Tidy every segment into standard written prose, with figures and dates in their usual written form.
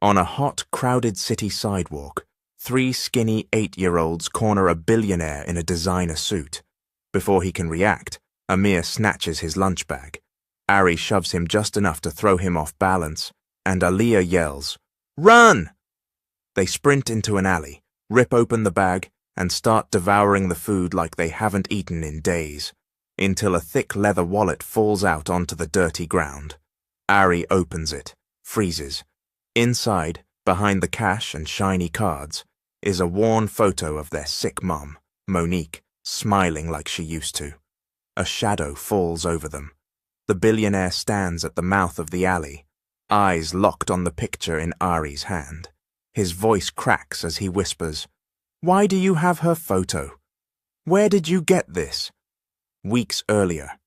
On a hot, crowded city sidewalk, 3 skinny 8-year-olds corner a billionaire in a designer suit. Before he can react, Amir snatches his lunch bag. Ari shoves him just enough to throw him off balance, and Aliyah yells, "Run!" They sprint into an alley, rip open the bag, and start devouring the food like they haven't eaten in days, until a thick leather wallet falls out onto the dirty ground. Ari opens it, freezes. Inside, behind the cash and shiny cards, is a worn photo of their sick mom, Monique, smiling like she used to. A shadow falls over them. The billionaire stands at the mouth of the alley, eyes locked on the picture in Ari's hand. His voice cracks as he whispers, "Why do you have her photo? Where did you get this?" Weeks earlier,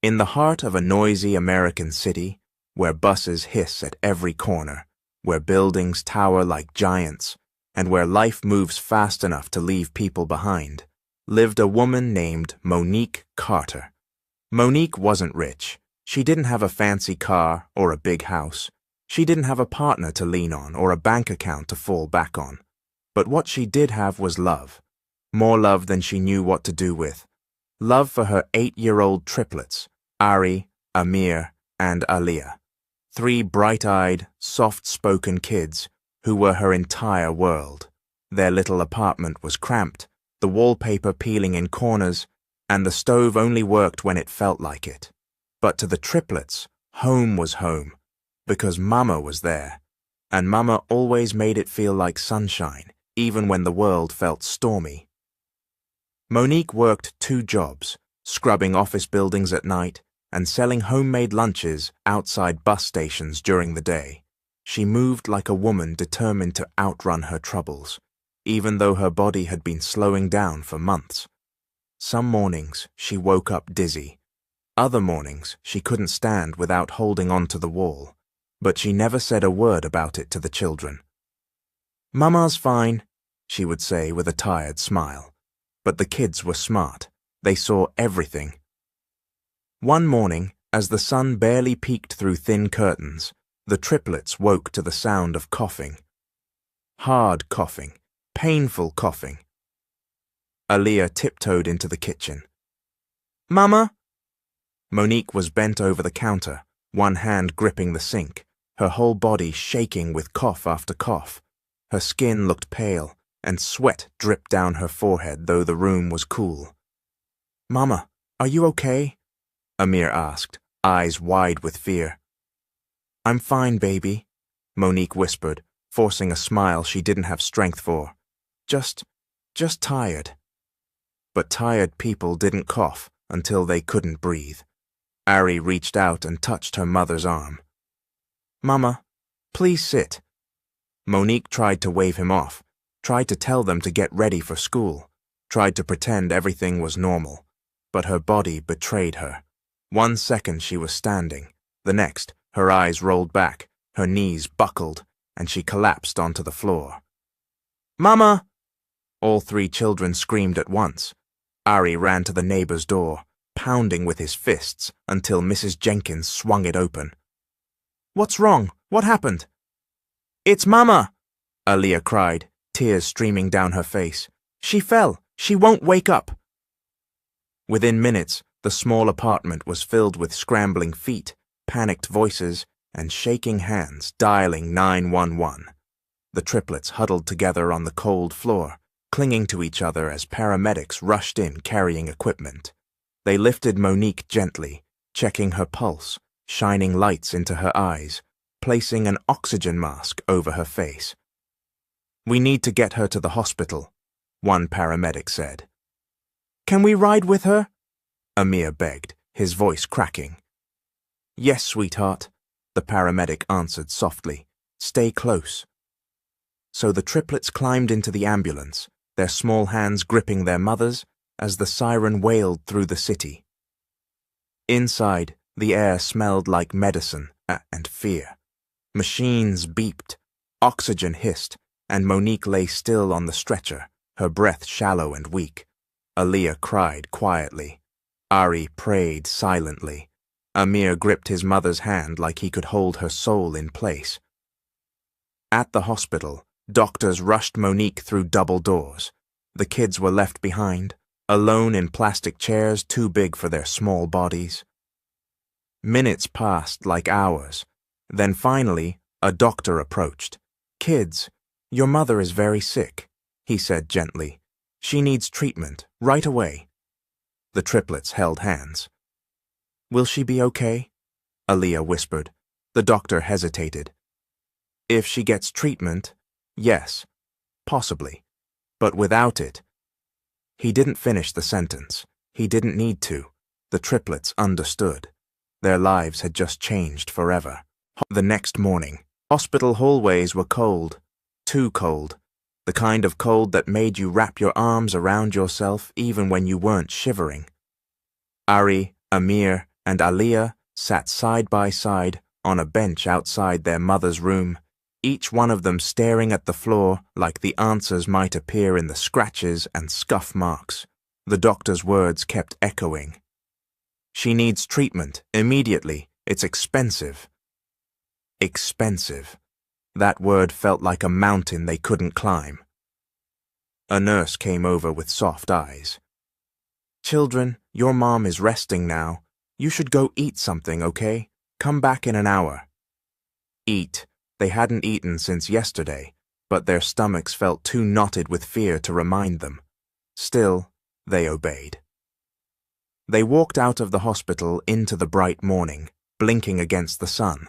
in the heart of a noisy American city, where buses hiss at every corner, where buildings tower like giants, and where life moves fast enough to leave people behind, lived a woman named Monique Carter. Monique wasn't rich. She didn't have a fancy car or a big house. She didn't have a partner to lean on or a bank account to fall back on. But what she did have was love. More love than she knew what to do with. Love for her 8-year-old triplets, Ari, Amir, and Aliyah. 3 bright-eyed, soft-spoken kids who were her entire world. Their little apartment was cramped, the wallpaper peeling in corners, and the stove only worked when it felt like it. But to the triplets, home was home, because Mama was there, and Mama always made it feel like sunshine, even when the world felt stormy. Monique worked 2 jobs, scrubbing office buildings at night and selling homemade lunches outside bus stations during the day. She moved like a woman determined to outrun her troubles, even though her body had been slowing down for months. Some mornings she woke up dizzy. Other mornings she couldn't stand without holding on to the wall, but she never said a word about it to the children. "Mama's fine," she would say with a tired smile. But the kids were smart. They saw everything. One morning, as the sun barely peeked through thin curtains, the triplets woke to the sound of coughing. Hard coughing, painful coughing. Aliyah tiptoed into the kitchen. "Mama?" Monique was bent over the counter, one hand gripping the sink, her whole body shaking with cough after cough. Her skin looked pale, and sweat dripped down her forehead though the room was cool. "Mama, are you okay?" Amir asked, eyes wide with fear. "I'm fine, baby," Monique whispered, forcing a smile she didn't have strength for. Just tired." But tired people didn't cough until they couldn't breathe. Ari reached out and touched her mother's arm. "Mama, please sit." Monique tried to wave him off, tried to tell them to get ready for school, tried to pretend everything was normal, but her body betrayed her. One second she was standing, the next her eyes rolled back, her knees buckled, and she collapsed onto the floor. "Mama!" All 3 children screamed at once. Ari ran to the neighbor's door, pounding with his fists until Mrs. Jenkins swung it open. "What's wrong? What happened?" "It's Mama!" Aliyah cried, tears streaming down her face. "She fell. She won't wake up." Within minutes, the small apartment was filled with scrambling feet, panicked voices, and shaking hands dialing 911. The triplets huddled together on the cold floor, clinging to each other as paramedics rushed in carrying equipment. They lifted Monique gently, checking her pulse, shining lights into her eyes, placing an oxygen mask over her face. "We need to get her to the hospital," one paramedic said. "Can we ride with her?" Amir begged, his voice cracking. "Yes, sweetheart," the paramedic answered softly. "Stay close." So the triplets climbed into the ambulance, their small hands gripping their mothers as the siren wailed through the city. Inside, the air smelled like medicine and fear. Machines beeped, oxygen hissed, and Monique lay still on the stretcher, her breath shallow and weak. Aliyah cried quietly. Ari prayed silently. Amir gripped his mother's hand like he could hold her soul in place. At the hospital, doctors rushed Monique through double doors. The kids were left behind, alone in plastic chairs too big for their small bodies. Minutes passed like hours. Then finally, a doctor approached. "Kids, your mother is very sick," he said gently. "She needs treatment, right away." The triplets held hands. "Will she be okay?" Aaliyah whispered. The doctor hesitated. "If she gets treatment, yes, possibly. But without it—" He didn't finish the sentence. He didn't need to. The triplets understood. Their lives had just changed forever. The next morning, hospital hallways were cold. Too cold. The kind of cold that made you wrap your arms around yourself even when you weren't shivering. Ari, Amir, and Aaliyah sat side by side on a bench outside their mother's room, each one of them staring at the floor like the answers might appear in the scratches and scuff marks. The doctor's words kept echoing. "She needs treatment, immediately. It's expensive." Expensive. That word felt like a mountain they couldn't climb. A nurse came over with soft eyes. "Children, your mom is resting now. You should go eat something, okay? Come back in an hour." Eat. They hadn't eaten since yesterday, but their stomachs felt too knotted with fear to remind them. Still, they obeyed. They walked out of the hospital into the bright morning, blinking against the sun.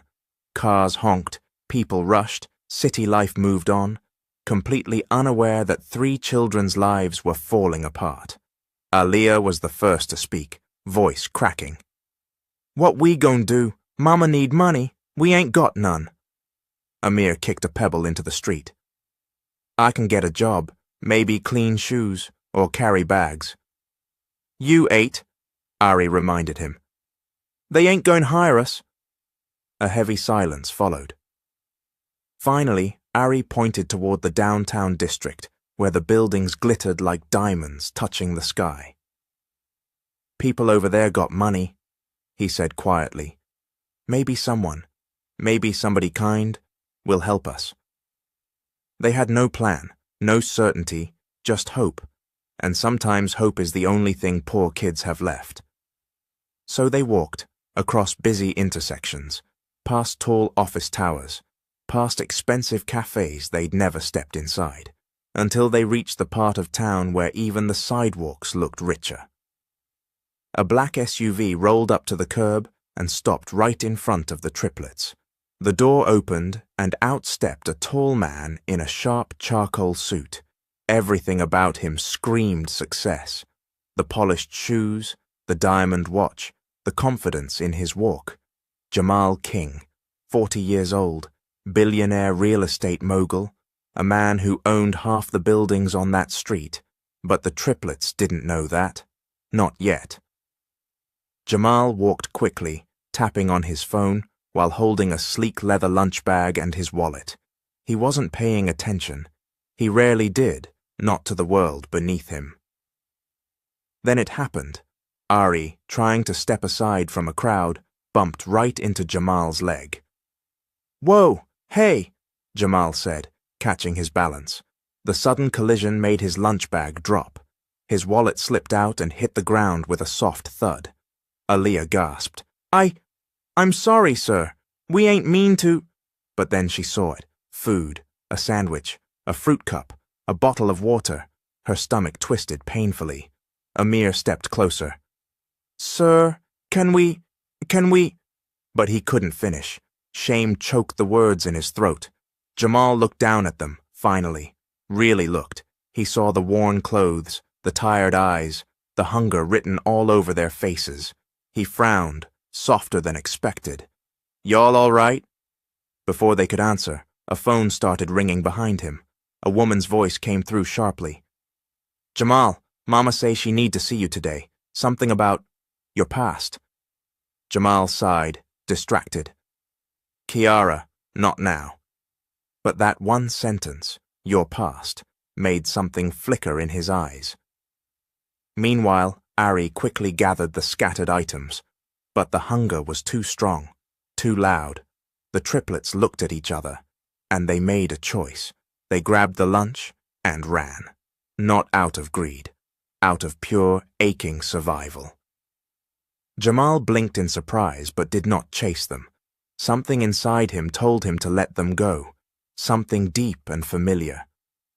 Cars honked, people rushed, city life moved on, completely unaware that 3 children's lives were falling apart. Aaliyah was the first to speak, voice cracking. "What we gon' do? Mama need money. We ain't got none." Amir kicked a pebble into the street. "I can get a job, maybe clean shoes, or carry bags." "You ate," Ari reminded him. "They ain't going to hire us." A heavy silence followed. Finally, Ari pointed toward the downtown district, where the buildings glittered like diamonds touching the sky. "People over there got money," he said quietly. "Maybe someone, maybe somebody kind, will help us." They had no plan, no certainty, just hope, and sometimes hope is the only thing poor kids have left. So they walked, across busy intersections, past tall office towers, past expensive cafes they'd never stepped inside, until they reached the part of town where even the sidewalks looked richer. A black SUV rolled up to the curb and stopped right in front of the triplets. The door opened, and out stepped a tall man in a sharp charcoal suit. Everything about him screamed success. The polished shoes, the diamond watch, the confidence in his walk. Jamal King, 40 years old, billionaire real estate mogul, a man who owned half the buildings on that street, but the triplets didn't know that. Not yet. Jamal walked quickly, tapping on his phone, while holding a sleek leather lunch bag and his wallet. He wasn't paying attention. He rarely did, not to the world beneath him. Then it happened. Ari, trying to step aside from a crowd, bumped right into Jamal's leg. "Whoa, hey," Jamal said, catching his balance. The sudden collision made his lunch bag drop. His wallet slipped out and hit the ground with a soft thud. Aaliyah gasped. I'm sorry, sir. We ain't mean to—" But then she saw it. Food, a sandwich, a fruit cup, a bottle of water. Her stomach twisted painfully. Amir stepped closer. "Sir, can we—" But he couldn't finish. Shame choked the words in his throat. Jamal looked down at them, finally. Really looked. He saw the worn clothes, the tired eyes, the hunger written all over their faces. He frowned, softer than expected. "Y'all all right?" Before they could answer, a phone started ringing behind him. A woman's voice came through sharply. "Jamal, Mama say she need to see you today. Something about your past." Jamal sighed, distracted. "Kiara, not now." But that one sentence, "your past," made something flicker in his eyes. Meanwhile, Ari quickly gathered the scattered items. But the hunger was too strong, too loud. The triplets looked at each other. and they made a choice. They grabbed the lunch and ran. Not out of greed, out of pure, aching survival. Jamal blinked in surprise but did not chase them. Something inside him told him to let them go. Something deep and familiar.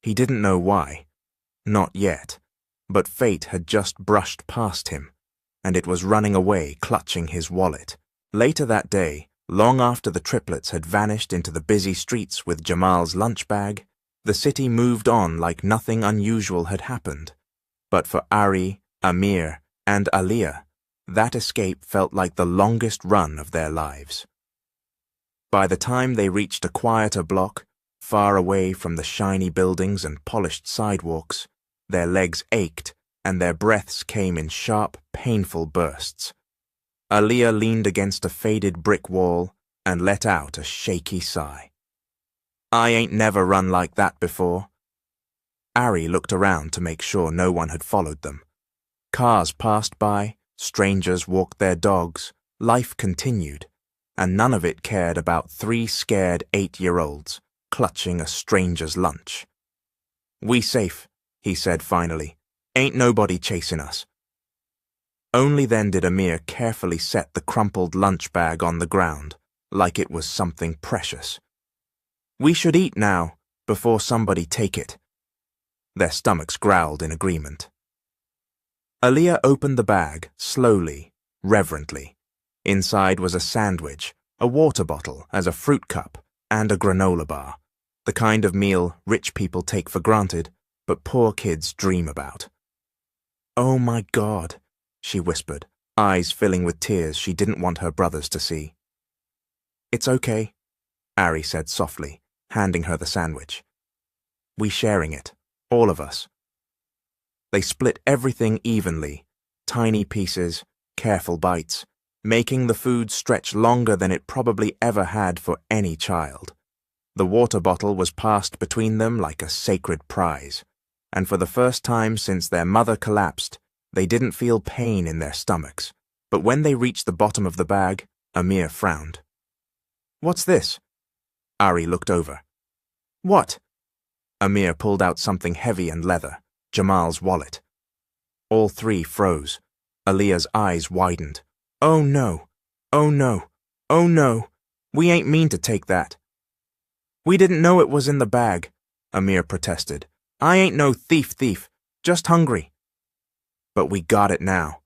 He didn't know why. Not yet. But fate had just brushed past him, and it was running away, clutching his wallet. Later that day, long after the triplets had vanished into the busy streets with Jamal's lunch bag, the city moved on like nothing unusual had happened. But for Ari, Amir, and Aliyah, that escape felt like the longest run of their lives. By the time they reached a quieter block, far away from the shiny buildings and polished sidewalks, their legs ached and their breaths came in sharp, painful bursts. Aliyah leaned against a faded brick wall and let out a shaky sigh. "I ain't never run like that before." Ari looked around to make sure no one had followed them. Cars passed by, strangers walked their dogs, life continued, and none of it cared about 3 scared 8-year-olds clutching a stranger's lunch. "We safe," he said finally. "Ain't nobody chasing us." Only then did Amir carefully set the crumpled lunch bag on the ground, like it was something precious. "We should eat now, before somebody take it." Their stomachs growled in agreement. Aliyah opened the bag, slowly, reverently. Inside was a sandwich, a water bottle as a fruit cup, and a granola bar, the kind of meal rich people take for granted, but poor kids dream about. "Oh my God," she whispered, eyes filling with tears she didn't want her brothers to see. "It's okay," Ari said softly, handing her the sandwich. "We sharing it, all of us." They split everything evenly, tiny pieces, careful bites, making the food stretch longer than it probably ever had for any child. The water bottle was passed between them like a sacred prize, and for the first time since their mother collapsed, they didn't feel pain in their stomachs. But when they reached the bottom of the bag, Amir frowned. "What's this?" Ari looked over. "What?" Amir pulled out something heavy and leather, Jamal's wallet. All 3 froze. Aliyah's eyes widened. "Oh no! Oh no! Oh no! We ain't mean to take that." "We didn't know it was in the bag," Amir protested. "I ain't no thief, just hungry." "But we got it now,"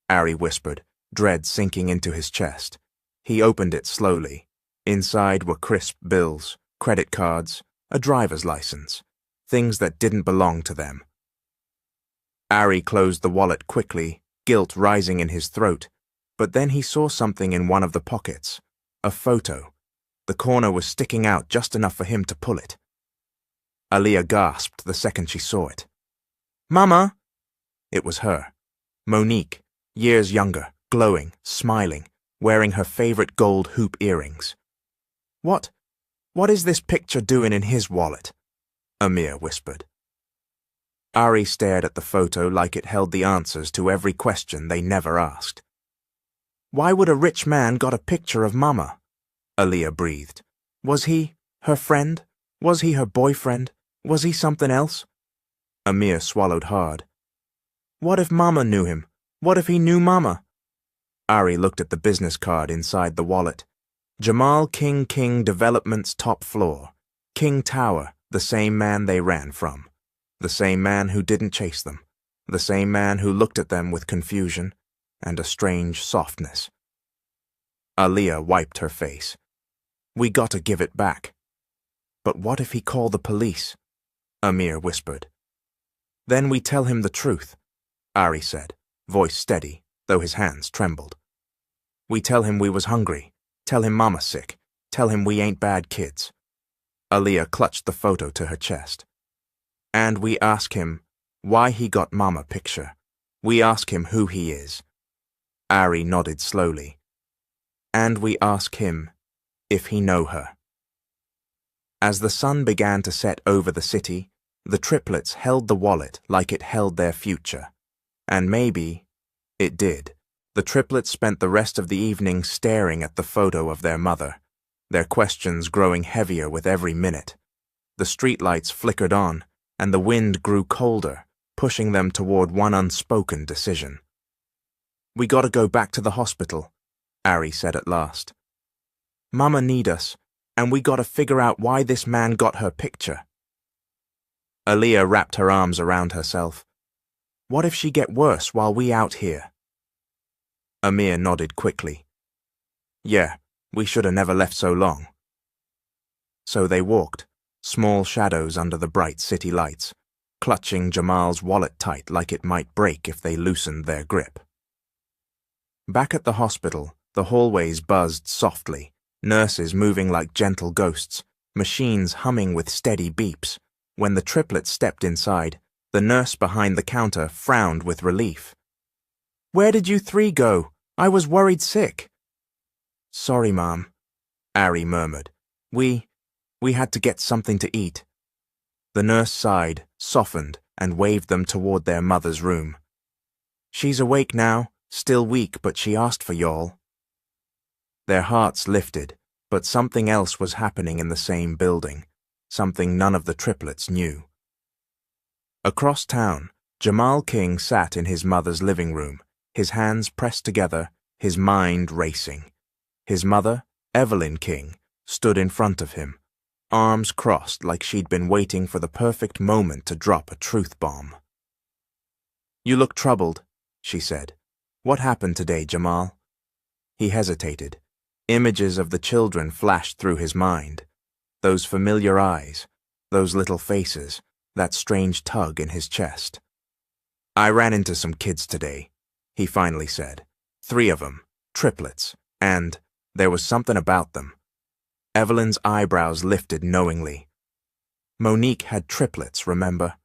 Ari whispered, dread sinking into his chest. He opened it slowly. Inside were crisp bills, credit cards, a driver's license, things that didn't belong to them. Ari closed the wallet quickly, guilt rising in his throat, but then he saw something in one of the pockets, a photo. The corner was sticking out just enough for him to pull it. Aliyah gasped the second she saw it. "Mama!" It was her. Monique, years younger, glowing, smiling, wearing her favorite gold hoop earrings. What is this picture doing in his wallet?" Amir whispered. Ari stared at the photo like it held the answers to every question they never asked. "Why would a rich man got a picture of Mama?" Aliyah breathed. "Was he her friend? Was he her boyfriend? Was he something else?" Amir swallowed hard. "What if Mama knew him? What if he knew Mama?" Ari looked at the business card inside the wallet. Jamal King Development's top floor. King Tower, the same man they ran from. The same man who didn't chase them. The same man who looked at them with confusion and a strange softness. Aliyah wiped her face. "We gotta give it back." "But what if he called the police?" Amir whispered. "Then we tell him the truth," Ari said, voice steady, though his hands trembled. "We tell him we was hungry, tell him Mama's sick, tell him we ain't bad kids." Aliyah clutched the photo to her chest. "And we ask him why he got Mama picture. We ask him who he is." Ari nodded slowly. "And we ask him if he know her." As the sun began to set over the city, the triplets held the wallet like it held their future. And maybe it did. The triplets spent the rest of the evening staring at the photo of their mother. their questions growing heavier with every minute. The streetlights flickered on, and the wind grew colder, pushing them toward one unspoken decision. "We gotta go back to the hospital," Ari said at last. "Mama need us, and we gotta figure out why this man got her picture." Aaliyah wrapped her arms around herself. "What if she get worse while we out here?" Amir nodded quickly. "Yeah, we shoulda never left so long." So they walked, small shadows under the bright city lights, clutching Jamal's wallet tight like it might break if they loosened their grip. Back at the hospital, the hallways buzzed softly, nurses moving like gentle ghosts, machines humming with steady beeps. When the triplets stepped inside, the nurse behind the counter frowned with relief. "Where did you three go? I was worried sick." "Sorry, Mom," Ari murmured. We had to get something to eat." The nurse sighed, softened, and waved them toward their mother's room. "She's awake now, still weak, but she asked for y'all." Their hearts lifted, but something else was happening in the same building, something none of the triplets knew. Across town, Jamal King sat in his mother's living room, his hands pressed together, his mind racing. His mother, Evelyn King, stood in front of him, arms crossed like she'd been waiting for the perfect moment to drop a truth bomb. "You look troubled," she said. "What happened today, Jamal?" He hesitated. Images of the children flashed through his mind. Those familiar eyes, those little faces, that strange tug in his chest. "I ran into some kids today," he finally said. "3 of them, triplets, and there was something about them." Evelyn's eyebrows lifted knowingly. "Monique had triplets, remember?"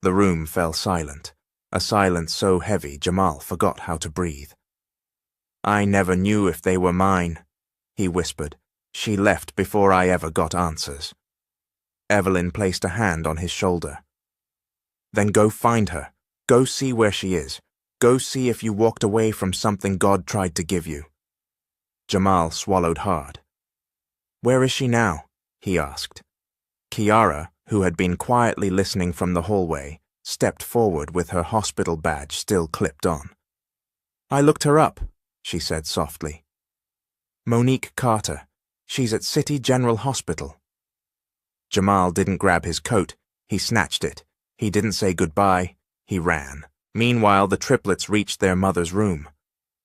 The room fell silent, a silence so heavy Jamal forgot how to breathe. "I never knew if they were mine," he whispered. "She left before I ever got answers." Evelyn placed a hand on his shoulder. "Then go find her. Go see where she is. Go see if you walked away from something God tried to give you." Jamal swallowed hard. "Where is she now?" he asked. Kiara, who had been quietly listening from the hallway, stepped forward with her hospital badge still clipped on. "I looked her up," she said softly. "Monique Carter. She's at City General Hospital." Jamal didn't grab his coat. He snatched it. He didn't say goodbye. He ran. Meanwhile, the triplets reached their mother's room.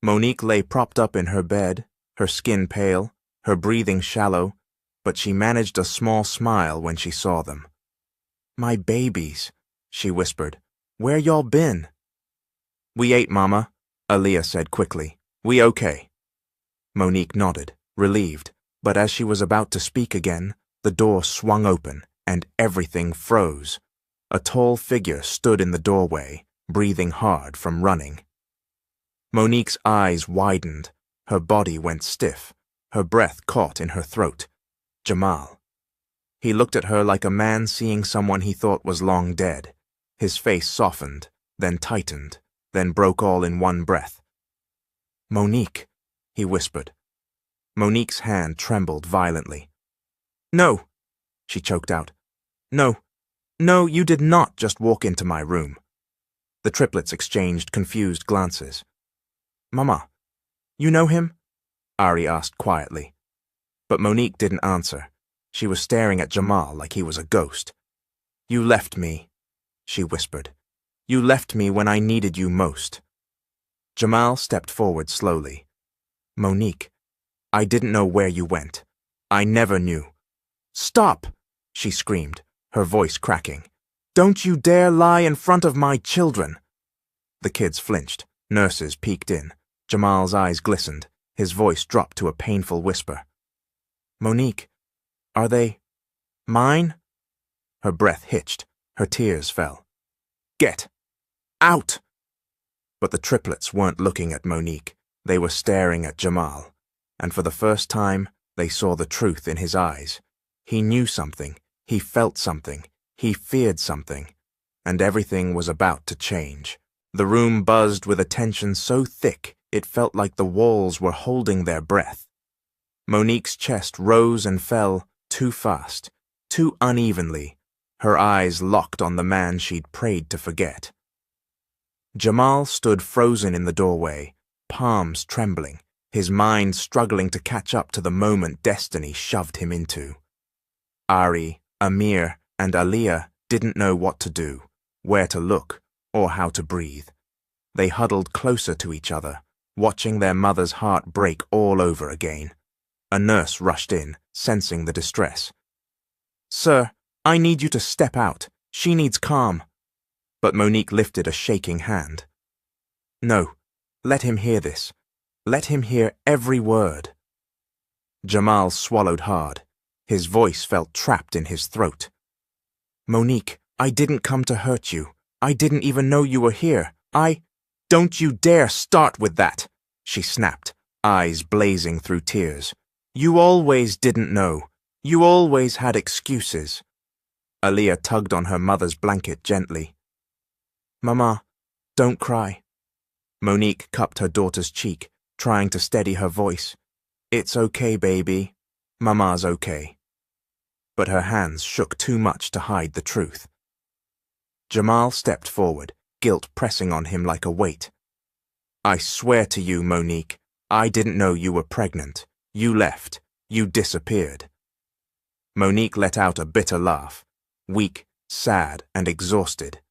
Monique lay propped up in her bed, her skin pale, her breathing shallow, but she managed a small smile when she saw them. "My babies," she whispered. "Where y'all been?" "We ate, Mama," Aaliyah said quickly. "We okay." Monique nodded, relieved, but as she was about to speak again, the door swung open and everything froze. A tall figure stood in the doorway, breathing hard from running. Monique's eyes widened, her body went stiff, her breath caught in her throat. Jamal. He looked at her like a man seeing someone he thought was long dead. His face softened, then tightened, then broke all in one breath. "Monique," he whispered. Monique's hand trembled violently. "No," she choked out. No, you did not just walk into my room." The triplets exchanged confused glances. "Mama, you know him?" Ari asked quietly. But Monique didn't answer. She was staring at Jamal like he was a ghost. "You left me," she whispered. "You left me when I needed you most." Jamal stepped forward slowly. "Monique, I didn't know where you went. I never knew." "Stop!" she screamed, her voice cracking. "Don't you dare lie in front of my children!" The kids flinched. Nurses peeked in. Jamal's eyes glistened. His voice dropped to a painful whisper. "Monique, are they mine?" Her breath hitched. Her tears fell. "Get out!" But the triplets weren't looking at Monique. They were staring at Jamal. And for the first time, they saw the truth in his eyes. He knew something. He felt something. He feared something. And everything was about to change. The room buzzed with a tension so thick it felt like the walls were holding their breath. Monique's chest rose and fell too fast, too unevenly, her eyes locked on the man she'd prayed to forget. Jamal stood frozen in the doorway, palms trembling, his mind struggling to catch up to the moment destiny shoved him into. Ari, Amir, and Aliyah didn't know what to do, where to look, or how to breathe. They huddled closer to each other, watching their mother's heart break all over again. A nurse rushed in, sensing the distress. "Sir, I need you to step out. She needs calm." But Monique lifted a shaking hand. "No, let him hear this. Let him hear every word." Jamal swallowed hard. His voice felt trapped in his throat. "Monique, I didn't come to hurt you. I didn't even know you were here. Don't you dare start with that," she snapped, eyes blazing through tears. "You always didn't know. You always had excuses." Aliyah tugged on her mother's blanket gently. "Mama, don't cry." Monique cupped her daughter's cheek, trying to steady her voice. "It's okay, baby. Mama's okay." But her hands shook too much to hide the truth. Jamal stepped forward, guilt pressing on him like a weight. "I swear to you, Monique, I didn't know you were pregnant. You left. You disappeared." Monique let out a bitter laugh, weak, sad, and exhausted.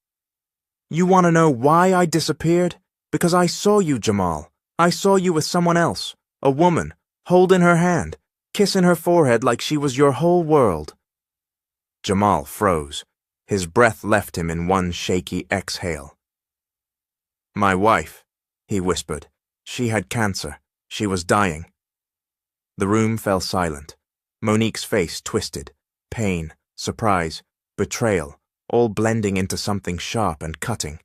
"You want to know why I disappeared? Because I saw you, Jamal. I saw you with someone else, a woman, holding her hand, kissing her forehead like she was your whole world." Jamal froze. His breath left him in one shaky exhale. "My wife," he whispered. "She had cancer. She was dying." The room fell silent. Monique's face twisted. Pain, surprise, betrayal, all blending into something sharp and cutting.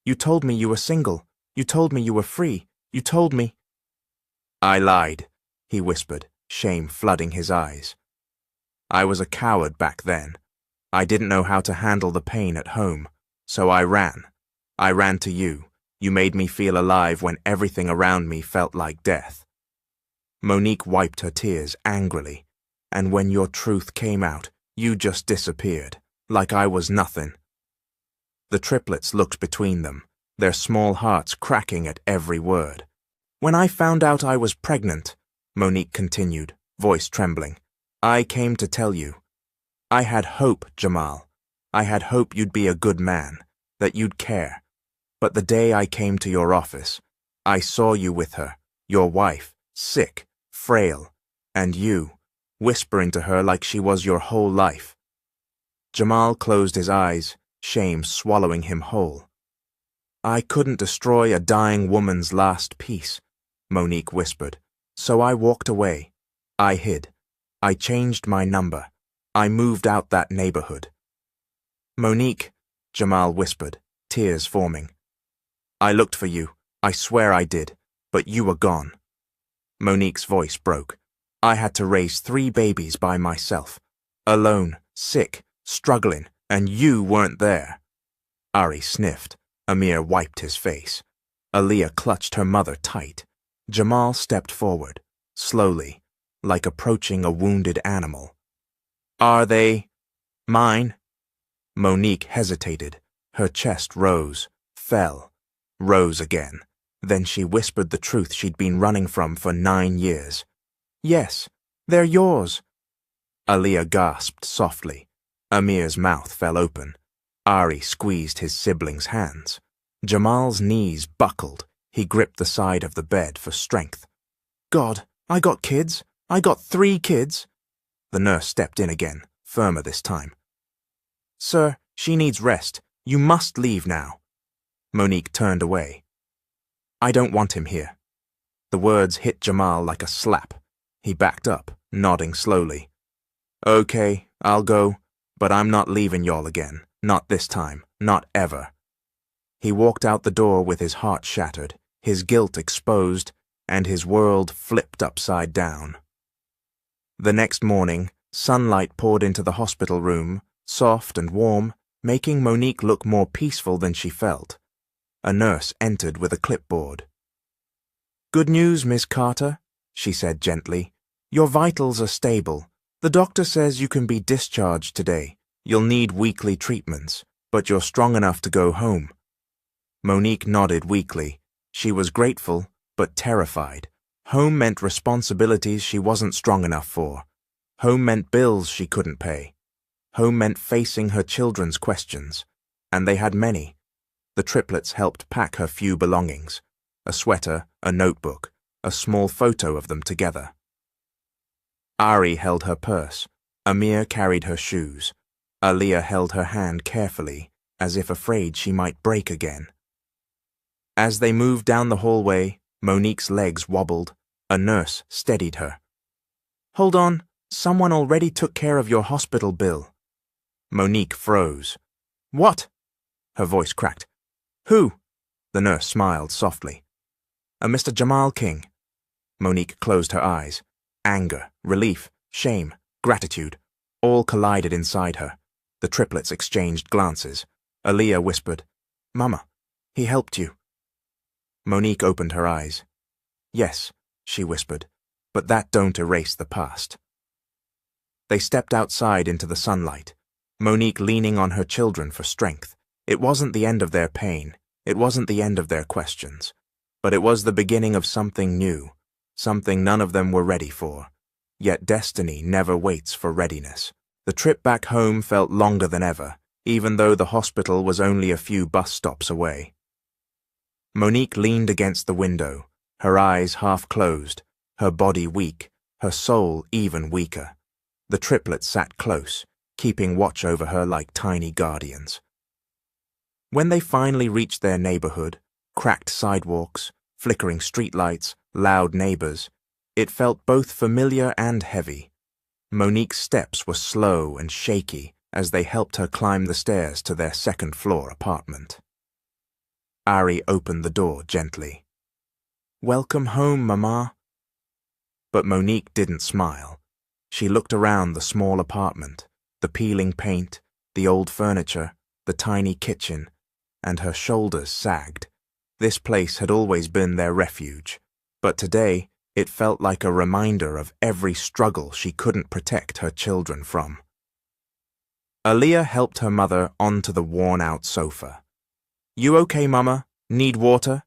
"You told me you were single. You told me you were free. You told me—" "I lied," he whispered, shame flooding his eyes. "I was a coward back then. I didn't know how to handle the pain at home, so I ran. I ran to you. You made me feel alive when everything around me felt like death." Monique wiped her tears angrily. "And when your truth came out, you just disappeared, like I was nothing." The triplets looked between them, their small hearts cracking at every word. "When I found out I was pregnant," Monique continued, voice trembling, "I came to tell you. I had hope, Jamal. I had hope you'd be a good man, that you'd care. But the day I came to your office, I saw you with her, your wife, sick, frail, and you, whispering to her like she was your whole life." Jamal closed his eyes, shame swallowing him whole. "I couldn't destroy a dying woman's last piece," Monique whispered, "so I walked away. I hid. I changed my number. I moved out that neighborhood." "Monique," Jamal whispered, tears forming. "I looked for you. I swear I did. But you were gone." Monique's voice broke. "I had to raise 3 babies by myself. Alone, sick, struggling, and you weren't there." Ari sniffed. Amir wiped his face. Aliyah clutched her mother tight. Jamal stepped forward, slowly, like approaching a wounded animal. "Are they mine?" Monique hesitated. Her chest rose, fell, rose again. Then she whispered the truth she'd been running from for 9 years. "Yes, they're yours." Aliyah gasped softly. Amir's mouth fell open. Ari squeezed his sibling's hands. Jamal's knees buckled. He gripped the side of the bed for strength. "God, I got kids. I got 3 kids." The nurse stepped in again, firmer this time. "Sir, she needs rest. You must leave now." Monique turned away. "I don't want him here." The words hit Jamal like a slap. He backed up, nodding slowly. "Okay, I'll go, but I'm not leaving y'all again. Not this time. Not ever." He walked out the door with his heart shattered, his guilt exposed, and his world flipped upside down. The next morning, sunlight poured into the hospital room, soft and warm, making Monique look more peaceful than she felt. A nurse entered with a clipboard. "Good news, Miss Carter," she said gently. Your vitals are stable. The doctor says you can be discharged today. You'll need weekly treatments, but you're strong enough to go home. Monique nodded weakly. She was grateful, but terrified. Home meant responsibilities she wasn't strong enough for. Home meant bills she couldn't pay. Home meant facing her children's questions. And they had many. The triplets helped pack her few belongings. A sweater, a notebook, a small photo of them together. Ari held her purse. Amir carried her shoes. Aliyah held her hand carefully, as if afraid she might break again. As they moved down the hallway, Monique's legs wobbled. A nurse steadied her. "Hold on, someone already took care of your hospital bill." Monique froze. "What?" Her voice cracked. "Who?" The nurse smiled softly. "A Mr. Jamal King." Monique closed her eyes. Anger, relief, shame, gratitude, all collided inside her. The triplets exchanged glances. Aliyah whispered, "Mama, he helped you." Monique opened her eyes. "Yes," she whispered, "but that don't erase the past." They stepped outside into the sunlight, Monique leaning on her children for strength. It wasn't the end of their pain. It wasn't the end of their questions. But it was the beginning of something new, something none of them were ready for. Yet destiny never waits for readiness. The trip back home felt longer than ever, even though the hospital was only a few bus stops away. Monique leaned against the window, her eyes half closed, her body weak, her soul even weaker. The triplets sat close, keeping watch over her like tiny guardians. When they finally reached their neighborhood, cracked sidewalks, flickering streetlights, loud neighbors, it felt both familiar and heavy. Monique's steps were slow and shaky as they helped her climb the stairs to their second-floor apartment. Ari opened the door gently. "Welcome home, Mama." But Monique didn't smile. She looked around the small apartment, the peeling paint, the old furniture, the tiny kitchen, and her shoulders sagged. This place had always been their refuge, but today it felt like a reminder of every struggle she couldn't protect her children from. Aliyah helped her mother onto the worn-out sofa. "You okay, Mama? Need water?"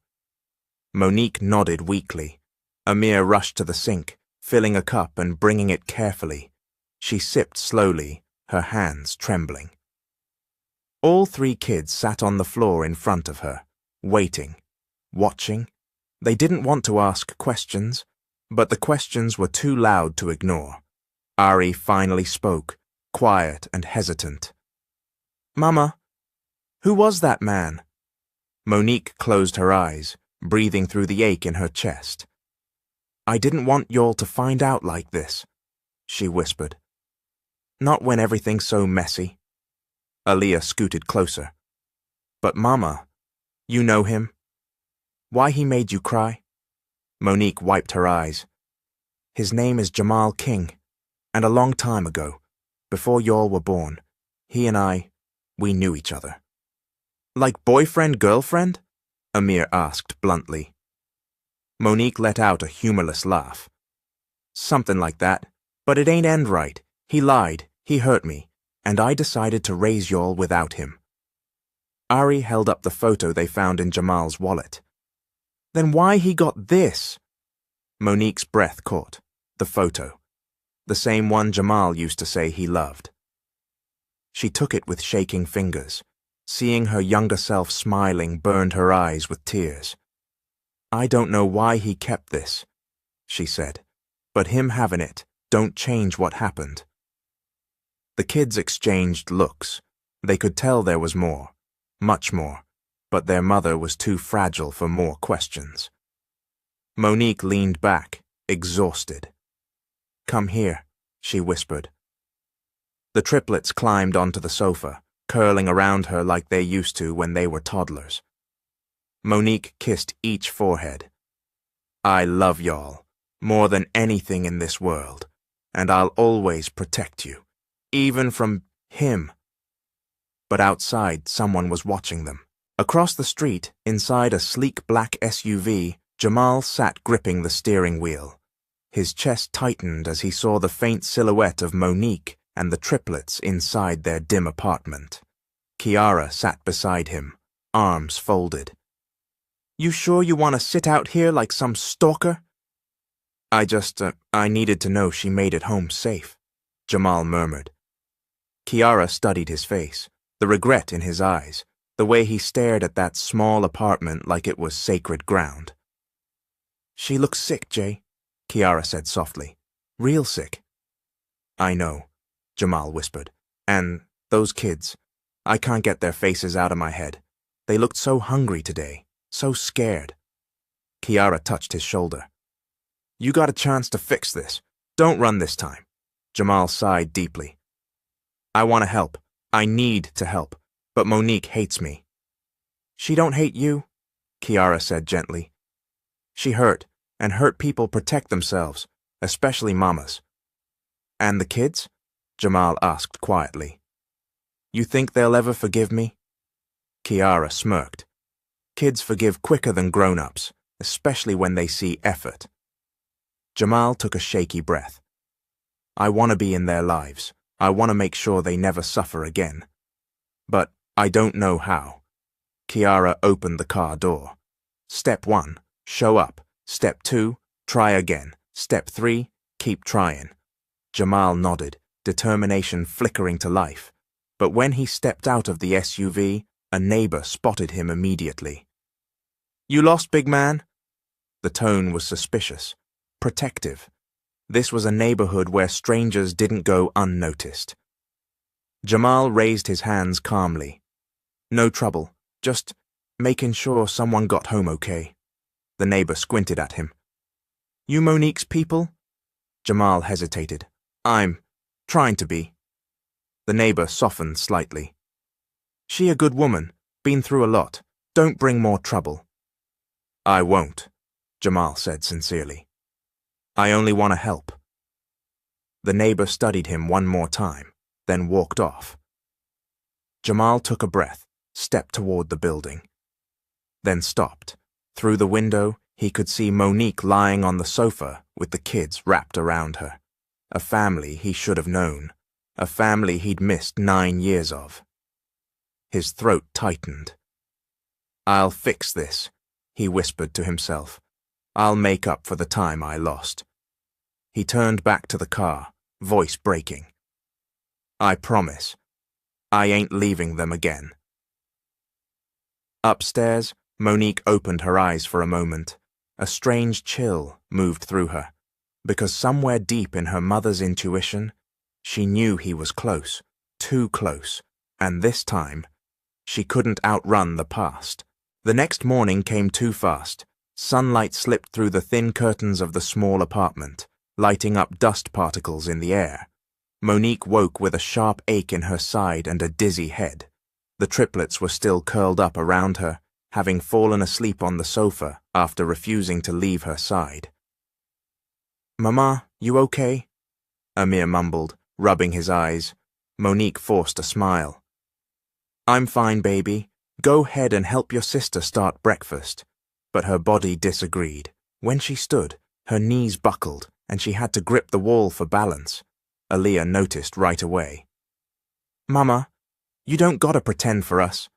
Monique nodded weakly. Amir rushed to the sink, filling a cup and bringing it carefully. She sipped slowly, her hands trembling. All three kids sat on the floor in front of her, waiting, watching. They didn't want to ask questions, but the questions were too loud to ignore. Ari finally spoke, quiet and hesitant. "Mama, who was that man?" Monique closed her eyes, breathing through the ache in her chest. "I didn't want y'all to find out like this," she whispered. "Not when everything's so messy." Aliyah scooted closer. "But Mama, you know him? Why he made you cry?" Monique wiped her eyes. "His name is Jamal King, and a long time ago, before y'all were born, he and we knew each other." "Like boyfriend-girlfriend?" Amir asked bluntly. Monique let out a humorless laugh. "Something like that, but it ain't end right. He lied, he hurt me, and I decided to raise y'all without him." Ari held up the photo they found in Jamal's wallet. "Then why he got this?" Monique's breath caught. The photo. The same one Jamal used to say he loved. She took it with shaking fingers. Seeing her younger self smiling burned her eyes with tears. "I don't know why he kept this," she said, "but him having it don't change what happened." The kids exchanged looks. They could tell there was more, much more, but their mother was too fragile for more questions. Monique leaned back, exhausted. "Come here," she whispered. The triplets climbed onto the sofa, curling around her like they used to when they were toddlers. Monique kissed each forehead. "I love y'all, more than anything in this world, and I'll always protect you, even from him." But outside, someone was watching them. Across the street, inside a sleek black SUV, Jamal sat gripping the steering wheel. His chest tightened as he saw the faint silhouette of Monique and the triplets inside their dim apartment. Kiara sat beside him, arms folded. "You sure you want to sit out here like some stalker?" I needed to know she made it home safe," Jamal murmured. Kiara studied his face, the regret in his eyes, the way he stared at that small apartment like it was sacred ground. "She looks sick, Jay," Kiara said softly. "Real sick." "I know," Jamal whispered. "And those kids, I can't get their faces out of my head. They looked so hungry today, so scared." Kiara touched his shoulder. "You got a chance to fix this. Don't run this time." Jamal sighed deeply. "I want to help. I need to help. But Monique hates me." "She don't hate you," Kiara said gently. "She hurt, and hurt people protect themselves, especially mamas." "And the kids?" Jamal asked quietly. "You think they'll ever forgive me?" Kiara smirked. "Kids forgive quicker than grown-ups, especially when they see effort." Jamal took a shaky breath. "I want to be in their lives. I want to make sure they never suffer again. But I don't know how." Kiara opened the car door. "Step 1, show up. Step 2, try again. Step 3, keep trying." Jamal nodded, determination flickering to life. But when he stepped out of the SUV, a neighbor spotted him immediately. "You lost, big man?" The tone was suspicious, protective. This was a neighborhood where strangers didn't go unnoticed. Jamal raised his hands calmly. "No trouble, just making sure someone got home okay." The neighbor squinted at him. "You Monique's people?" Jamal hesitated. "I'm trying to be." The neighbor softened slightly. "She a good woman, been through a lot. Don't bring more trouble." "I won't," Jamal said sincerely. "I only want to help." The neighbor studied him one more time, then walked off. Jamal took a breath, stepped toward the building. Then stopped. Through the window, he could see Monique lying on the sofa with the kids wrapped around her. A family he should have known. A family he'd missed 9 years of. His throat tightened. "I'll fix this," he whispered to himself. "I'll make up for the time I lost." He turned back to the car, voice breaking. "I promise. I ain't leaving them again." Upstairs, Monique opened her eyes for a moment. A strange chill moved through her, because somewhere deep in her mother's intuition, she knew he was close, too close, and this time, she couldn't outrun the past. The next morning came too fast. Sunlight slipped through the thin curtains of the small apartment, lighting up dust particles in the air. Monique woke with a sharp ache in her side and a dizzy head. The triplets were still curled up around her, having fallen asleep on the sofa after refusing to leave her side. "Mama, you okay?" Amir mumbled, rubbing his eyes. Monique forced a smile. "I'm fine, baby. Go ahead and help your sister start breakfast." But her body disagreed. When she stood, her knees buckled, and she had to grip the wall for balance. Aaliyah noticed right away. "Mama, you don't gotta pretend for us."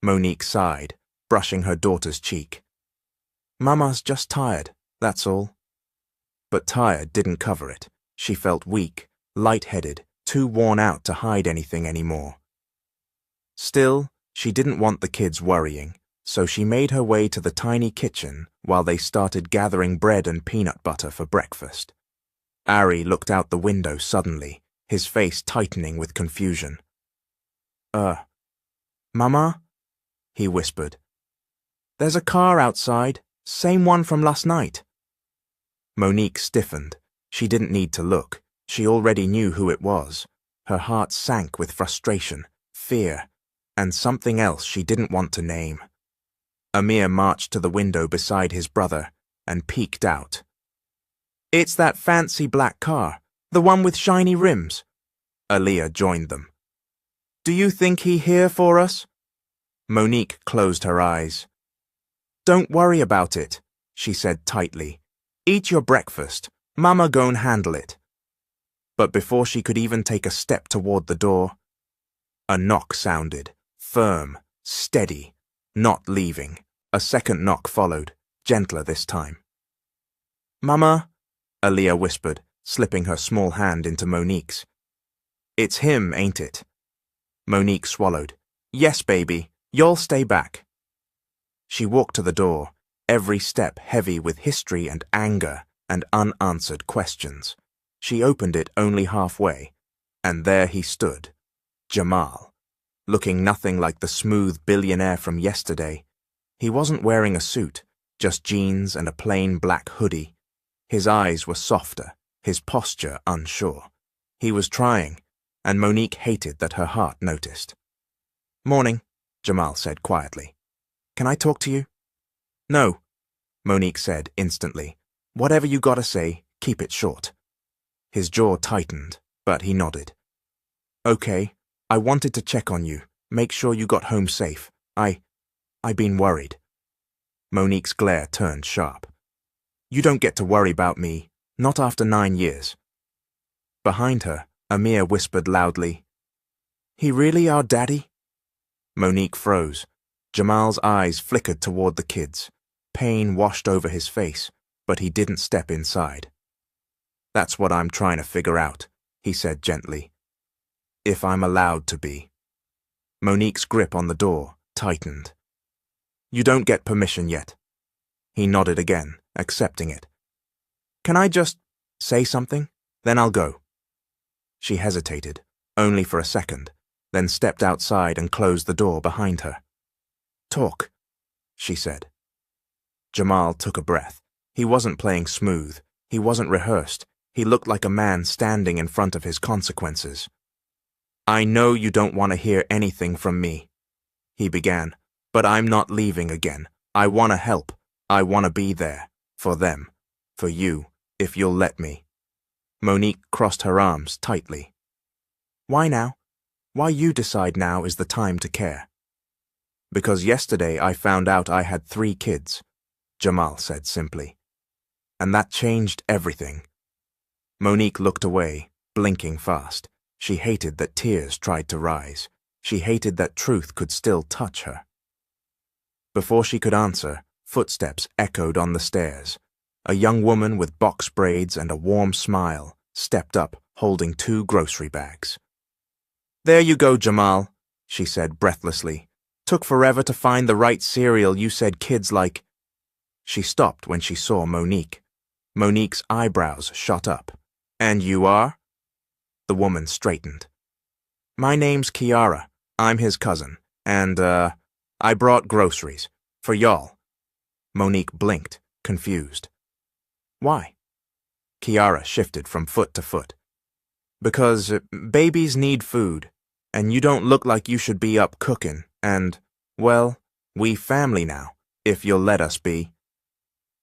Monique sighed, brushing her daughter's cheek. "Mama's just tired, that's all." But tired didn't cover it. She felt weak, lightheaded, too worn out to hide anything anymore. Still, she didn't want the kids worrying, so she made her way to the tiny kitchen while they started gathering bread and peanut butter for breakfast. Ari looked out the window suddenly, his face tightening with confusion. Mama?" he whispered. "There's a car outside, same one from last night." Monique stiffened. She didn't need to look. She already knew who it was. Her heart sank with frustration, fear, and something else she didn't want to name. Amir marched to the window beside his brother and peeked out. "It's that fancy black car, the one with shiny rims." Aaliyah joined them. "Do you think he here for us?" Monique closed her eyes. "Don't worry about it," she said tightly. "Eat your breakfast. Mama gon' handle it. But before she could even take a step toward the door, a knock sounded, firm, steady, not leaving. A second knock followed, gentler this time. Mama, Aaliyah whispered, slipping her small hand into Monique's. It's him, ain't it? Monique swallowed. Yes, baby, you'll stay back. She walked to the door, every step heavy with history and anger and unanswered questions. She opened it only halfway, and there he stood, Jamal, looking nothing like the smooth billionaire from yesterday. He wasn't wearing a suit, just jeans and a plain black hoodie. His eyes were softer, his posture unsure. He was trying, and Monique hated that her heart noticed. Morning, Jamal said quietly. Can I talk to you? No, Monique said instantly. Whatever you gotta say, keep it short. His jaw tightened, but he nodded. Okay, I wanted to check on you, make sure you got home safe. I been worried. Monique's glare turned sharp. You don't get to worry about me, not after 9 years. Behind her, Amir whispered loudly, He really our daddy? Monique froze. Jamal's eyes flickered toward the kids. Pain washed over his face, but he didn't step inside. That's what I'm trying to figure out, he said gently. If I'm allowed to be. Monique's grip on the door tightened. You don't get permission yet. He nodded again, accepting it. Can I just say something? Then I'll go. She hesitated, only for a second, then stepped outside and closed the door behind her. Talk, she said. Jamal took a breath. He wasn't playing smooth. He wasn't rehearsed. He looked like a man standing in front of his consequences. I know you don't want to hear anything from me, he began, but I'm not leaving again. I want to help. I want to be there. For them. For you, if you'll let me. Monique crossed her arms tightly. Why now? Why you decide now is the time to care? Because yesterday I found out I had 3 kids, Jamal said simply. And that changed everything. Monique looked away, blinking fast. She hated that tears tried to rise. She hated that truth could still touch her. Before she could answer, footsteps echoed on the stairs. A young woman with box braids and a warm smile stepped up, holding 2 grocery bags. There you go, Jamal, she said breathlessly. Took forever to find the right cereal you said kids like. She stopped when she saw Monique. Monique's eyebrows shot up. And you are? The woman straightened. My name's Kiara. I'm his cousin. And, I brought groceries. For y'all. Monique blinked, confused. Why? Kiara shifted from foot to foot. Because babies need food, and you don't look like you should be up cooking, and, well, we family now, if you'll let us be.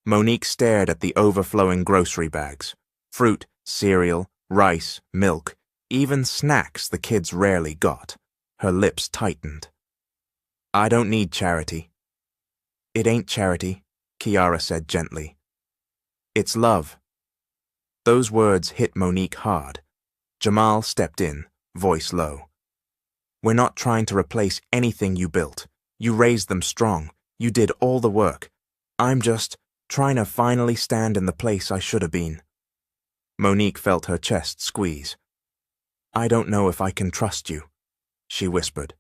Monique stared at the overflowing grocery bags. Fruit, cereal, rice, milk, even snacks the kids rarely got. Her lips tightened. I don't need charity. It ain't charity, Kiara said gently. It's love. Those words hit Monique hard. Jamal stepped in, voice low. We're not trying to replace anything you built. You raised them strong. You did all the work. I'm just trying to finally stand in the place I should have been. Monique felt her chest squeeze. I don't know if I can trust you, she whispered.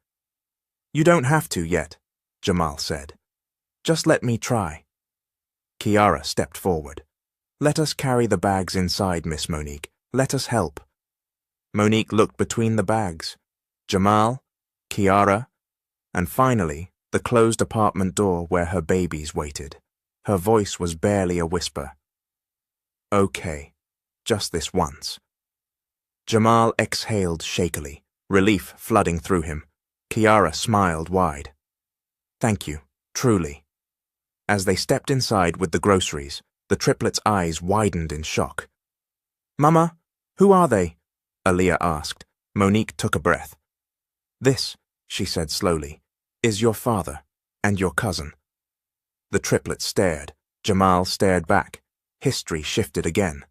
You don't have to yet, Jamal said. Just let me try. Kiara stepped forward. Let us carry the bags inside, Miss Monique. Let us help. Monique looked between the bags. Jamal, Kiara, and finally, the closed apartment door where her babies waited. Her voice was barely a whisper. Okay, just this once. Jamal exhaled shakily, relief flooding through him. Kiara smiled wide. Thank you, truly. As they stepped inside with the groceries, the triplets' eyes widened in shock. Mama, who are they? Aaliyah asked. Monique took a breath. This, she said slowly, is your father and your cousin. The triplets stared. Jamal stared back. History shifted again.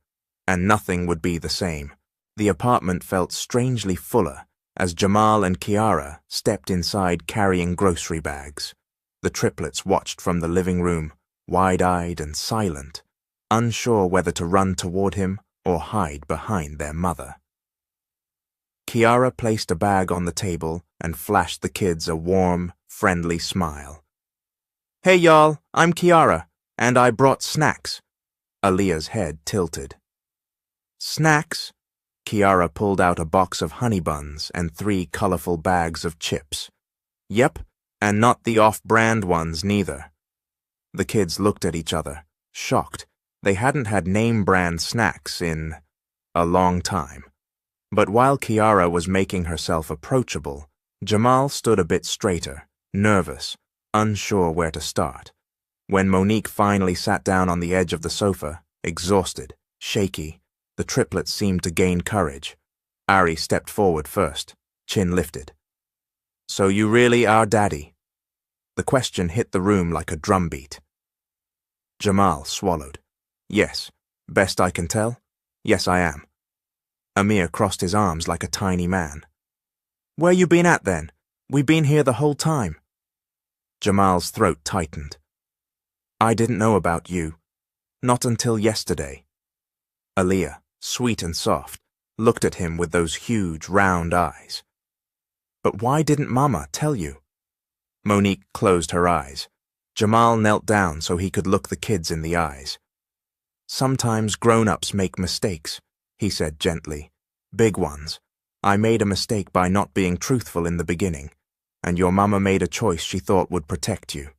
and nothing would be the same. The apartment felt strangely fuller as Jamal and Kiara stepped inside carrying grocery bags. The triplets watched from the living room, wide-eyed and silent, unsure whether to run toward him or hide behind their mother. Kiara placed a bag on the table and flashed the kids a warm, friendly smile. "Hey y'all, I'm Kiara, and I brought snacks." Aaliyah's head tilted. "Snacks?" Kiara pulled out a box of honey buns and 3 colorful bags of chips. "Yep, and not the off-brand ones neither." The kids looked at each other, shocked. They hadn't had name-brand snacks in a long time. But while Kiara was making herself approachable, Jamal stood a bit straighter, nervous, unsure where to start. When Monique finally sat down on the edge of the sofa, exhausted, shaky, the triplets seemed to gain courage. Ari stepped forward first, chin lifted. "So you really are Daddy?" The question hit the room like a drumbeat. Jamal swallowed. "Yes, best I can tell. Yes, I am." Amir crossed his arms like a tiny man. "Where you been at then? We been here the whole time." Jamal's throat tightened. "I didn't know about you. Not until yesterday." Aaliyah, sweet and soft, looked at him with those huge, round eyes. "But why didn't Mama tell you?" Monique closed her eyes. Jamal knelt down so he could look the kids in the eyes. "Sometimes grown-ups make mistakes," he said gently. "Big ones. I made a mistake by not being truthful in the beginning, and your mama made a choice she thought would protect you."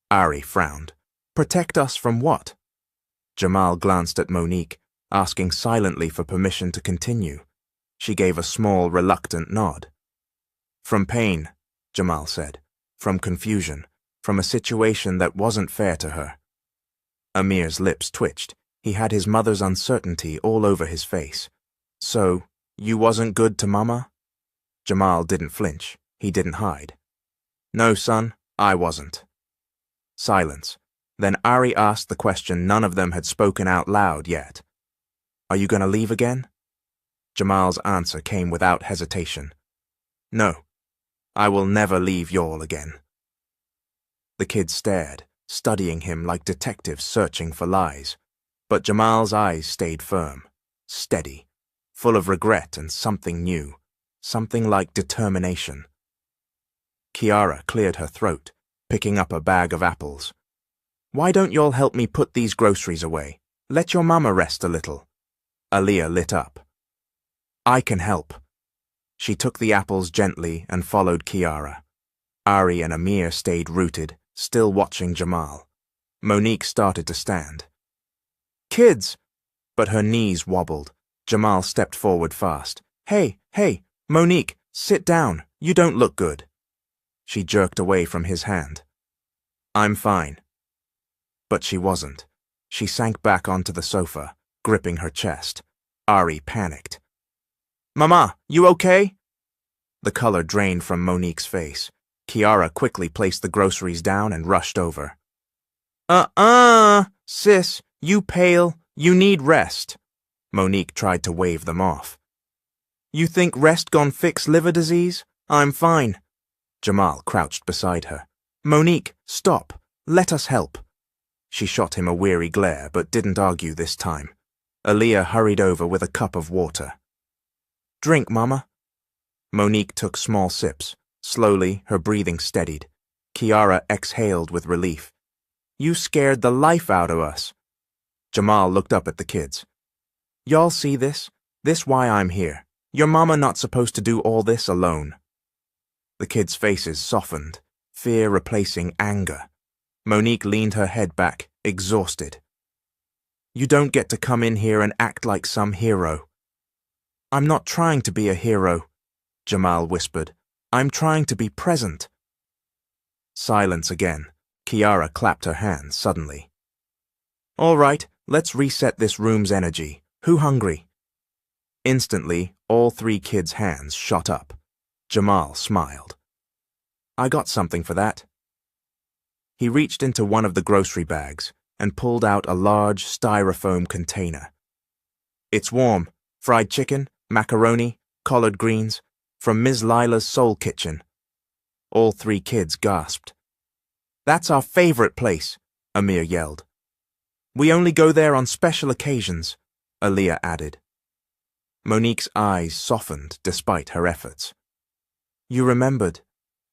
Ari frowned. "Protect us from what?" Jamal glanced at Monique, asking silently for permission to continue. She gave a small, reluctant nod. "From pain," Jamal said. "From confusion. From a situation that wasn't fair to her." Amir's lips twitched. He had his mother's uncertainty all over his face. "So, you wasn't good to Mama?" Jamal didn't flinch. He didn't hide. "No, son, I wasn't." Silence. Then Ari asked the question none of them had spoken out loud yet. "Are you going to leave again?" Jamal's answer came without hesitation. "No, I will never leave y'all again." The kids stared, studying him like detectives searching for lies. But Jamal's eyes stayed firm, steady, full of regret and something new, something like determination. Kiara cleared her throat, picking up a bag of apples. "Why don't y'all help me put these groceries away? Let your mama rest a little." Aaliyah lit up. "I can help." She took the apples gently and followed Kiara. Ari and Amir stayed rooted, still watching Jamal. Monique started to stand. "Kids!" But her knees wobbled. Jamal stepped forward fast. Hey, Monique, sit down. You don't look good." She jerked away from his hand. "I'm fine." But she wasn't. She sank back onto the sofa, gripping her chest. Ari panicked. "Mama, you okay?" The color drained from Monique's face. Kiara quickly placed the groceries down and rushed over. Sis, you pale. You need rest." Monique tried to wave them off. "You think rest gon' fix liver disease? I'm fine." Jamal crouched beside her. "Monique, stop. Let us help." She shot him a weary glare, but didn't argue this time. Aaliyah hurried over with a cup of water. "Drink, Mama." Monique took small sips. Slowly, her breathing steadied. Kiara exhaled with relief. "You scared the life out of us." Jamal looked up at the kids. "Y'all see this? This why I'm here. Your mama not supposed to do all this alone." The kids' faces softened, fear replacing anger. Monique leaned her head back, exhausted. "You don't get to come in here and act like some hero." "I'm not trying to be a hero," Jamal whispered. "I'm trying to be present." Silence again. Kiara clapped her hands suddenly. "All right, let's reset this room's energy. Who hungry?" Instantly, all 3 kids' hands shot up. Jamal smiled. "I got something for that." He reached into one of the grocery bags and pulled out a large styrofoam container. It's warm. Fried chicken, macaroni, collard greens, from Ms. Lila's Soul Kitchen. All three kids gasped. That's our favorite place, Amir yelled. We only go there on special occasions, Aaliyah added. Monique's eyes softened despite her efforts. You remembered.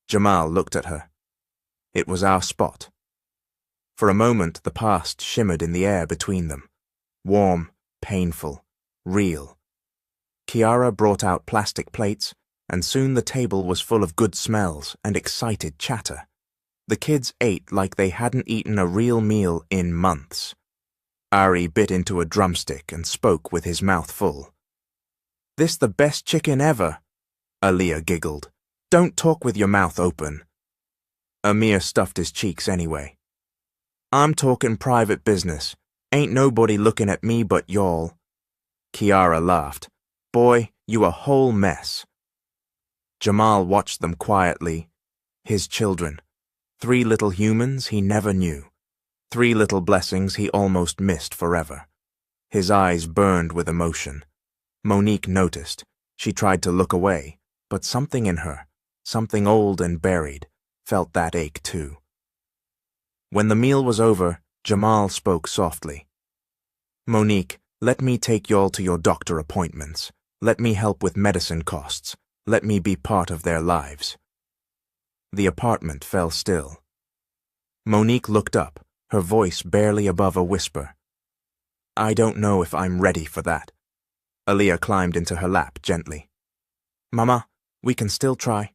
Jamal looked at her. It was our spot. For a moment, the past shimmered in the air between them. Warm, painful, real. Kiara brought out plastic plates, and soon the table was full of good smells and excited chatter. The kids ate like they hadn't eaten a real meal in months. Ari bit into a drumstick and spoke with his mouth full. This the best chicken ever, Aaliyah giggled. Don't talk with your mouth open. Amir stuffed his cheeks anyway. I'm talking private business. Ain't nobody looking at me but y'all. Kiara laughed. Boy, you a whole mess. Jamal watched them quietly. His children. 3 little humans he never knew. 3 little blessings he almost missed forever. His eyes burned with emotion. Monique noticed. She tried to look away, but something in her, something old and buried, felt that ache too. When the meal was over, Jamal spoke softly. Monique, let me take y'all to your doctor appointments. Let me help with medicine costs. Let me be part of their lives. The apartment fell still. Monique looked up, her voice barely above a whisper. I don't know if I'm ready for that. Aaliyah climbed into her lap gently. Mama, we can still try.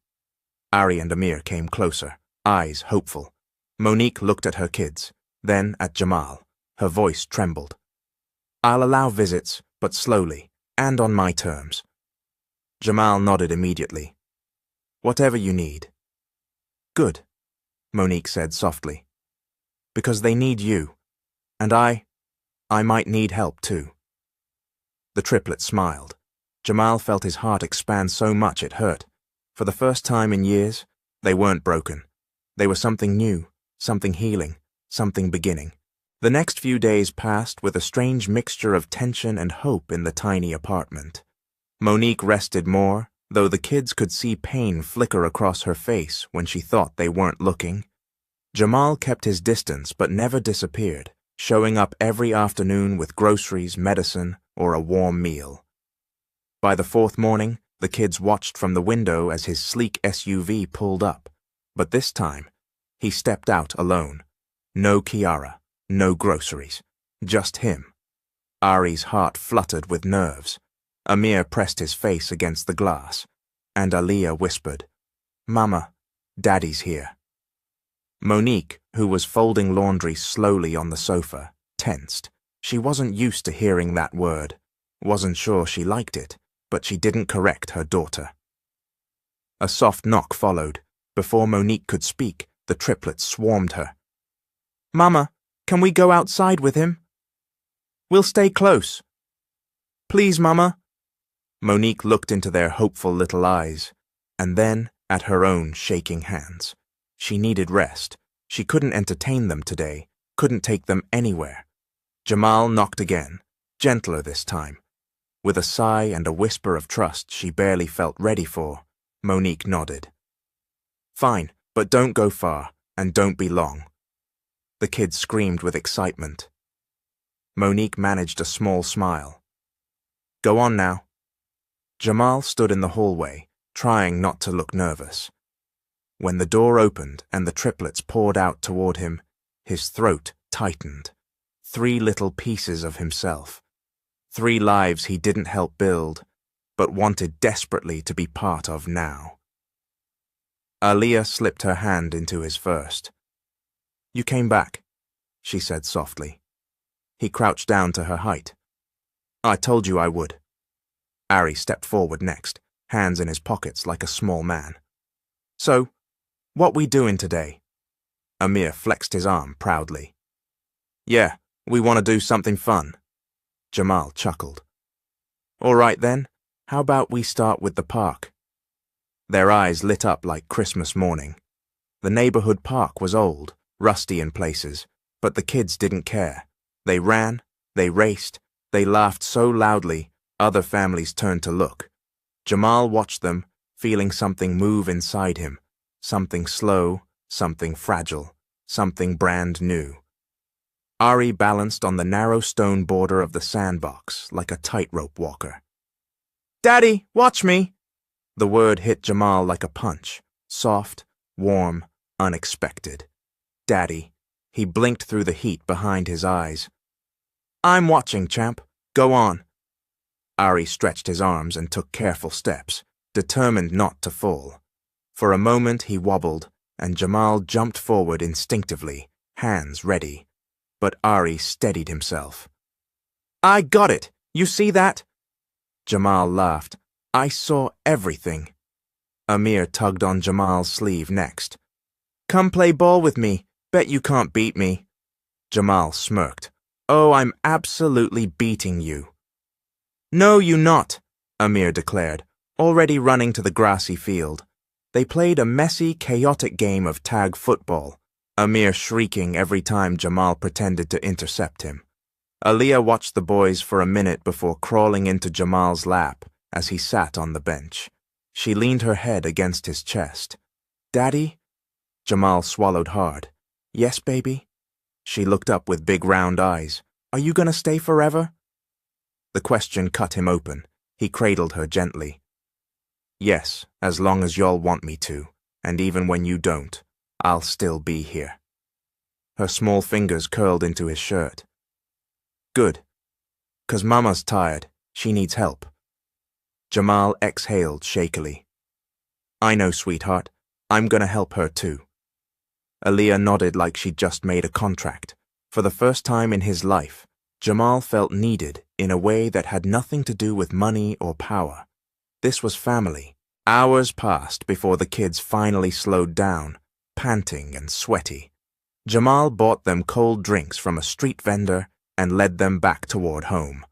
Ari and Amir came closer, eyes hopeful. Monique looked at her kids, then at Jamal. Her voice trembled. I'll allow visits, but slowly, and on my terms. Jamal nodded immediately. Whatever you need. Good, Monique said softly. Because they need you. And I might need help too. The triplets smiled. Jamal felt his heart expand so much it hurt. For the first time in years, they weren't broken. They were something new, something healing, something beginning. The next few days passed with a strange mixture of tension and hope in the tiny apartment. Monique rested more, though the kids could see pain flicker across her face when she thought they weren't looking. Jamal kept his distance but never disappeared, showing up every afternoon with groceries, medicine, or a warm meal. By the 4th morning, the kids watched from the window as his sleek SUV pulled up. But this time, he stepped out alone. No Kiara, no groceries, just him. Ari's heart fluttered with nerves. Amir pressed his face against the glass, and Aaliyah whispered, Mama, Daddy's here. Monique, who was folding laundry slowly on the sofa, tensed. She wasn't used to hearing that word, wasn't sure she liked it, but she didn't correct her daughter. A soft knock followed. Before Monique could speak, the triplets swarmed her. Mama, can we go outside with him? We'll stay close. Please, Mama. Monique looked into their hopeful little eyes, and then at her own shaking hands. She needed rest. She couldn't entertain them today, couldn't take them anywhere. Jamal knocked again, gentler this time. With a sigh and a whisper of trust she barely felt ready for, Monique nodded. Fine, but don't go far, and don't be long. The kids screamed with excitement. Monique managed a small smile. Go on now. Jamal stood in the hallway, trying not to look nervous. When the door opened and the triplets poured out toward him, his throat tightened. 3 little pieces of himself. 3 lives he didn't help build, but wanted desperately to be part of now. Aaliyah slipped her hand into his first. You came back, she said softly. He crouched down to her height. I told you I would. Ari stepped forward next, hands in his pockets like a small man. So, what we doing today? Amir flexed his arm proudly. Yeah, we want to do something fun. Jamal chuckled. All right then, how about we start with the park? Their eyes lit up like Christmas morning. The neighborhood park was old, rusty in places, but the kids didn't care. They ran, they raced, They laughed so loudly, other families turned to look. Jamal watched them, feeling something move inside him, something slow, something fragile, something brand new. Ari balanced on the narrow stone border of the sandbox like a tightrope walker. "Daddy, watch me!" The word hit Jamal like a punch, soft, warm, unexpected. "Daddy." He blinked through the heat behind his eyes. "I'm watching, champ. Go on." Ari stretched his arms and took careful steps, determined not to fall. For a moment he wobbled, and Jamal jumped forward instinctively, hands ready. But Ari steadied himself. "I got it! You see that?" Jamal laughed. "I saw everything." Amir tugged on Jamal's sleeve next. "Come play ball with me. Bet you can't beat me." Jamal smirked. "Oh, I'm absolutely beating you." "No, you not," Amir declared, already running to the grassy field. They played a messy, chaotic game of tag football, Amir shrieking every time Jamal pretended to intercept him. Aliyah watched the boys for a minute before crawling into Jamal's lap as he sat on the bench. She leaned her head against his chest. "Daddy?" Jamal swallowed hard. "Yes, baby?" She looked up with big round eyes. "Are you gonna stay forever?" The question cut him open. He cradled her gently. "Yes, as long as y'all want me to, and even when you don't, I'll still be here." Her small fingers curled into his shirt. "Good. 'Cause Mama's tired. She needs help." Jamal exhaled shakily. "I know, sweetheart. I'm gonna help her too." Aliyah nodded like she'd just made a contract. For the first time in his life, Jamal felt needed in a way that had nothing to do with money or power. This was family. Hours passed before the kids finally slowed down, panting and sweaty. Jamal bought them cold drinks from a street vendor and led them back toward home,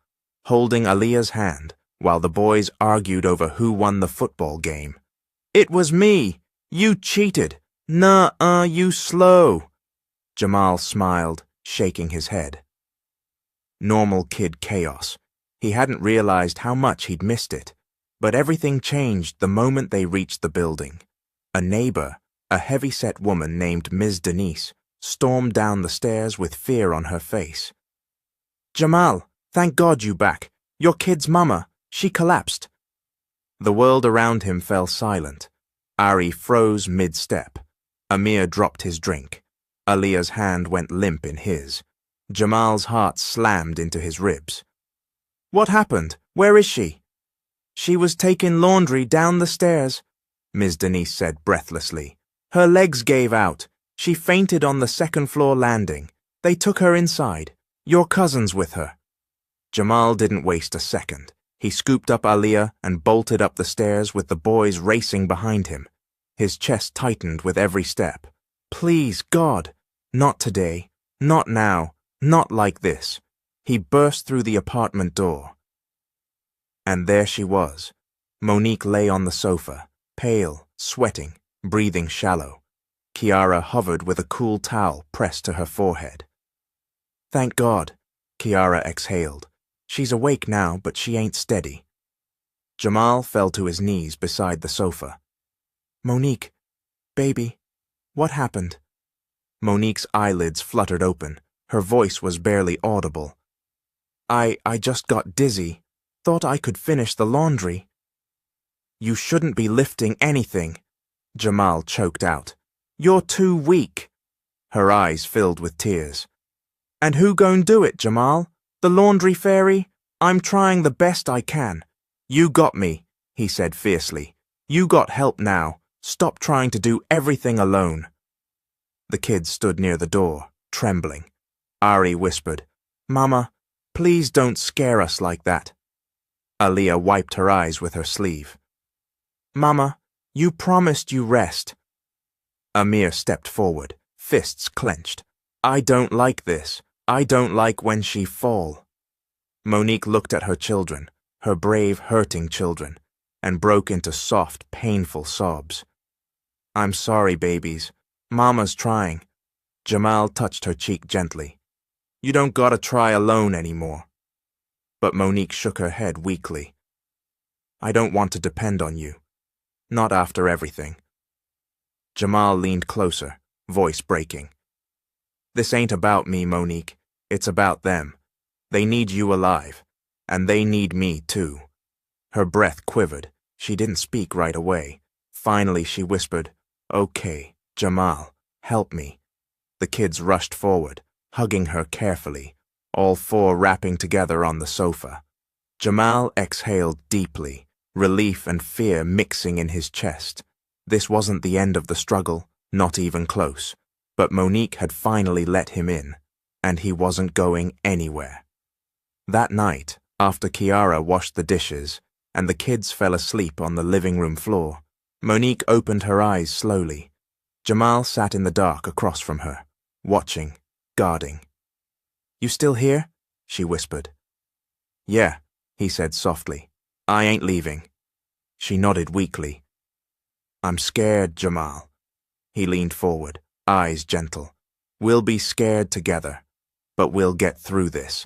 holding Aliyah's hand while the boys argued over who won the football game. "It was me! You cheated! Nuh-uh, you slow!" Jamal smiled, shaking his head. Normal kid chaos. He hadn't realized how much he'd missed it, but everything changed the moment they reached the building. A neighbor, a heavy-set woman named Ms. Denise, stormed down the stairs with fear on her face. "Jamal, thank God you back. Your kid's mama. She collapsed." The world around him fell silent. Ari froze mid-step. Amir dropped his drink. Aliyah's hand went limp in his. Jamal's heart slammed into his ribs. "What happened? Where is she?" "She was taking laundry down the stairs," Ms. Denise said breathlessly. "Her legs gave out. She fainted on the second-floor landing. They took her inside. Your cousin's with her." Jamal didn't waste a second. He scooped up Aliyah and bolted up the stairs with the boys racing behind him. His chest tightened with every step. "Please, God! Not today. Not now. Not like this." He burst through the apartment door. And there she was. Monique lay on the sofa, pale, sweating, breathing shallow. Kiara hovered with a cool towel pressed to her forehead. "Thank God," Kiara exhaled. "She's awake now, but she ain't steady." Jamal fell to his knees beside the sofa. "Monique, baby, what happened?" Monique's eyelids fluttered open. Her voice was barely audible. I just got dizzy. Thought I could finish the laundry." "You shouldn't be lifting anything," Jamal choked out. "You're too weak." Her eyes filled with tears. "And who gon' do it, Jamal? The laundry fairy? I'm trying the best I can." "You got me," he said fiercely. "You got help now. Stop trying to do everything alone." The kids stood near the door, trembling. Ari whispered, "Mama, please don't scare us like that." Aliyah wiped her eyes with her sleeve. "Mama, you promised you rest." Amir stepped forward, fists clenched. "I don't like this. I don't like when she fall." Monique looked at her children, her brave, hurting children, and broke into soft, painful sobs. "I'm sorry, babies. Mama's trying." Jamal touched her cheek gently. "You don't gotta try alone anymore." but Monique shook her head weakly. I don't want to depend on you. Not after everything. Jamal leaned closer, voice breaking. This ain't about me, Monique. It's about them. They need you alive, and they need me too. Her breath quivered. She didn't speak right away. Finally, she whispered, Okay, Jamal, help me. The kids rushed forward, hugging her carefully, all four wrapping together on the sofa. Jamal exhaled deeply, relief and fear mixing in his chest. This wasn't the end of the struggle, not even close, but Monique had finally let him in, and he wasn't going anywhere. That night, after Kiara washed the dishes and the kids fell asleep on the living room floor, Monique opened her eyes slowly. Jamal sat in the dark across from her, watching, guarding. You still here? She whispered. Yeah, he said softly. I ain't leaving. She nodded weakly. I'm scared, Jamal. He leaned forward, eyes gentle. We'll be scared together, but we'll get through this.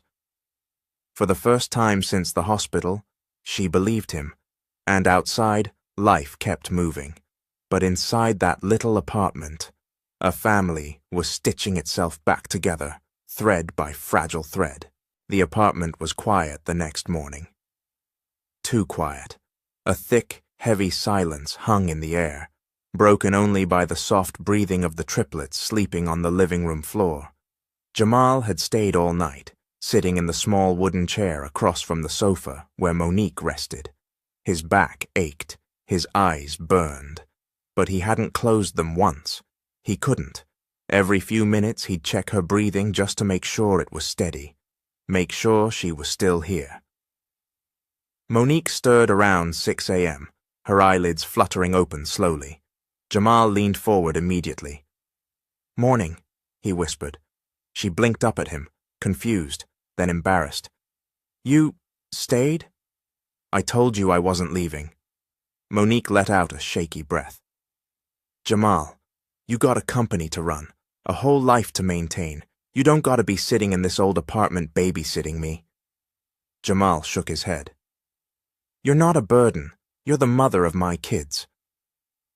For the first time since the hospital, she believed him, and outside, life kept moving. But inside that little apartment, a family was stitching itself back together, thread by fragile thread. The apartment was quiet the next morning. Too quiet. A thick, heavy silence hung in the air, broken only by the soft breathing of the triplets sleeping on the living room floor. Jamal had stayed all night, sitting in the small wooden chair across from the sofa where Monique rested. His back ached, his eyes burned, but he hadn't closed them once. He couldn't. Every few minutes he'd check her breathing just to make sure it was steady, make sure she was still here. Monique stirred around 6 a.m., her eyelids fluttering open slowly. Jamal leaned forward immediately. Morning, he whispered. She blinked up at him, confused, then embarrassed. You stayed? I told you I wasn't leaving. Monique let out a shaky breath. Jamal, you got a company to run, a whole life to maintain. You don't gotta be sitting in this old apartment babysitting me. Jamal shook his head. You're not a burden. You're the mother of my kids.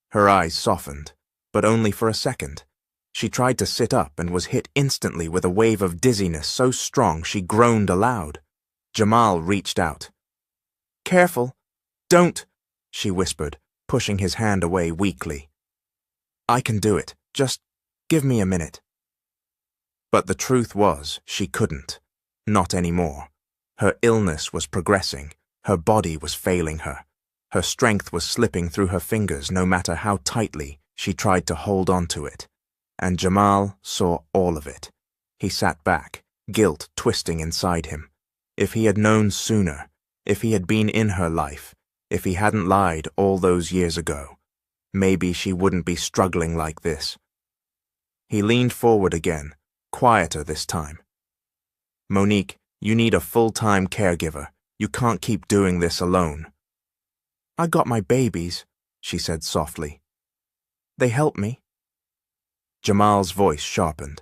Her eyes softened, but only for a second. She tried to sit up and was hit instantly with a wave of dizziness so strong she groaned aloud. Jamal reached out. Careful. Don't, she whispered, pushing his hand away weakly. I can do it. Just give me a minute. But the truth was, she couldn't. Not anymore. Her illness was progressing. Her body was failing her. Her strength was slipping through her fingers no matter how tightly she tried to hold on to it. And Jamal saw all of it. He sat back, guilt twisting inside him. If he had known sooner, if he had been in her life, if he hadn't lied all those years ago, maybe she wouldn't be struggling like this. He leaned forward again, quieter this time. Monique, you need a full-time caregiver. You can't keep doing this alone. I got my babies, she said softly. They help me. Jamal's voice sharpened.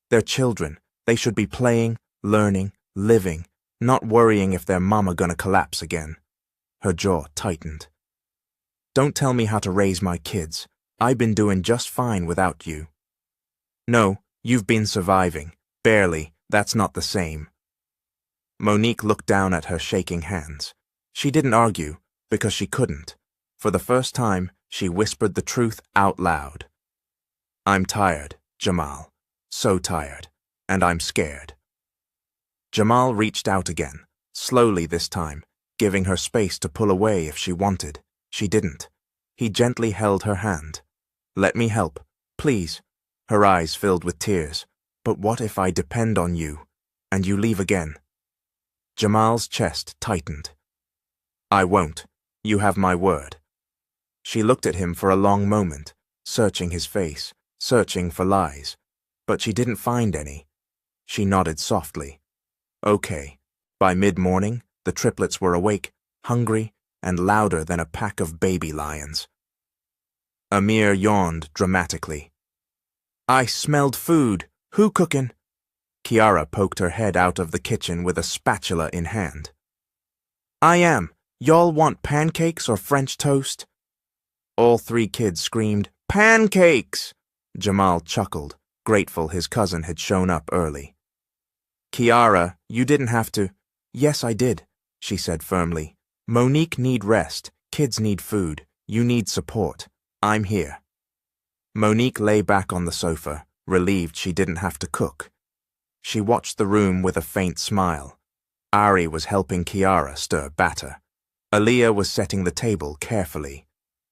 They're children. They should be playing, learning, living, not worrying if their mama gonna collapse again. Her jaw tightened. Don't tell me how to raise my kids. I've been doing just fine without you. No, you've been surviving. Barely. That's not the same. Monique looked down at her shaking hands. She didn't argue, because she couldn't. For the first time, she whispered the truth out loud. I'm tired, Jamal. So tired. And I'm scared. Jamal reached out again, slowly this time, giving her space to pull away if she wanted. She didn't. He gently held her hand. Let me help, please. Her eyes filled with tears. But what if I depend on you, and you leave again? Jamal's chest tightened. I won't. You have my word. She looked at him for a long moment, searching his face, searching for lies, but she didn't find any. She nodded softly. Okay. By mid-morning, the triplets were awake, hungry, and louder than a pack of baby lions. Amir yawned dramatically. I smelled food. Who cookin'? Kiara poked her head out of the kitchen with a spatula in hand. I am. Y'all want pancakes or French toast? All three kids screamed, Pancakes! Jamal chuckled, grateful his cousin had shown up early. Kiara, you didn't have to. Yes, I did, she said firmly. Monique need rest, kids need food, you need support. I'm here. Monique lay back on the sofa, relieved she didn't have to cook. She watched the room with a faint smile. Ari was helping Kiara stir batter. Aaliyah was setting the table carefully.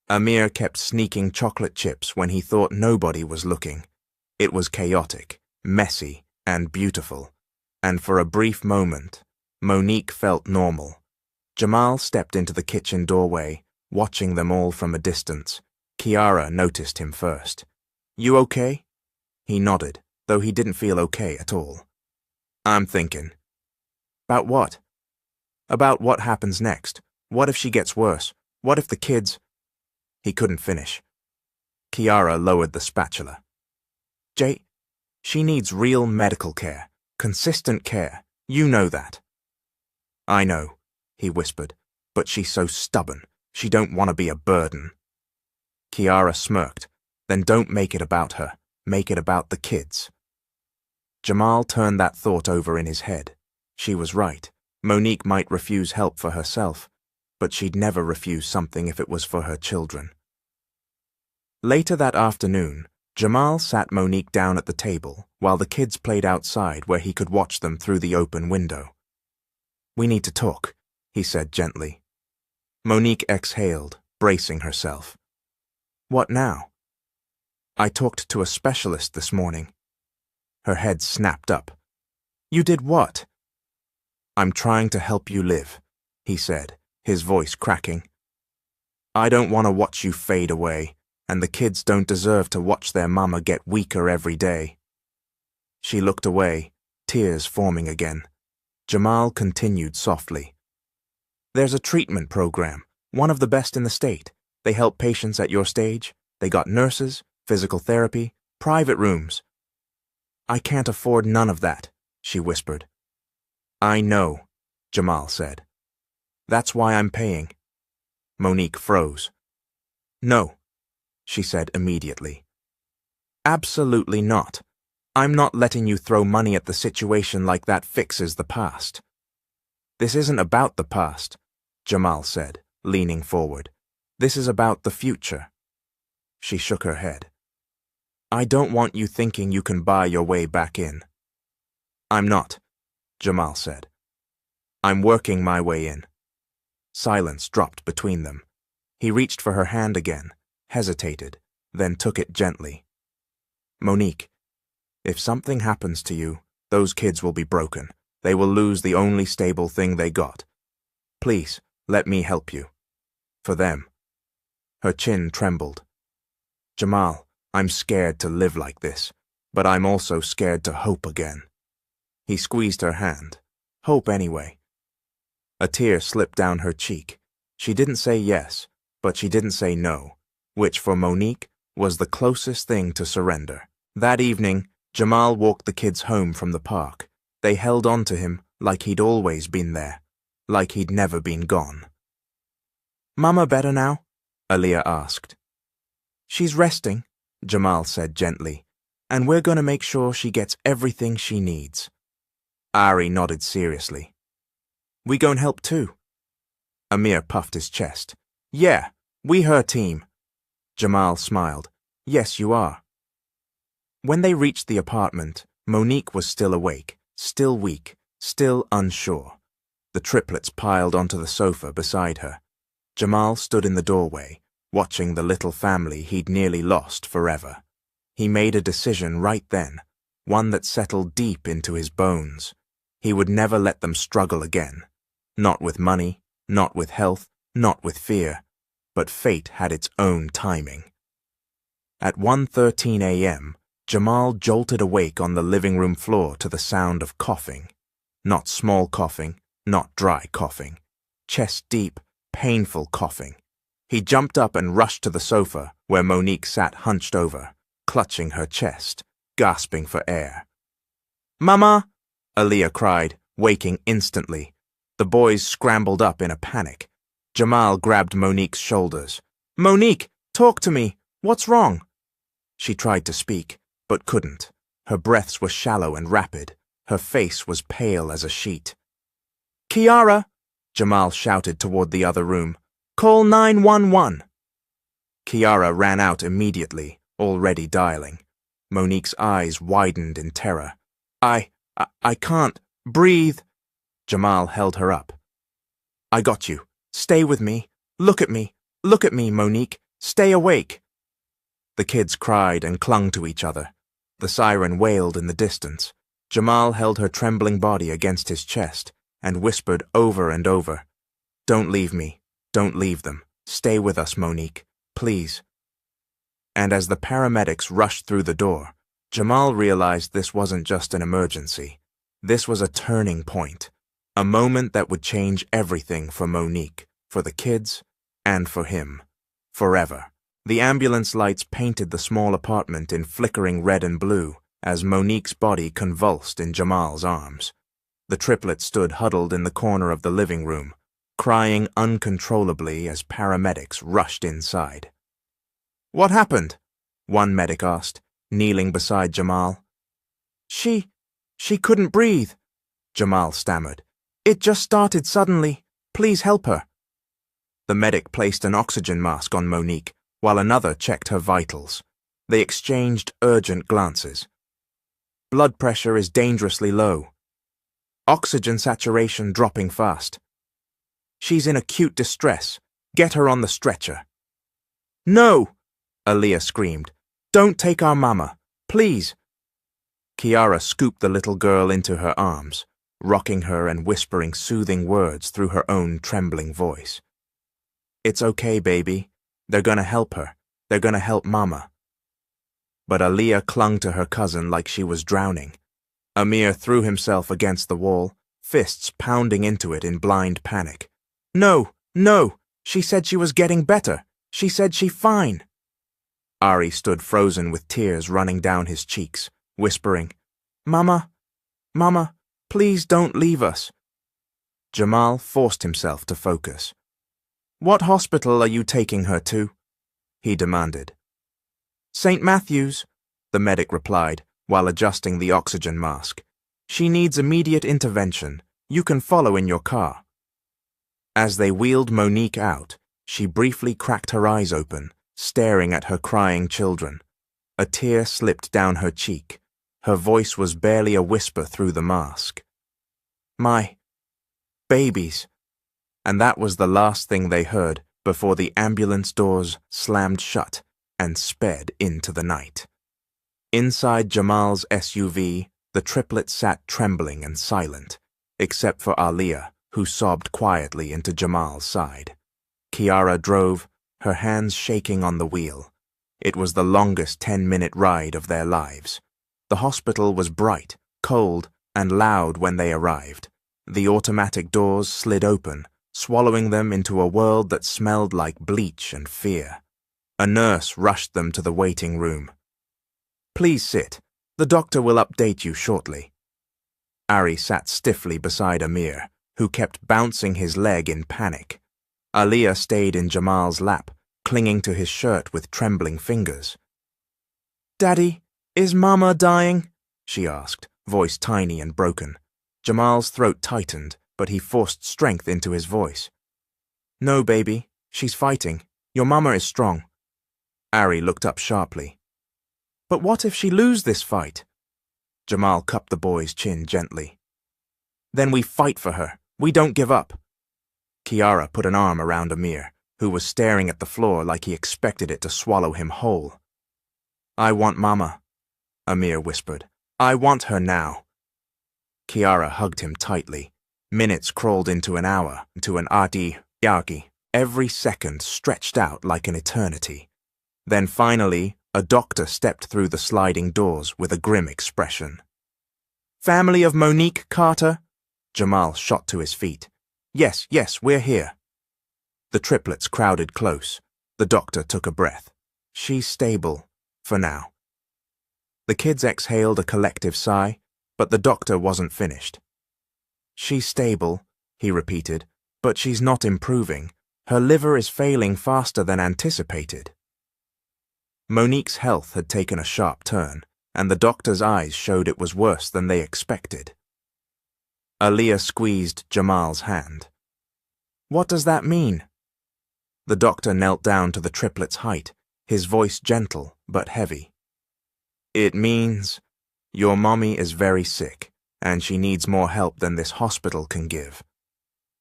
Amir kept sneaking chocolate chips when he thought nobody was looking. It was chaotic, messy, and beautiful. And for a brief moment, Monique felt normal. Jamal stepped into the kitchen doorway, watching them all from a distance. Kiara noticed him first. You okay? He nodded, though he didn't feel okay at all. I'm thinking. About what? About what happens next. What if she gets worse? What if the kids... He couldn't finish. Kiara lowered the spatula. Jay, she needs real medical care. Consistent care. You know that. I know, he whispered, but she's so stubborn. She don't want to be a burden. Kiara smirked. Then don't make it about her. Make it about the kids. Jamal turned that thought over in his head. She was right. Monique might refuse help for herself, but she'd never refuse something if it was for her children. Later that afternoon, Jamal sat Monique down at the table while the kids played outside where he could watch them through the open window. We need to talk, he said gently. Monique exhaled, bracing herself. What now? I talked to a specialist this morning. Her head snapped up. You did what? I'm trying to help you live, he said, his voice cracking. I don't want to watch you fade away, and the kids don't deserve to watch their mama get weaker every day. She looked away, tears forming again. Jamal continued softly. There's a treatment program, one of the best in the state. They help patients at your stage. They got nurses, physical therapy, private rooms. I can't afford none of that, she whispered. I know, Jamal said. That's why I'm paying. Monique froze. No, she said immediately. Absolutely not. I'm not letting you throw money at the situation like that fixes the past. This isn't about the past, Jamal said, leaning forward. This is about the future. She shook her head. I don't want you thinking you can buy your way back in. I'm not, Jamal said. I'm working my way in. Silence dropped between them. He reached for her hand again, hesitated, then took it gently. Monique, if something happens to you, those kids will be broken. They will lose the only stable thing they got. Please, let me help you. For them. Her chin trembled. Jamal, I'm scared to live like this, but I'm also scared to hope again. He squeezed her hand. Hope anyway. A tear slipped down her cheek. She didn't say yes, but she didn't say no, which for Monique was the closest thing to surrender. That evening, Jamal walked the kids home from the park. They held on to him like he'd always been there, like he'd never been gone. Mama better now? Aaliyah asked. She's resting, Jamal said gently, and we're going to make sure she gets everything she needs. Ari nodded seriously. We gon' help too. Amir puffed his chest. Yeah, we her team. Jamal smiled. Yes, you are. When they reached the apartment, Monique was still awake, still weak, still unsure. The triplets piled onto the sofa beside her. Jamal stood in the doorway, watching the little family he'd nearly lost forever. He made a decision right then, one that settled deep into his bones. He would never let them struggle again. Not with money, not with health, not with fear, but fate had its own timing. At 1:13 a.m., Jamal jolted awake on the living room floor to the sound of coughing. Not small coughing, not dry coughing. Chest-deep, painful coughing. He jumped up and rushed to the sofa where Monique sat hunched over, clutching her chest, gasping for air. Mama! Aaliyah cried, waking instantly. The boys scrambled up in a panic. Jamal grabbed Monique's shoulders. Monique, talk to me. What's wrong? She tried to speak, but couldn't. Her breaths were shallow and rapid. Her face was pale as a sheet. Kiara! Jamal shouted toward the other room. Call 911. Kiara ran out immediately, already dialing. Monique's eyes widened in terror. I can't breathe. Jamal held her up. I got you. Stay with me. Look at me. Look at me, Monique. Stay awake. The kids cried and clung to each other. The siren wailed in the distance. Jamal held her trembling body against his chest and whispered over and over, Don't leave me. Don't leave them. Stay with us, Monique. Please. And as the paramedics rushed through the door, Jamal realized this wasn't just an emergency. This was a turning point, a moment that would change everything for Monique, for the kids, and for him. Forever. The ambulance lights painted the small apartment in flickering red and blue as Monique's body convulsed in Jamal's arms. The triplets stood huddled in the corner of the living room, crying uncontrollably as paramedics rushed inside. What happened? One medic asked, kneeling beside Jamal. She couldn't breathe, Jamal stammered. It just started suddenly. Please help her. The medic placed an oxygen mask on Monique, while another checked her vitals. They exchanged urgent glances. Blood pressure is dangerously low. Oxygen saturation dropping fast. She's in acute distress. Get her on the stretcher. No! Aaliyah screamed. Don't take our mama. Please. Kiara scooped the little girl into her arms, rocking her and whispering soothing words through her own trembling voice. It's okay, baby. They're gonna help her. They're gonna help Mama. But Aaliyah clung to her cousin like she was drowning. Amir threw himself against the wall, fists pounding into it in blind panic. No, no! She said she was getting better. She said she's fine. Ari stood frozen with tears running down his cheeks, whispering, Mama, Mama, please don't leave us. Jamal forced himself to focus. What hospital are you taking her to? He demanded. St. Matthew's, the medic replied, while adjusting the oxygen mask. She needs immediate intervention. You can follow in your car. As they wheeled Monique out, she briefly cracked her eyes open, staring at her crying children. A tear slipped down her cheek. Her voice was barely a whisper through the mask. My babies. And that was the last thing they heard before the ambulance doors slammed shut and sped into the night. Inside Jamal's SUV, the triplets sat trembling and silent, except for Aaliyah, who sobbed quietly into Jamal's side. Kiara drove, her hands shaking on the wheel. It was the longest 10-minute ride of their lives. The hospital was bright, cold, and loud when they arrived. The automatic doors slid open, swallowing them into a world that smelled like bleach and fear. A nurse rushed them to the waiting room. Please sit. The doctor will update you shortly. Ari sat stiffly beside Amir, who kept bouncing his leg in panic. Aaliyah stayed in Jamal's lap, clinging to his shirt with trembling fingers. Daddy, is Mama dying? She asked, voice tiny and broken. Jamal's throat tightened, but he forced strength into his voice. No, baby. She's fighting. Your mama is strong. Ari looked up sharply. But what if she lose this fight? Jamal cupped the boy's chin gently. Then we fight for her. We don't give up. Kiara put an arm around Amir, who was staring at the floor like he expected it to swallow him whole. I want Mama, Amir whispered. I want her now. Kiara hugged him tightly. Minutes crawled into an hour, into an yagi. Every second stretched out like an eternity. Then finally, a doctor stepped through the sliding doors with a grim expression. Family of Monique Carter? Jamal shot to his feet. Yes, we're here. The triplets crowded close. The doctor took a breath. She's stable, for now. The kids exhaled a collective sigh. But the doctor wasn't finished. "She's stable," he repeated, "but she's not improving. Her liver is failing faster than anticipated." Monique's health had taken a sharp turn, and the doctor's eyes showed it was worse than they expected. Aaliyah squeezed Jamal's hand. "What does that mean?" The doctor knelt down to the triplets' height, his voice gentle but heavy. "It means your mommy is very sick, and she needs more help than this hospital can give."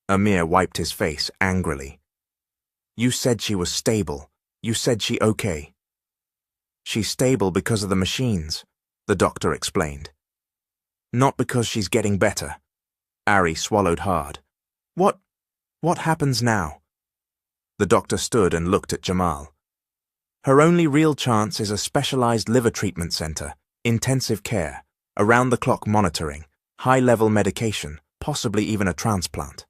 Amir wiped his face angrily. "You said she was stable. You said she okay." "She's stable because of the machines," the doctor explained. "Not because she's getting better." Ari swallowed hard. What happens now?" The doctor stood and looked at Jamal. "Her only real chance is a specialized liver treatment center, intensive care, around-the-clock monitoring, high-level medication, possibly even a transplant."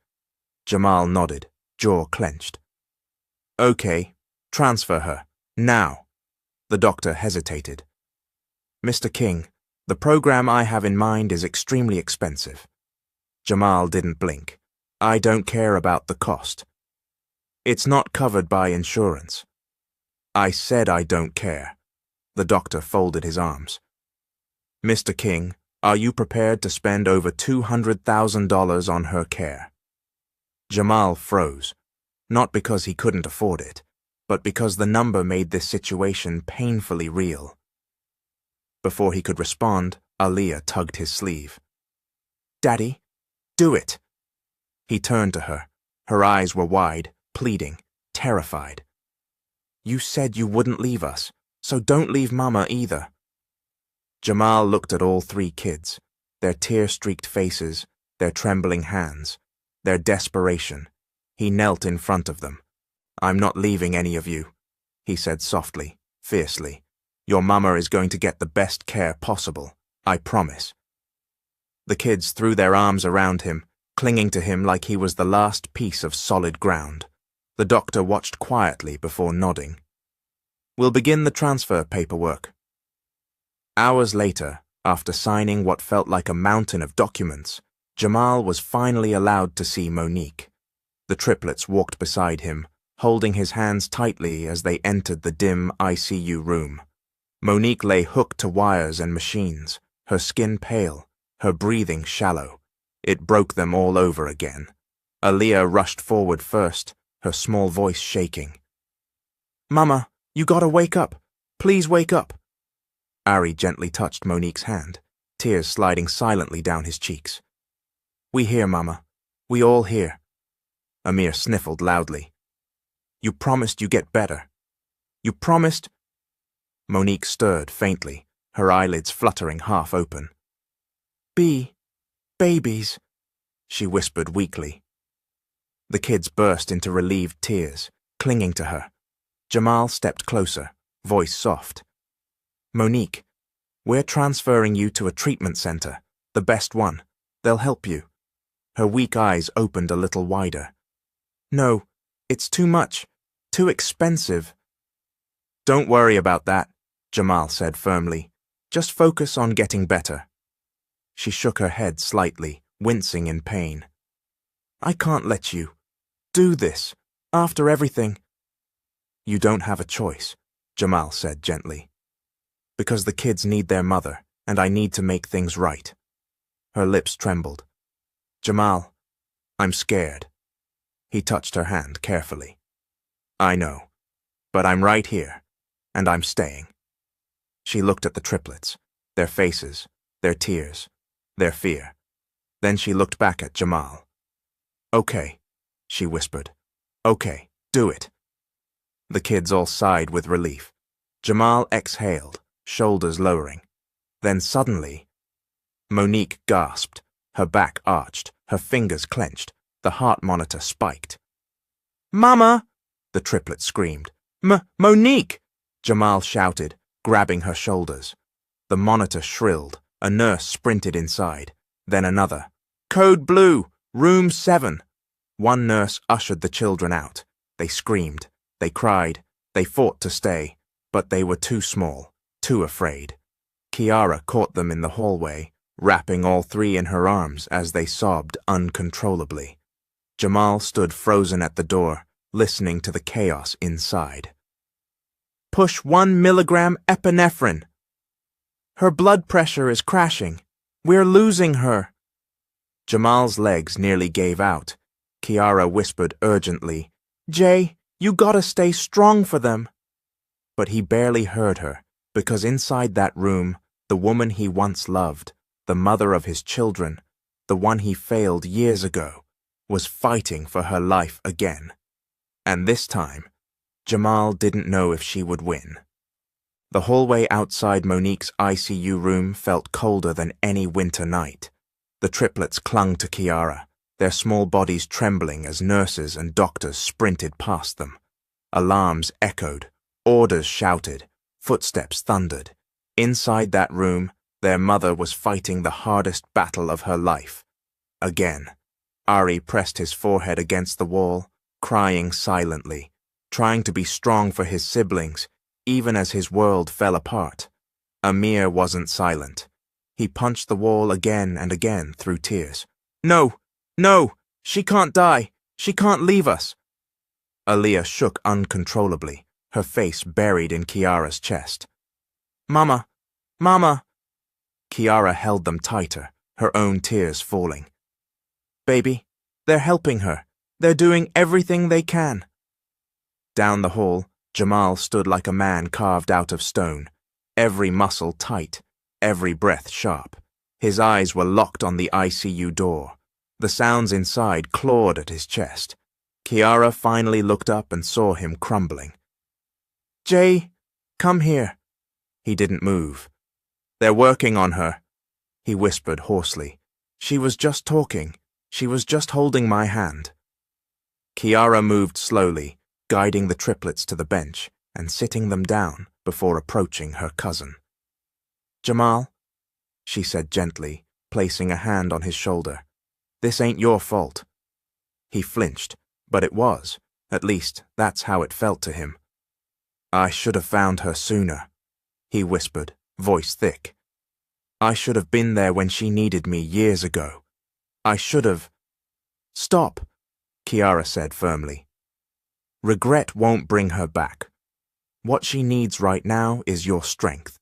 Jamal nodded, jaw clenched. "Okay, transfer her, now." The doctor hesitated. "Mr. King, the program I have in mind is extremely expensive." Jamal didn't blink. "I don't care about the cost. It's not covered by insurance." "I said I don't care." The doctor folded his arms. "Mr. King, are you prepared to spend over $200,000 on her care?" Jamal froze, not because he couldn't afford it, but because the number made this situation painfully real. Before he could respond, Aaliyah tugged his sleeve. "Daddy, do it." He turned to her. Her eyes were wide, pleading, terrified. "You said you wouldn't leave us, so don't leave Mama either." Jamal looked at all three kids, their tear-streaked faces, their trembling hands, their desperation. He knelt in front of them. "I'm not leaving any of you," he said softly, fiercely. "Your mama is going to get the best care possible, I promise." The kids threw their arms around him, clinging to him like he was the last piece of solid ground. The doctor watched quietly before nodding. "We'll begin the transfer paperwork." Hours later, after signing what felt like a mountain of documents, Jamal was finally allowed to see Monique. The triplets walked beside him, holding his hands tightly as they entered the dim ICU room. Monique lay hooked to wires and machines, her skin pale, her breathing shallow. It broke them all over again. Aaliyah rushed forward first, her small voice shaking. "Mama, you gotta wake up. Please wake up." Ari gently touched Monique's hand, tears sliding silently down his cheeks. "We hear, Mama. We all hear." Amir sniffled loudly. "You promised you get better. You promised—" Monique stirred faintly, her eyelids fluttering half open. Babies," she whispered weakly. The kids burst into relieved tears, clinging to her. Jamal stepped closer, voice soft. "Monique, we're transferring you to a treatment center, the best one. They'll help you." Her weak eyes opened a little wider. "No, it's too much, too expensive." "Don't worry about that," Jamal said firmly. "Just focus on getting better." She shook her head slightly, wincing in pain. "I can't let you do this, after everything." "You don't have a choice," Jamal said gently. "Because the kids need their mother, and I need to make things right." Her lips trembled. "Jamal, I'm scared." He touched her hand carefully. "I know, but I'm right here, and I'm staying." She looked at the triplets, their faces, their tears, their fear. Then she looked back at Jamal. "Okay," she whispered. "Okay, do it." The kids all sighed with relief. Jamal exhaled, shoulders lowering. Then suddenly, Monique gasped, her back arched, her fingers clenched, the heart monitor spiked. "Mama!" the triplet screamed. Monique!" Jamal shouted, grabbing her shoulders. The monitor shrilled. A nurse sprinted inside. Then another. "Code Blue! Room 7!" One nurse ushered the children out. They screamed. They cried. They fought to stay. But they were too small, too afraid. Kiara caught them in the hallway, wrapping all three in her arms as they sobbed uncontrollably. Jamal stood frozen at the door, listening to the chaos inside. "Push 1 milligram epinephrine. Her blood pressure is crashing. We're losing her." Jamal's legs nearly gave out. Kiara whispered urgently, "Jay, you gotta stay strong for them." But he barely heard her, because inside that room, the woman he once loved, the mother of his children, the one he failed years ago, was fighting for her life again. And this time, Jamal didn't know if she would win. The hallway outside Monique's ICU room felt colder than any winter night. The triplets clung to Kiara, their small bodies trembling as nurses and doctors sprinted past them. Alarms echoed, orders shouted, footsteps thundered. Inside that room, their mother was fighting the hardest battle of her life. Again, Ari pressed his forehead against the wall, crying silently, trying to be strong for his siblings, even as his world fell apart. Amir wasn't silent. He punched the wall again and again through tears. "No! No! She can't die! She can't leave us!" Aliyah shook uncontrollably, her face buried in Kiara's chest. "Mama! Mama!" Kiara held them tighter, her own tears falling. "Baby, they're helping her. They're doing everything they can." Down the hall, Jamal stood like a man carved out of stone, every muscle tight, every breath sharp. His eyes were locked on the ICU door. The sounds inside clawed at his chest. Kiara finally looked up and saw him crumbling. "Jay, come here." He didn't move. "They're working on her," he whispered hoarsely. "She was just talking. She was just holding my hand." Kiara moved slowly, guiding the triplets to the bench and sitting them down before approaching her cousin. "Jamal," she said gently, placing a hand on his shoulder, "this ain't your fault." He flinched, but it was. At least, that's how it felt to him. "I should have found her sooner," he whispered, voice thick. "I should have been there when she needed me years ago. I should have—" "Stop," Kiara said firmly. "Regret won't bring her back. What she needs right now is your strength.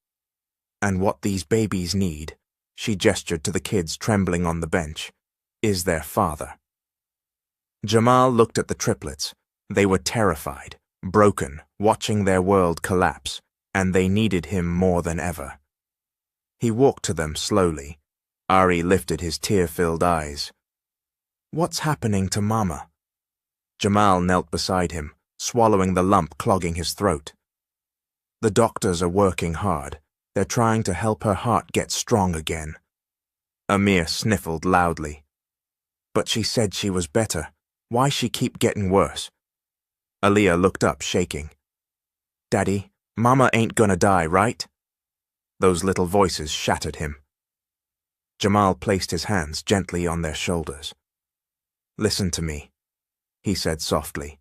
And what these babies need," she gestured to the kids trembling on the bench, "is their father." Jamal looked at the triplets. They were terrified, broken, watching their world collapse, and they needed him more than ever. He walked to them slowly. Ari lifted his tear-filled eyes. "What's happening to Mama?" Jamal knelt beside him, swallowing the lump clogging his throat. "The doctors are working hard. They're trying to help her heart get strong again." Amir sniffled loudly. "But she said she was better. Why she keep getting worse?" Aliyah looked up, shaking. "Daddy, Mama ain't gonna die, right?" Those little voices shattered him. Jamal placed his hands gently on their shoulders. "Listen to me," he said softly.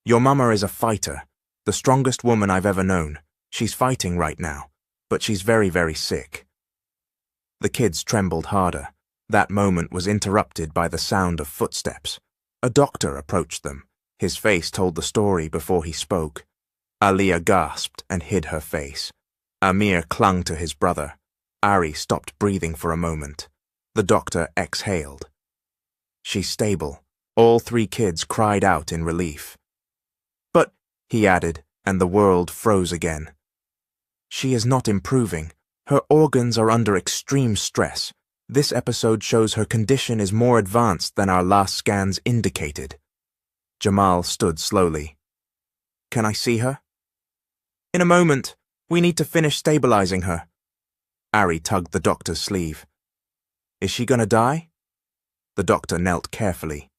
"Your Mama is a fighter, the strongest woman I've ever known. She's fighting right now, but she's very, very sick." The kids trembled harder. That moment was interrupted by the sound of footsteps. A doctor approached them. His face told the story before he spoke. Aliyah gasped and hid her face. Amir clung to his brother. Ari stopped breathing for a moment. The doctor exhaled. "She's stable." All three kids cried out in relief. "But," he added, and the world froze again. "She is not improving. Her organs are under extreme stress. This episode shows her condition is more advanced than our last scans indicated." Jamal stood slowly. "Can I see her?" "In a moment. We need to finish stabilizing her." Ari tugged the doctor's sleeve. "Is she gonna die?" The doctor knelt carefully.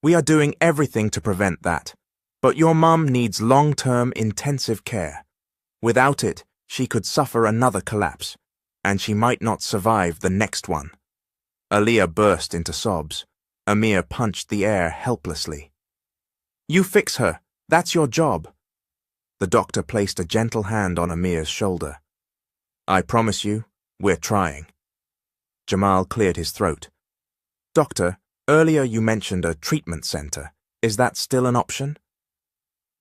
"We are doing everything to prevent that, but your mum needs long-term intensive care. Without it, she could suffer another collapse, and she might not survive the next one." Aliyah burst into sobs. Amir punched the air helplessly. "You fix her. That's your job." The doctor placed a gentle hand on Amir's shoulder. "I promise you, we're trying." Jamal cleared his throat. Doctor, earlier you mentioned a treatment center. Is that still an option?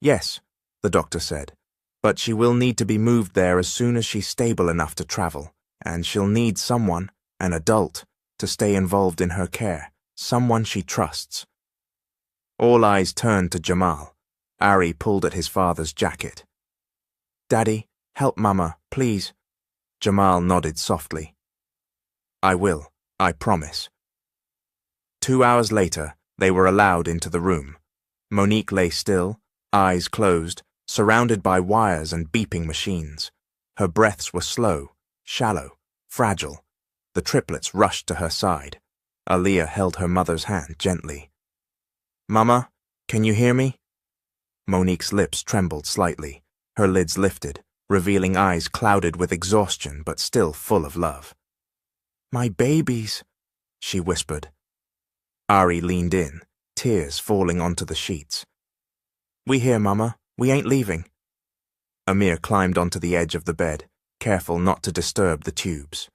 Yes, the doctor said, but she will need to be moved there as soon as she's stable enough to travel, and she'll need someone, an adult, to stay involved in her care, someone she trusts. All eyes turned to Jamal. Ari pulled at his father's jacket. Daddy, help Mama, please. Jamal nodded softly. I will, I promise. 2 hours later, they were allowed into the room. Monique lay still, eyes closed, surrounded by wires and beeping machines. Her breaths were slow, shallow, fragile. The triplets rushed to her side. Aaliyah held her mother's hand gently. Mama, can you hear me? Monique's lips trembled slightly. Her lids lifted, revealing eyes clouded with exhaustion but still full of love. My babies, she whispered. Ari leaned in, tears falling onto the sheets. We here, Mama. We ain't leaving. Amir climbed onto the edge of the bed, careful not to disturb the tubes.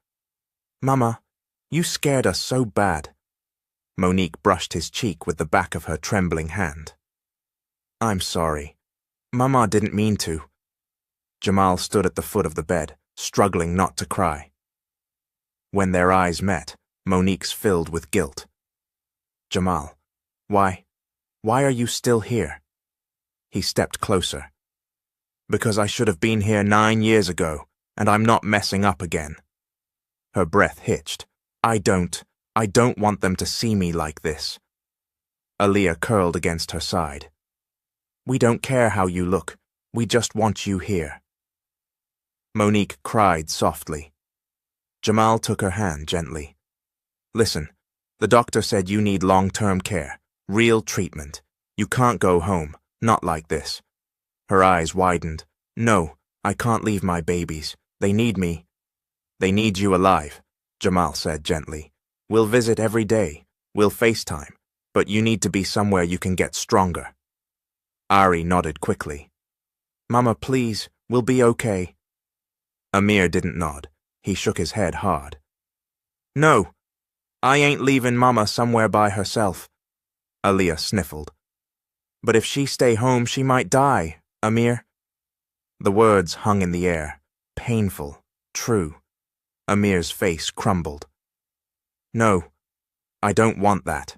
Mama, you scared us so bad. Monique brushed his cheek with the back of her trembling hand. I'm sorry. Mama didn't mean to. Jamal stood at the foot of the bed, struggling not to cry. When their eyes met, Monique's filled with guilt. Jamal, why are you still here? He stepped closer. Because I should have been here 9 years ago, and I'm not messing up again. Her breath hitched. I don't want them to see me like this. Aaliyah curled against her side. We don't care how you look. We just want you here. Monique cried softly. Jamal took her hand gently. Listen, the doctor said you need long-term care, real treatment. You can't go home, not like this. Her eyes widened. No, I can't leave my babies. They need me. They need you alive, Jamal said gently. We'll visit every day. We'll FaceTime. But you need to be somewhere you can get stronger. Ari nodded quickly. Mama, please, we'll be okay. Amir didn't nod. He shook his head hard. No, I ain't leaving Mama somewhere by herself. Aaliyah sniffled. But if she stay home, she might die, Amir. The words hung in the air, painful, true. Amir's face crumbled. No, I don't want that.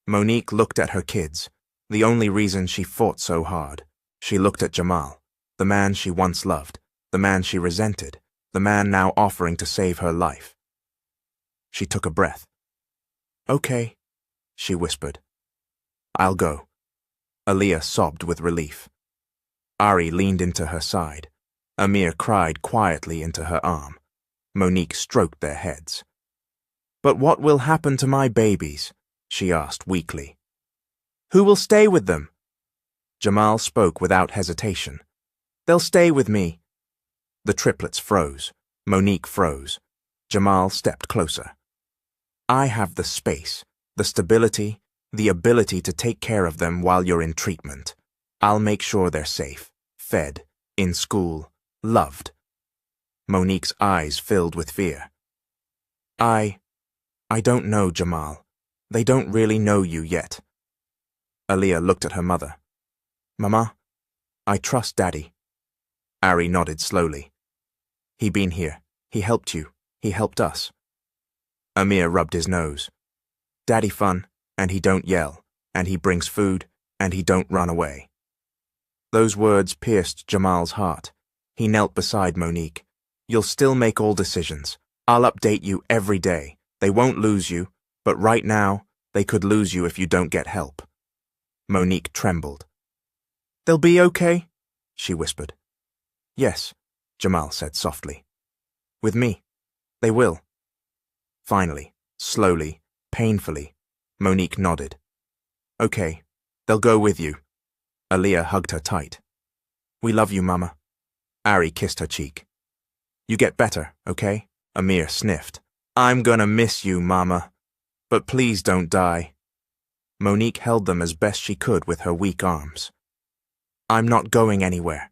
Monique looked at her kids, the only reason she fought so hard. She looked at Jamal, the man she once loved, the man she resented, the man now offering to save her life. She took a breath. Okay, she whispered. I'll go. Aaliyah sobbed with relief. Ari leaned into her side. Amir cried quietly into her arm. Monique stroked their heads. But what will happen to my babies? She asked weakly. Who will stay with them? Jamal spoke without hesitation. They'll stay with me. The triplets froze. Monique froze. Jamal stepped closer. I have the space, the stability, the ability to take care of them while you're in treatment. I'll make sure they're safe, fed, in school, loved. Monique's eyes filled with fear. I don't know, Jamal. They don't really know you yet. Aaliyah looked at her mother. Mama, I trust Daddy. Ari nodded slowly. He been here. He helped you. He helped us. Amir rubbed his nose. Daddy fun, and he don't yell, and he brings food, and he don't run away. Those words pierced Jamal's heart. He knelt beside Monique. You'll still make all decisions. I'll update you every day. They won't lose you, but right now, they could lose you if you don't get help. Monique trembled. They'll be okay? She whispered. Yes, Jamal said softly. With me. They will. Finally, slowly, painfully, Monique nodded. Okay, they'll go with you. Aaliyah hugged her tight. We love you, Mama. Ari kissed her cheek. You get better, okay? Amir sniffed. I'm gonna miss you, Mama. But please don't die. Monique held them as best she could with her weak arms. I'm not going anywhere,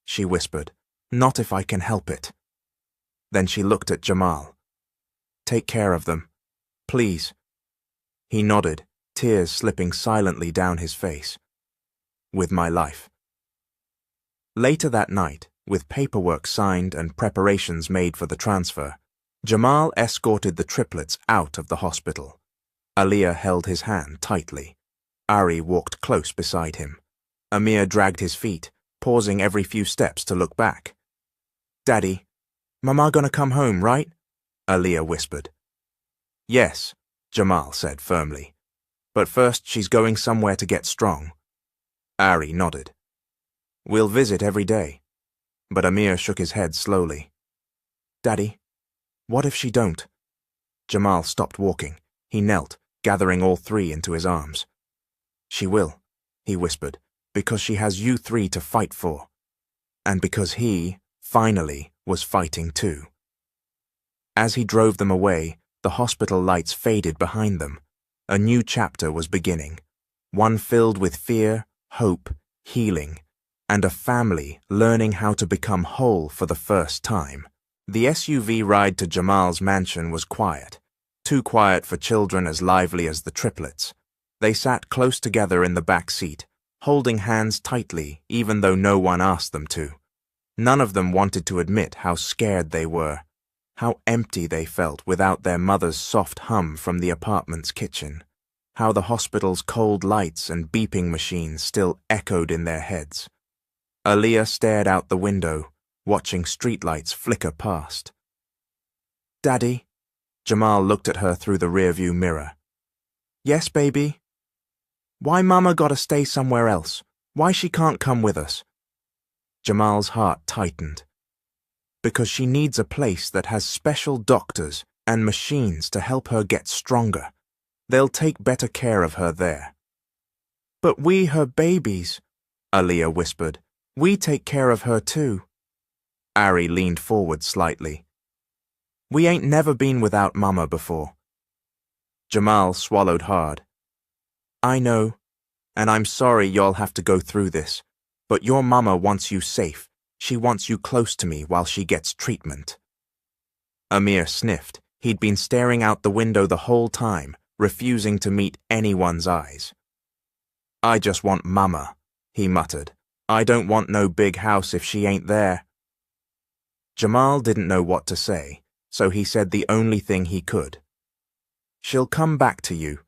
she whispered. Not if I can help it. Then she looked at Jamal. take care of them. Please." He nodded, tears slipping silently down his face. "With my life." Later that night, with paperwork signed and preparations made for the transfer, Jamal escorted the triplets out of the hospital. Aliyah held his hand tightly. Ari walked close beside him. Amir dragged his feet, pausing every few steps to look back. "Daddy, Mama gonna come home, right?" Aliyah whispered. "Yes," Jamal said firmly. "But first she's going somewhere to get strong." Ari nodded. "We'll visit every day." But Amir shook his head slowly. "Daddy, what if she don't?" Jamal stopped walking. He knelt, gathering all three into his arms. "She will," he whispered, "because she has you three to fight for. And because he, finally, was fighting too." As he drove them away, the hospital lights faded behind them. A new chapter was beginning, one filled with fear, hope, healing, and a family learning how to become whole for the first time. The SUV ride to Jamal's mansion was quiet, too quiet for children as lively as the triplets. They sat close together in the back seat, holding hands tightly even though no one asked them to. None of them wanted to admit how scared they were, how empty they felt without their mother's soft hum from the apartment's kitchen, how the hospital's cold lights and beeping machines still echoed in their heads. Aliyah stared out the window, watching streetlights flicker past. "Daddy?" Jamal looked at her through the rearview mirror. "Yes, baby?" "Why Mama gotta stay somewhere else? Why she can't come with us?" Jamal's heart tightened. "Because she needs a place that has special doctors and machines to help her get stronger. They'll take better care of her there." "But we her babies," Aliyah whispered. "We take care of her too." Ari leaned forward slightly. "We ain't never been without Mama before." Jamal swallowed hard. "I know, and I'm sorry y'all have to go through this, but your Mama wants you safe. She wants you close to me while she gets treatment." Amir sniffed. He'd been staring out the window the whole time, refusing to meet anyone's eyes. "I just want Mama," he muttered. "I don't want no big house if she ain't there." Jamal didn't know what to say, so he said the only thing he could. "She'll come back to you.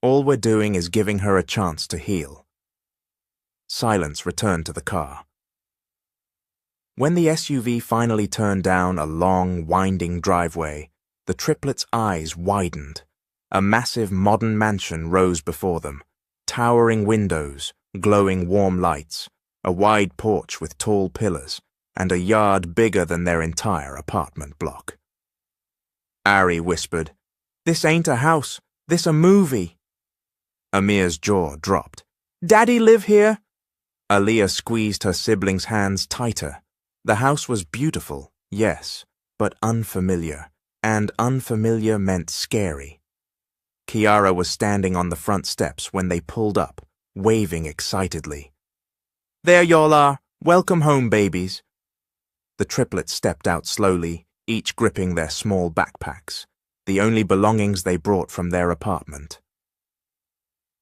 All we're doing is giving her a chance to heal." Silence returned to the car. When the SUV finally turned down a long, winding driveway, the triplets' eyes widened. A massive modern mansion rose before them, towering windows, glowing warm lights, a wide porch with tall pillars, and a yard bigger than their entire apartment block. Ari whispered, "This ain't a house, this a movie." Amir's jaw dropped. "Daddy live here?" Aliyah squeezed her siblings' hands tighter. The house was beautiful, yes, but unfamiliar, and unfamiliar meant scary. Kiara was standing on the front steps when they pulled up, waving excitedly. "There y'all are. Welcome home, babies." The triplets stepped out slowly, each gripping their small backpacks, the only belongings they brought from their apartment.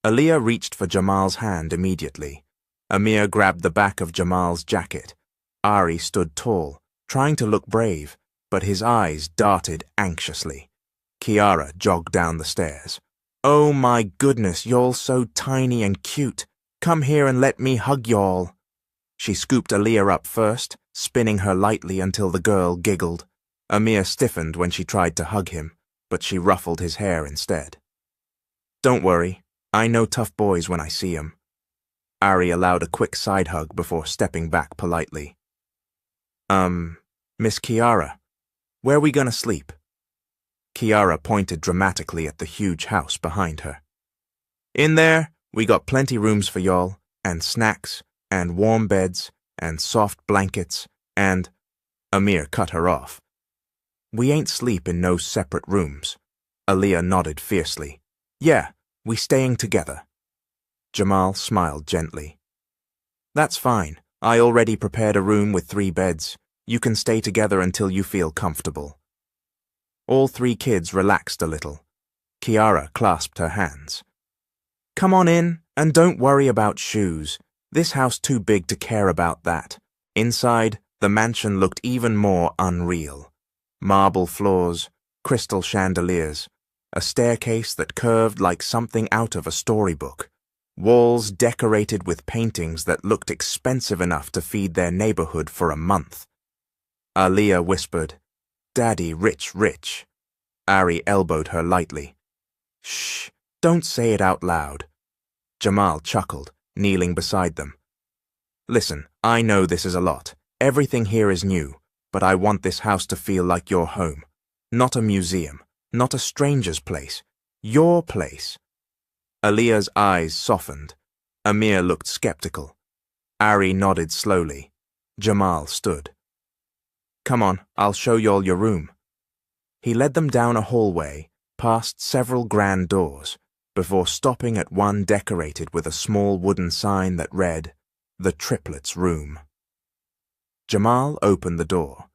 Aliyah reached for Jamal's hand immediately. Amir grabbed the back of Jamal's jacket. Ari stood tall, trying to look brave, but his eyes darted anxiously. Kiara jogged down the stairs. "Oh my goodness, y'all so tiny and cute. Come here and let me hug y'all." She scooped Aliyah up first, spinning her lightly until the girl giggled. Amir stiffened when she tried to hug him, but she ruffled his hair instead. "Don't worry, I know tough boys when I see 'em." Ari allowed a quick side hug before stepping back politely. Miss Kiara, where we gonna sleep?" Kiara pointed dramatically at the huge house behind her. "In there, we got plenty rooms for y'all, and snacks, and warm beds, and soft blankets, and—" Amir cut her off. "We ain't sleep in no separate rooms." Aliyah nodded fiercely. "Yeah, we staying together." Jamal smiled gently. "That's fine. I already prepared a room with 3 beds. You can stay together until you feel comfortable." All three kids relaxed a little. Kiara clasped her hands. Come on in, and don't worry about shoes. This house too big to care about that. Inside, the mansion looked even more unreal. Marble floors, crystal chandeliers, a staircase that curved like something out of a storybook, walls decorated with paintings that looked expensive enough to feed their neighborhood for a month. Aliyah whispered, Daddy rich, rich. Ari elbowed her lightly. Shh, don't say it out loud. Jamal chuckled, kneeling beside them. Listen, I know this is a lot. Everything here is new, but I want this house to feel like your home. Not a museum, not a stranger's place. Your place. Aliyah's eyes softened. Amir looked skeptical. Ari nodded slowly. Jamal stood. Come on, I'll show y'all your room. He led them down a hallway, past several grand doors, before stopping at one decorated with a small wooden sign that read, The Triplets' Room. Jamal opened the door.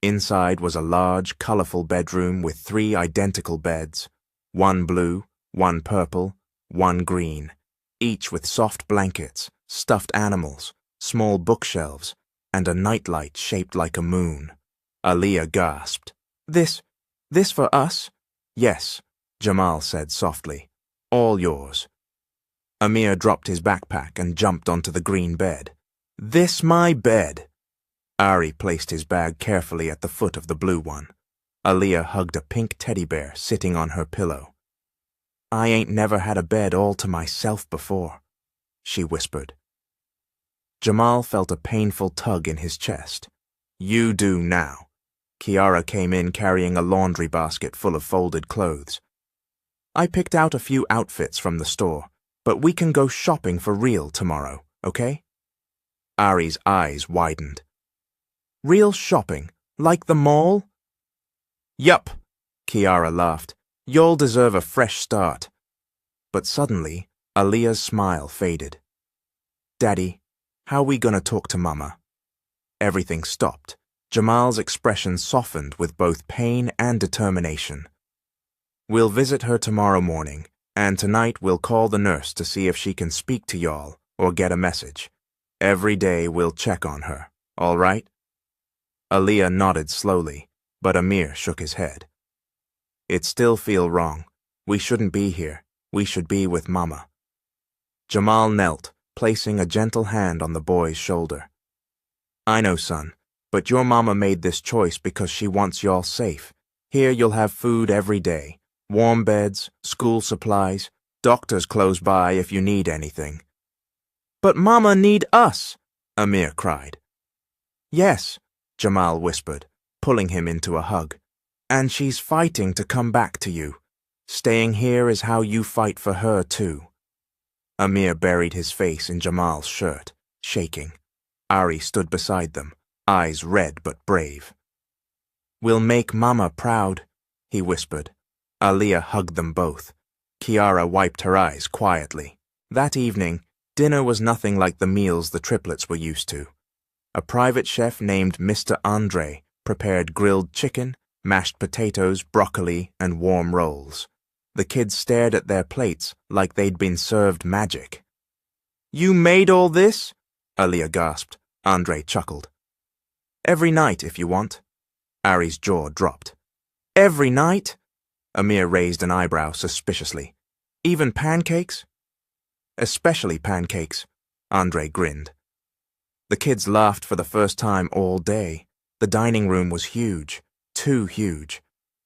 Inside was a large, colorful bedroom with 3 identical beds, one blue, one purple, one green, each with soft blankets, stuffed animals, small bookshelves, and a nightlight shaped like a moon. Aliyah gasped. This for us? Yes, Jamal said softly. All yours. Amir dropped his backpack and jumped onto the green bed. This my bed. Ari placed his bag carefully at the foot of the blue one. Aliyah hugged a pink teddy bear sitting on her pillow. I ain't never had a bed all to myself before, she whispered. Jamal felt a painful tug in his chest. You do now. Kiara came in carrying a laundry basket full of folded clothes. I picked out a few outfits from the store, but we can go shopping for real tomorrow, okay? Ari's eyes widened. Real shopping? Like the mall? Yup, Kiara laughed. You'll deserve a fresh start. But suddenly, Aliyah's smile faded. Daddy, how we gonna talk to Mama? Everything stopped. Jamal's expression softened with both pain and determination. We'll visit her tomorrow morning, and tonight we'll call the nurse to see if she can speak to y'all or get a message. Every day we'll check on her, all right? Aliyah nodded slowly, but Amir shook his head. It still feels wrong. We shouldn't be here. We should be with Mama. Jamal knelt, placing a gentle hand on the boy's shoulder. I know, son, but your mama made this choice because she wants y'all safe. Here you'll have food every day, warm beds, school supplies, doctors close by if you need anything. But Mama need us, Amir cried. Yes, Jamal whispered, pulling him into a hug. And she's fighting to come back to you. Staying here is how you fight for her, too. Amir buried his face in Jamal's shirt, shaking. Ari stood beside them, eyes red but brave. We'll make Mama proud, he whispered. Aliyah hugged them both. Kiara wiped her eyes quietly. That evening, dinner was nothing like the meals the triplets were used to. A private chef named Mr. Andre prepared grilled chicken, mashed potatoes, broccoli, and warm rolls. The kids stared at their plates like they'd been served magic. You made all this? Aliyah gasped. Andre chuckled. Every night, if you want. Ari's jaw dropped. Every night? Amir raised an eyebrow suspiciously. Even pancakes? Especially pancakes, Andre grinned. The kids laughed for the first time all day. The dining room was huge, too huge.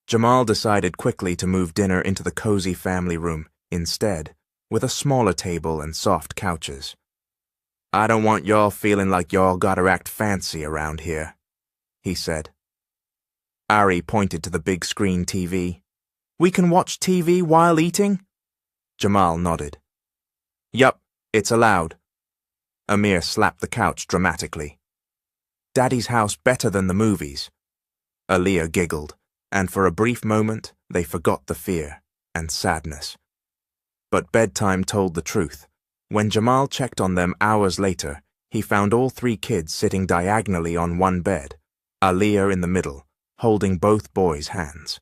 Jamal decided quickly to move dinner into the cozy family room instead, with a smaller table and soft couches. I don't want y'all feeling like y'all gotta act fancy around here, he said. Ari pointed to the big screen TV. We can watch TV while eating? Jamal nodded. Yup, it's allowed. Amir slapped the couch dramatically. Daddy's house better than the movies. Aliyah giggled, and for a brief moment they forgot the fear and sadness. But bedtime told the truth. When Jamal checked on them hours later, he found all 3 kids sitting diagonally on one bed, Aliyah in the middle, holding both boys' hands.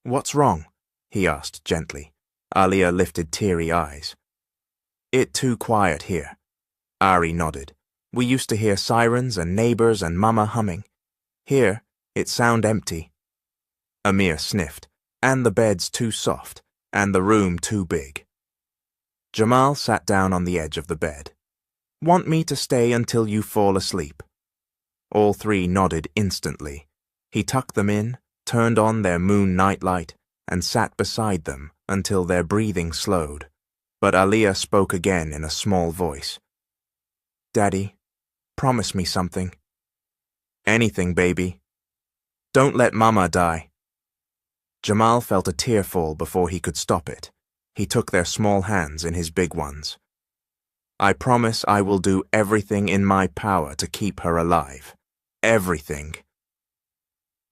What's wrong? He asked gently. Aliyah lifted teary eyes. It too quiet here. Ari nodded. We used to hear sirens and neighbors and mama humming. Here, it sound empty. Amir sniffed. And the bed's too soft, and the room too big. Jamal sat down on the edge of the bed. Want me to stay until you fall asleep? All three nodded instantly. He tucked them in, turned on their moon nightlight, and sat beside them until their breathing slowed. But Aliyah spoke again in a small voice. Daddy, promise me something. Anything, baby. Don't let Mama die. Jamal felt a tear fall before he could stop it. He took their small hands in his big ones. I promise I will do everything in my power to keep her alive. Everything.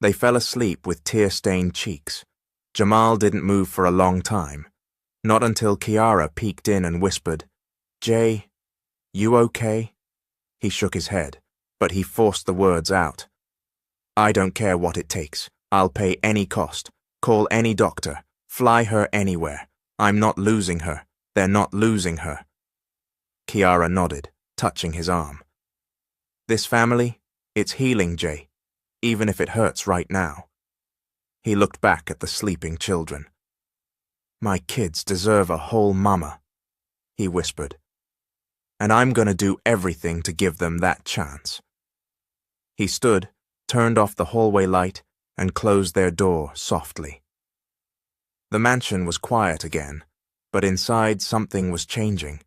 They fell asleep with tear-stained cheeks. Jamal didn't move for a long time. Not until Kiara peeked in and whispered, Jay, you okay? He shook his head, but he forced the words out. I don't care what it takes. I'll pay any cost. Call any doctor. Fly her anywhere. I'm not losing her. They're not losing her. Kiara nodded, touching his arm. This family, it's healing, Jay, even if it hurts right now. He looked back at the sleeping children. My kids deserve a whole mama, he whispered. And I'm gonna do everything to give them that chance. He stood, turned off the hallway light, and closed their door softly. The mansion was quiet again, but inside something was changing.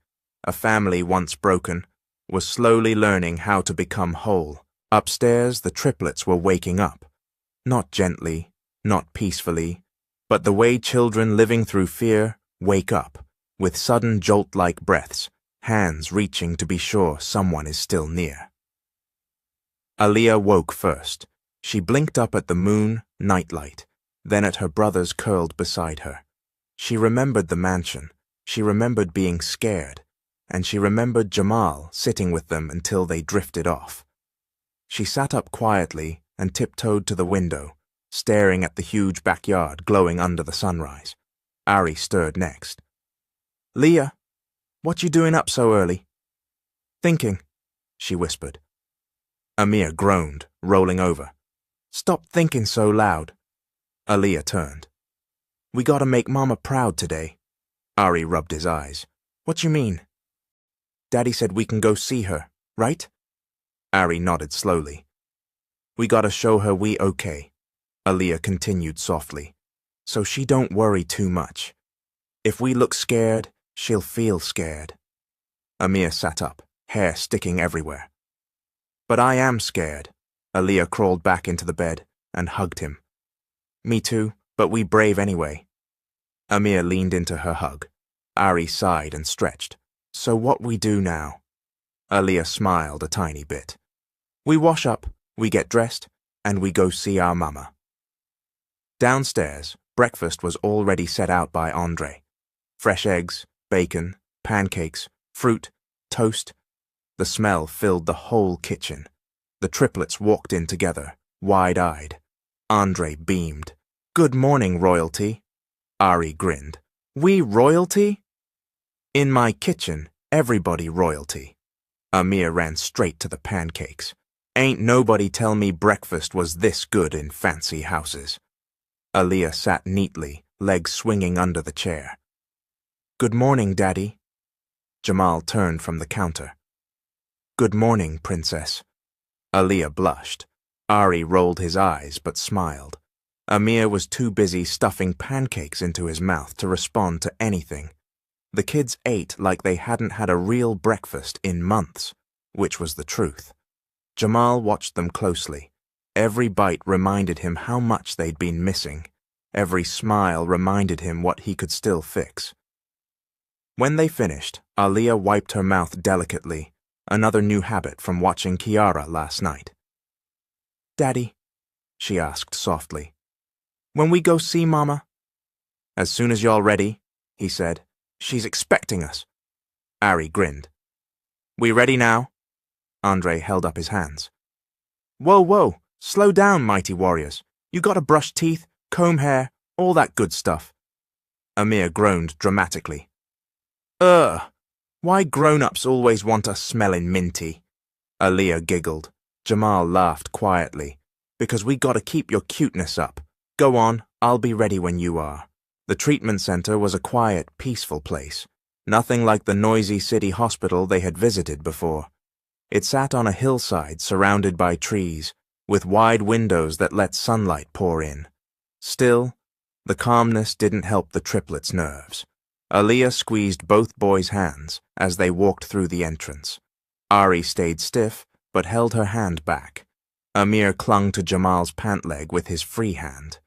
A family once broken was slowly learning how to become whole. Upstairs, the triplets were waking up. Not gently, not peacefully, but the way children living through fear wake up, with sudden jolt-like breaths, hands reaching to be sure someone is still near. Aliyah woke first. She blinked up at the moon nightlight, then at her brothers curled beside her. She remembered the mansion, she remembered being scared, and she remembered Jamal sitting with them until they drifted off. She sat up quietly and tiptoed to the window, staring at the huge backyard glowing under the sunrise. Ari stirred next. Leah, what you doing up so early? Thinking, she whispered. Amir groaned, rolling over. Stop thinking so loud. Aliyah turned. We gotta make Mama proud today. Ari rubbed his eyes. What you mean? Daddy said we can go see her, right? Ari nodded slowly. We gotta show her we okay. Aliyah continued softly. So she don't worry too much. If we look scared, she'll feel scared. Amir sat up, hair sticking everywhere. But I am scared. Aliyah crawled back into the bed and hugged him. Me too, but we brave anyway. Amir leaned into her hug. Ari sighed and stretched. So what we do now? Aliyah smiled a tiny bit. We wash up, we get dressed, and we go see our mama. Downstairs, breakfast was already set out by Andre. Fresh eggs, bacon, pancakes, fruit, toast. The smell filled the whole kitchen. The triplets walked in together, wide-eyed. Andre beamed. Good morning, royalty. Ari grinned. We royalty? In my kitchen, everybody royalty. Amir ran straight to the pancakes. Ain't nobody tell me breakfast was this good in fancy houses. Aliyah sat neatly, legs swinging under the chair. Good morning, Daddy. Jamal turned from the counter. Good morning, Princess. Aliyah blushed. Ari rolled his eyes but smiled. Amir was too busy stuffing pancakes into his mouth to respond to anything. The kids ate like they hadn't had a real breakfast in months, which was the truth. Jamal watched them closely. Every bite reminded him how much they'd been missing. Every smile reminded him what he could still fix. When they finished, Aliyah wiped her mouth delicately, another new habit from watching Kiara last night. Daddy, she asked softly, when we go see Mama? As soon as y'all ready, he said. She's expecting us. Ari grinned. We ready now? Andre held up his hands. Whoa, whoa, slow down, mighty warriors. You gotta brush teeth, comb hair, all that good stuff. Amir groaned dramatically. Ugh, why grown-ups always want us smelling minty? Aliyah giggled. Jamal laughed quietly. Because we gotta keep your cuteness up. Go on, I'll be ready when you are. The treatment center was a quiet, peaceful place. Nothing like the noisy city hospital they had visited before. It sat on a hillside surrounded by trees, with wide windows that let sunlight pour in. Still, the calmness didn't help the triplets' nerves. Aliyah squeezed both boys' hands as they walked through the entrance. Ari stayed stiff, but held her hand back. Amir clung to Jamal's pant leg with his free hand.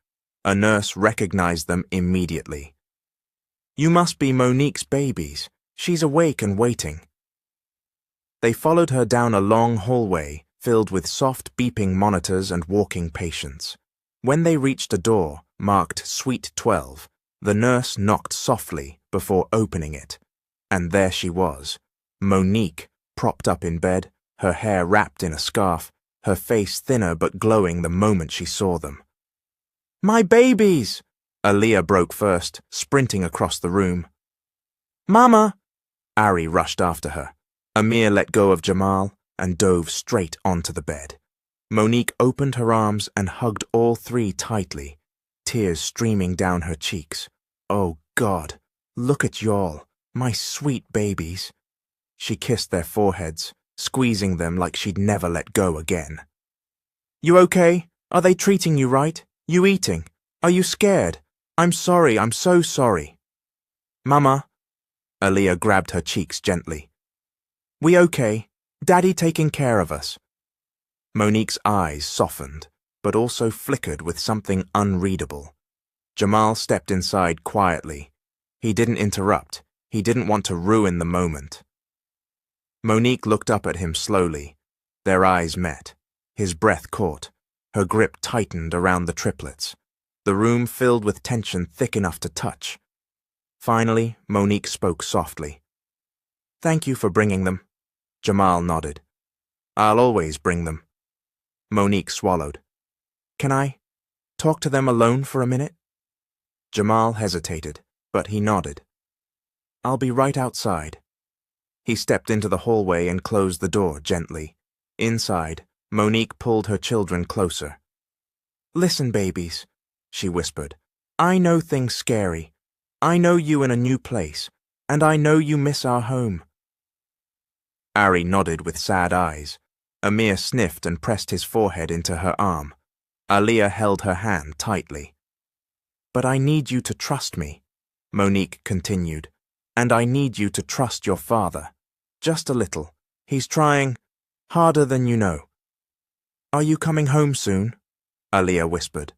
A nurse recognized them immediately. You must be Monique's babies. She's awake and waiting. They followed her down a long hallway filled with soft beeping monitors and walking patients. When they reached a door marked Suite 12, the nurse knocked softly before opening it. And there she was, Monique, propped up in bed, her hair wrapped in a scarf, her face thinner but glowing the moment she saw them. My babies! Aliyah broke first, sprinting across the room. Mama! Ari rushed after her. Amir let go of Jamal and dove straight onto the bed. Monique opened her arms and hugged all three tightly, tears streaming down her cheeks. Oh, God, look at y'all, my sweet babies. She kissed their foreheads, squeezing them like she'd never let go again. You okay? Are they treating you right? You eating? Are you scared? I'm sorry, I'm so sorry. Mama. Aliyah grabbed her cheeks gently. We okay? Daddy taking care of us. Monique's eyes softened, but also flickered with something unreadable. Jamal stepped inside quietly. He didn't interrupt. He didn't want to ruin the moment. Monique looked up at him slowly. Their eyes met. His breath caught. Her grip tightened around the triplets. The room filled with tension thick enough to touch. Finally, Monique spoke softly. Thank you for bringing them. Jamal nodded. I'll always bring them. Monique swallowed. Can I talk to them alone for a minute? Jamal hesitated, but he nodded. I'll be right outside. He stepped into the hallway and closed the door gently. Inside, Monique pulled her children closer. Listen, babies, she whispered. I know things scary. I know you in a new place, and I know you miss our home. Ari nodded with sad eyes. Amir sniffed and pressed his forehead into her arm. Aliyah held her hand tightly. But I need you to trust me, Monique continued, and I need you to trust your father. Just a little. He's trying harder than you know. Are you coming home soon? Aliyah whispered.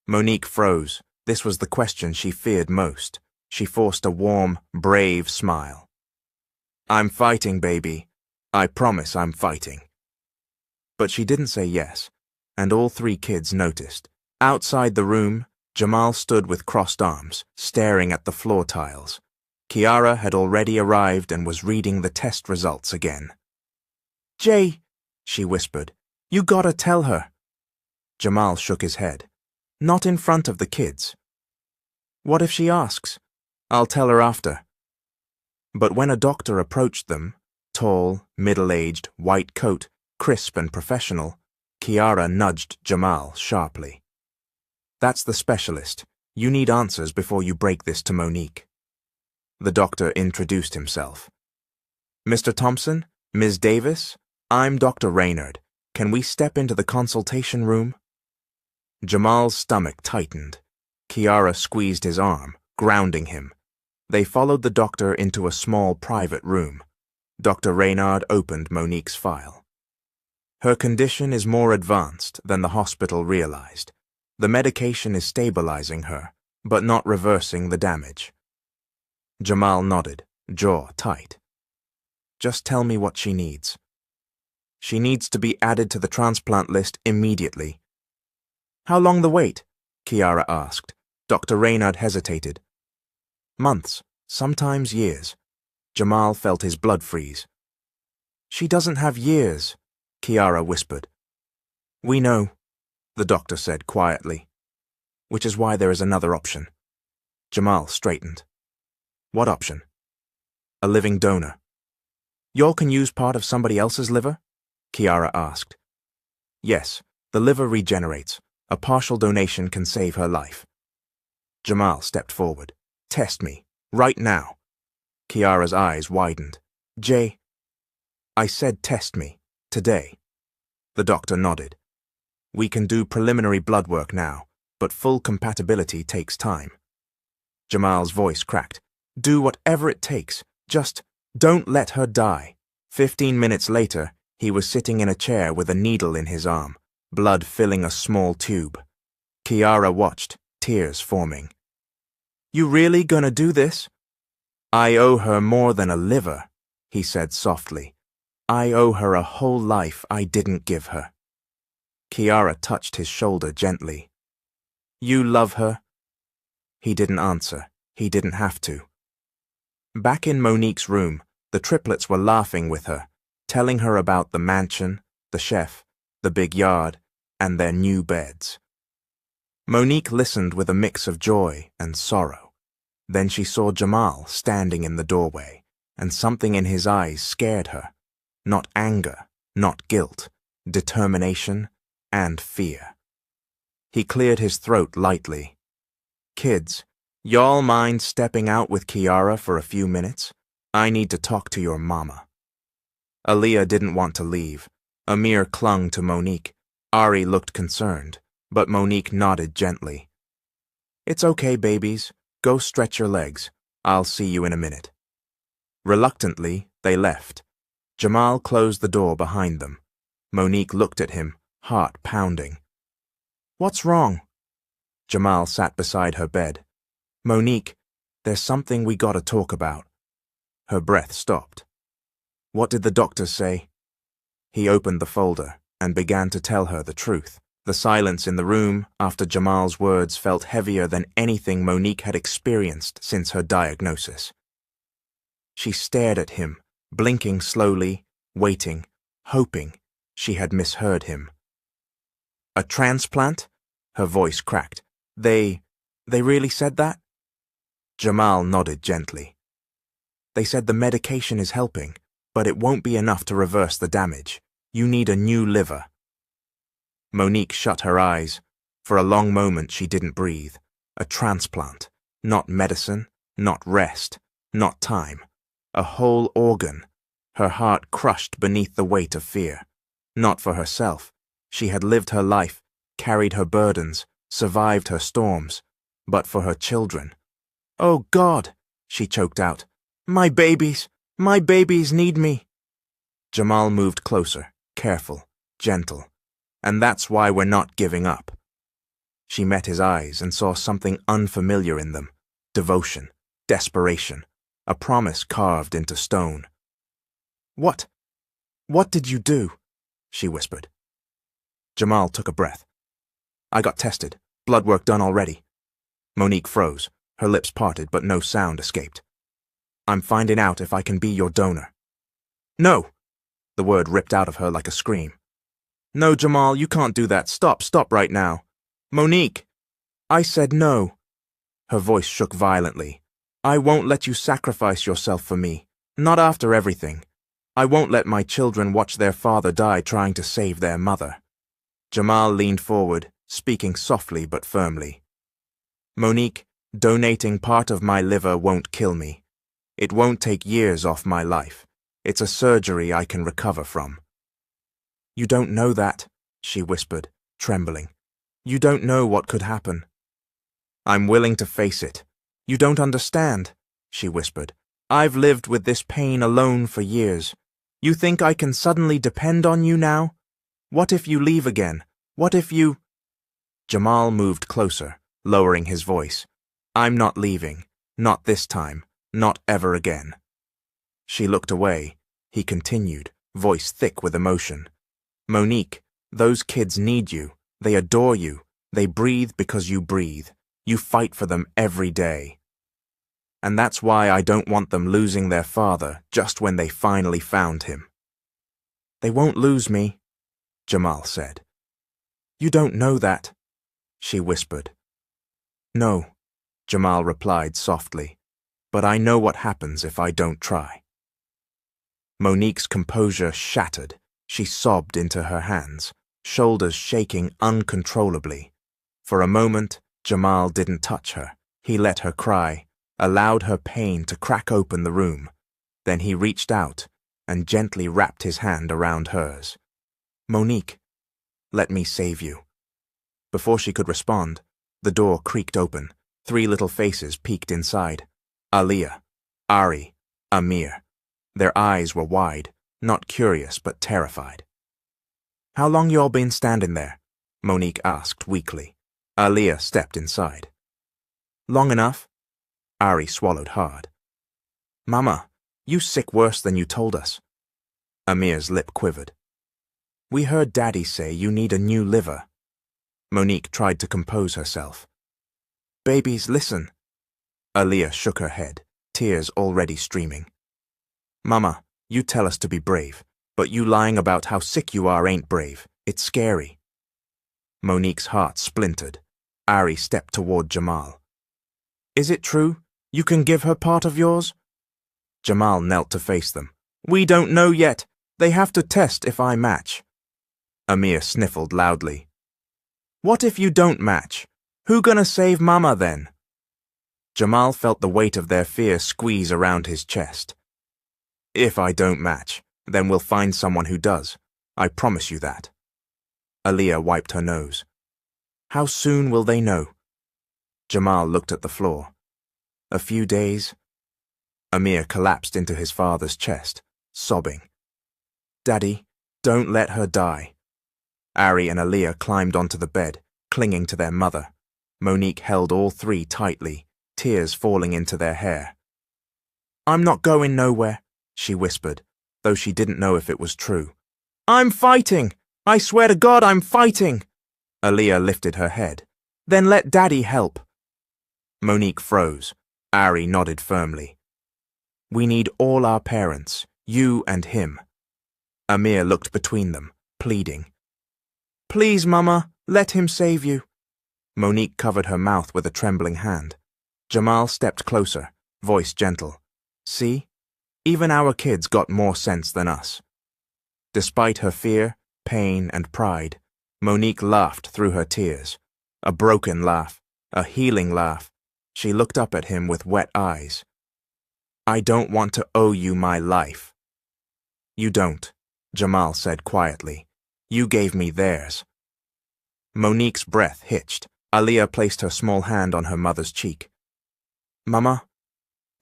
Monique froze. This was the question she feared most. She forced a warm, brave smile. I'm fighting, baby. I promise I'm fighting. But she didn't say yes, and all three kids noticed. Outside the room, Jamal stood with crossed arms, staring at the floor tiles. Kiara had already arrived and was reading the test results again. Jay, she whispered, you gotta tell her. Jamal shook his head. Not in front of the kids. What if she asks? I'll tell her after. But when a doctor approached them, tall, middle-aged, white coat, crisp and professional, Kiara nudged Jamal sharply. That's the specialist. You need answers before you break this to Monique. The doctor introduced himself. Mr. Thompson, Ms. Davis, I'm Dr. Reynard. Can we step into the consultation room? Jamal's stomach tightened. Kiara squeezed his arm, grounding him. They followed the doctor into a small private room. Dr. Reynard opened Monique's file. Her condition is more advanced than the hospital realized. The medication is stabilizing her, but not reversing the damage. Jamal nodded, jaw tight. Just tell me what she needs. She needs to be added to the transplant list immediately. How long the wait? Kiara asked. Dr. Reynard hesitated. Months, sometimes years. Jamal felt his blood freeze. She doesn't have years, Kiara whispered. We know, the doctor said quietly. which is why there is another option. Jamal straightened. What option? A living donor. Y'all can use part of somebody else's liver? Kiara asked. Yes, the liver regenerates. A partial donation can save her life. Jamal stepped forward. Test me, right now. Kiara's eyes widened. Jay, I said test me, today. The doctor nodded. We can do preliminary blood work now, but full compatibility takes time. Jamal's voice cracked. Do whatever it takes. Just don't let her die. 15 minutes later, he was sitting in a chair with a needle in his arm, blood filling a small tube. Kiara watched, tears forming. You really gonna do this? I owe her more than a liver, he said softly. I owe her a whole life I didn't give her. Kiara touched his shoulder gently. You love her? He didn't answer. He didn't have to. Back in Monique's room, the triplets were laughing with her, telling her about the mansion, the chef, the big yard, and their new beds. Monique listened with a mix of joy and sorrow. Then she saw Jamal standing in the doorway, and something in his eyes scared her. Not anger, not guilt, determination, and fear. He cleared his throat lightly. Kids, y'all mind stepping out with Kiara for a few minutes? I need to talk to your mama. Aaliyah didn't want to leave. Amir clung to Monique. Ari looked concerned, but Monique nodded gently. It's okay, babies. Go stretch your legs. I'll see you in a minute. Reluctantly, they left. Jamal closed the door behind them. Monique looked at him, heart pounding. What's wrong? Jamal sat beside her bed. Monique, there's something we gotta talk about. Her breath stopped. What did the doctor say? He opened the folder and began to tell her the truth. The silence in the room after Jamal's words felt heavier than anything Monique had experienced since her diagnosis. She stared at him, blinking slowly, waiting, hoping she had misheard him. A transplant? Her voice cracked. They really said that? Jamal nodded gently. They said the medication is helping, but it won't be enough to reverse the damage. You need a new liver. Monique shut her eyes. For a long moment she didn't breathe. A transplant. Not medicine, not rest, not time. A whole organ. Her heart crushed beneath the weight of fear. Not for herself. She had lived her life, carried her burdens, survived her storms. But for her children. Oh God, she choked out. My babies need me. Jamal moved closer, careful, gentle. And that's why we're not giving up. She met his eyes and saw something unfamiliar in them. Devotion, desperation, a promise carved into stone. What did you do? She whispered. Jamal took a breath. I got tested, blood work done already. Monique froze, her lips parted but no sound escaped. I'm finding out if I can be your donor. No! The word ripped out of her like a scream. No, Jamal, you can't do that. Stop right now. Monique! I said no. Her voice shook violently. I won't let you sacrifice yourself for me. Not after everything. I won't let my children watch their father die trying to save their mother. Jamal leaned forward, speaking softly but firmly. Monique, donating part of my liver won't kill me. It won't take years off my life. It's a surgery I can recover from. You don't know that, she whispered, trembling. You don't know what could happen. I'm willing to face it. You don't understand, she whispered. I've lived with this pain alone for years. You think I can suddenly depend on you now? What if you leave again? What if you... Jamal moved closer, lowering his voice. I'm not leaving. Not this time. Not ever again. She looked away. He continued, voice thick with emotion. Monique, those kids need you. They adore you. They breathe because you breathe. You fight for them every day. And that's why I don't want them losing their father just when they finally found him. They won't lose me, Jamal said. You don't know that, she whispered. No, Jamal replied softly, but I know what happens if I don't try. Monique's composure shattered. She sobbed into her hands, shoulders shaking uncontrollably. For a moment, Jamal didn't touch her. He let her cry, allowed her pain to crack open the room. Then he reached out and gently wrapped his hand around hers. Monique, let me save you. Before she could respond, the door creaked open. 3 little faces peeked inside. Aliyah, Ari, Amir. Their eyes were wide, not curious but terrified. How long you all been standing there? Monique asked weakly. Aliyah stepped inside. Long enough. Ari swallowed hard. Mama, you sick worse than you told us. Amir's lip quivered. We heard Daddy say you need a new liver. Monique tried to compose herself. Babies, listen. Aliyah shook her head, tears already streaming. Mama, you tell us to be brave, but you lying about how sick you are ain't brave. It's scary. Monique's heart splintered. Ari stepped toward Jamal. Is it true? You can give her part of yours? Jamal knelt to face them. We don't know yet. They have to test if I match. Amir sniffled loudly. What if you don't match? Who gonna save Mama then? Jamal felt the weight of their fear squeeze around his chest. If I don't match, then we'll find someone who does. I promise you that. Aliyah wiped her nose. How soon will they know? Jamal looked at the floor. A few days. Amir collapsed into his father's chest, sobbing. Daddy, don't let her die. Ari and Aliyah climbed onto the bed, clinging to their mother. Monique held all 3 tightly, tears falling into their hair. I'm not going nowhere, she whispered, though she didn't know if it was true. I'm fighting! I swear to God I'm fighting! Aliyah lifted her head. Then let Daddy help. Monique froze. Ari nodded firmly. We need all our parents, you and him. Amir looked between them, pleading. Please, Mama, let him save you. Monique covered her mouth with a trembling hand. Jamal stepped closer, voice gentle. See? Even our kids got more sense than us. Despite her fear, pain, and pride, Monique laughed through her tears. A broken laugh, a healing laugh. She looked up at him with wet eyes. I don't want to owe you my life. You don't, Jamal said quietly. You gave me theirs. Monique's breath hitched. Aliyah placed her small hand on her mother's cheek. Mama,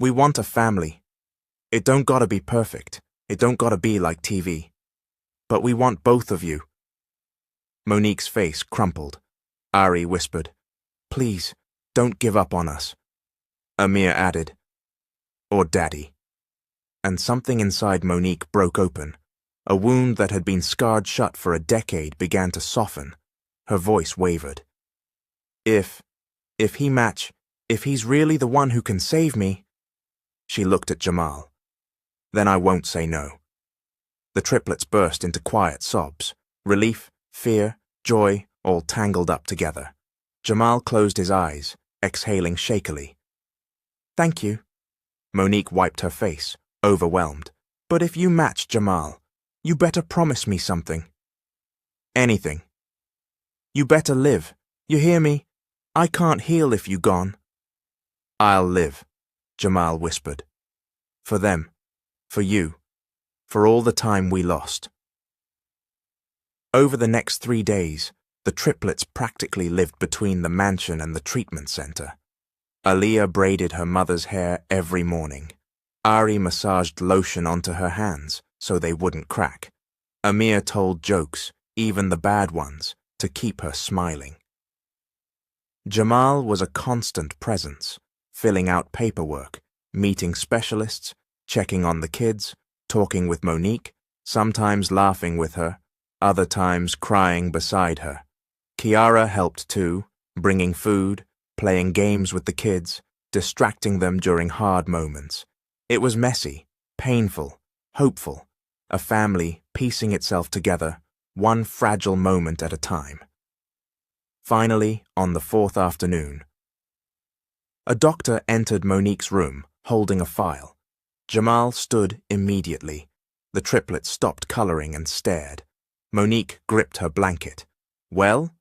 we want a family. It don't gotta be perfect. It don't gotta be like TV. But we want both of you. Monique's face crumpled. Ari whispered, Please, don't give up on us. Amir added, Or Daddy. And something inside Monique broke open. A wound that had been scarred shut for a decade began to soften. Her voice wavered. If he's really the one who can save me. She looked at Jamal. Then I won't say no. The triplets burst into quiet sobs. Relief, fear, joy, all tangled up together. Jamal closed his eyes, exhaling shakily. Thank you. Monique wiped her face, overwhelmed. But if you match Jamal, you better promise me something. Anything. You better live. You hear me? I can't heal if you gone. I'll live, Jamal whispered. For them. For you. For all the time we lost. Over the next 3 days, the triplets practically lived between the mansion and the treatment center. Aliyah braided her mother's hair every morning. Ari massaged lotion onto her hands so they wouldn't crack. Amir told jokes, even the bad ones, to keep her smiling. Jamal was a constant presence, filling out paperwork, meeting specialists, checking on the kids, talking with Monique, sometimes laughing with her, other times crying beside her. Kiara helped too, bringing food, playing games with the kids, distracting them during hard moments. It was messy, painful, hopeful, a family piecing itself together, one fragile moment at a time. Finally, on the 4th afternoon, A doctor entered Monique's room, holding a file. Jamal stood immediately. The triplets stopped coloring and stared. Monique gripped her blanket. "Well?"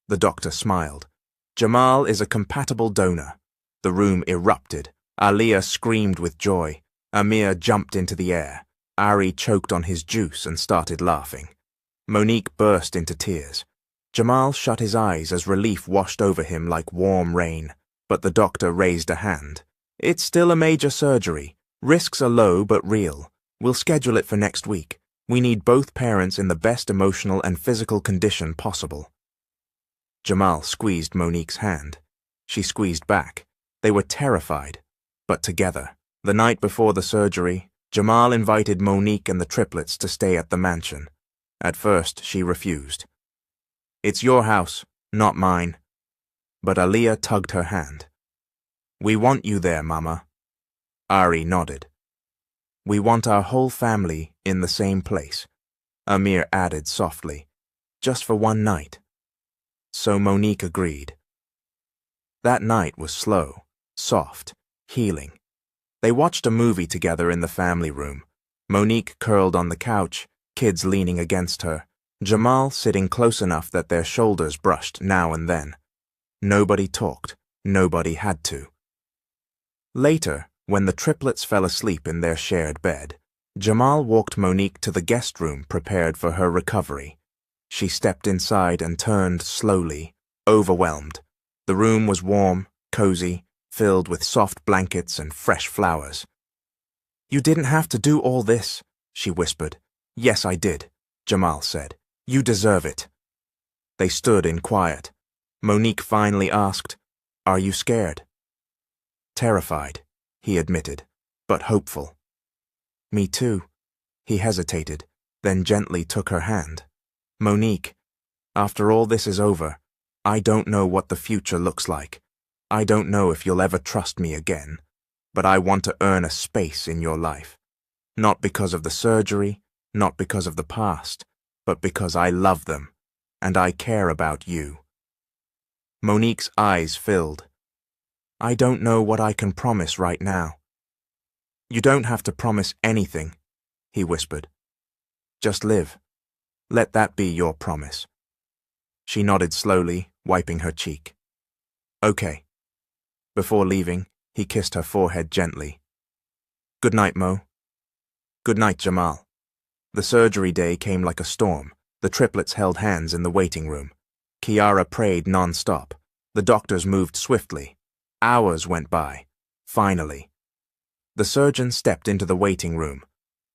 The doctor smiled. "Jamal is a compatible donor." The room erupted. Aliyah screamed with joy. Amir jumped into the air. Ari choked on his juice and started laughing. Monique burst into tears. Jamal shut his eyes as relief washed over him like warm rain, but the doctor raised a hand. "It's still a major surgery. Risks are low but real. We'll schedule it for next week. We need both parents in the best emotional and physical condition possible." Jamal squeezed Monique's hand. She squeezed back. They were terrified, but together. The night before the surgery, Jamal invited Monique and the triplets to stay at the mansion. At first, she refused. "It's your house, not mine." But Aliyah tugged her hand. "We want you there, Mama." Ari nodded. "We want our whole family in the same place," Amir added softly, "just for one night." So Monique agreed. That night was slow, soft, healing. They watched a movie together in the family room. Monique curled on the couch, kids leaning against her, Jamal sitting close enough that their shoulders brushed now and then. Nobody talked. Nobody had to. Later, when the triplets fell asleep in their shared bed, Jamal walked Monique to the guest room prepared for her recovery. She stepped inside and turned slowly, overwhelmed. The room was warm, cozy, filled with soft blankets and fresh flowers. "You didn't have to do all this," she whispered. "Yes, I did," Jamal said. "You deserve it." They stood in quiet. Monique finally asked, "Are you scared?" "Terrified," he admitted, "but hopeful." "Me too." He hesitated, then gently took her hand. "Monique, after all this is over, I don't know what the future looks like. I don't know if you'll ever trust me again, but I want to earn a space in your life. Not because of the surgery, not because of the past, but because I love them, and I care about you." Monique's eyes filled. "I don't know what I can promise right now." "You don't have to promise anything," he whispered. "Just live. Let that be your promise." She nodded slowly, wiping her cheek. "Okay." Before leaving, he kissed her forehead gently. "Good night, Mo." "Good night, Jamal." The surgery day came like a storm. The triplets held hands in the waiting room. Kiara prayed non-stop. The doctors moved swiftly. Hours went by. Finally. The surgeon stepped into the waiting room.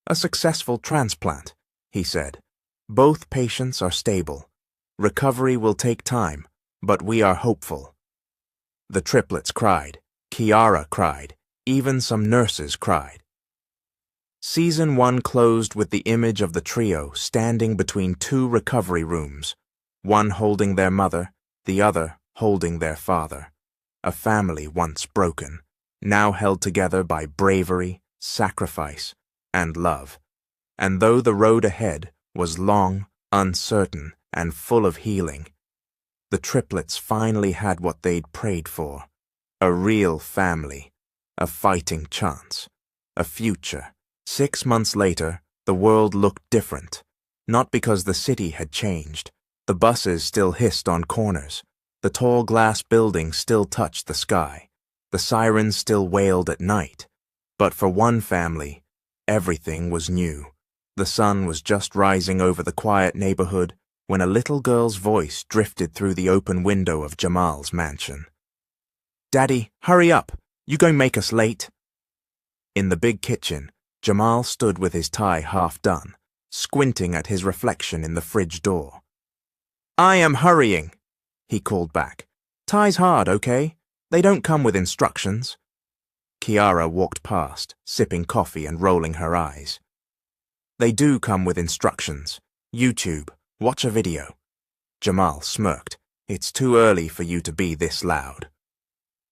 "A successful transplant," he said. "Both patients are stable. Recovery will take time, but we are hopeful." The triplets cried. Kiara cried. Even some nurses cried. Season 1 closed with the image of the trio standing between two recovery rooms, one holding their mother, the other holding their father. A family once broken, now held together by bravery, sacrifice, and love. And though the road ahead was long, uncertain, and full of healing, the triplets finally had what they'd prayed for. A real family, a fighting chance, a future. 6 months later, the world looked different. Not because the city had changed. The buses still hissed on corners. The tall glass buildings still touched the sky. The sirens still wailed at night. But for one family, everything was new. The sun was just rising over the quiet neighborhood when a little girl's voice drifted through the open window of Jamal's mansion. "Daddy, hurry up! You gon' make us late." In the big kitchen, Jamal stood with his tie half done, squinting at his reflection in the fridge door. "I am hurrying," he called back. "Tie's hard, okay? They don't come with instructions." Kiara walked past, sipping coffee and rolling her eyes. "They do come with instructions. YouTube, watch a video." Jamal smirked. "It's too early for you to be this loud."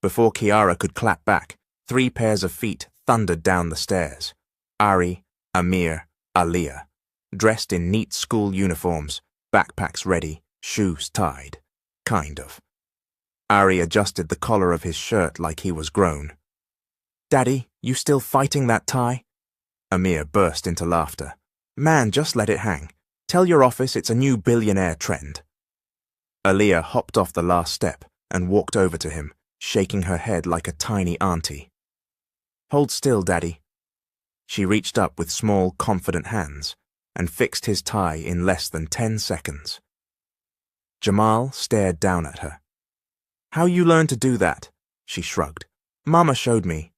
Before Kiara could clap back, 3 pairs of feet thundered down the stairs. Ari, Amir, Aliyah, dressed in neat school uniforms, backpacks ready, shoes tied. Kind of. Ari adjusted the collar of his shirt like he was grown. "Daddy, you still fighting that tie?" Amir burst into laughter. "Man, just let it hang. Tell your office it's a new billionaire trend." Aliyah hopped off the last step and walked over to him, shaking her head like a tiny auntie. "Hold still, Daddy." She reached up with small, confident hands and fixed his tie in less than 10 seconds. Jamal stared down at her. "How you learn to do that?" She shrugged. "Mama showed me."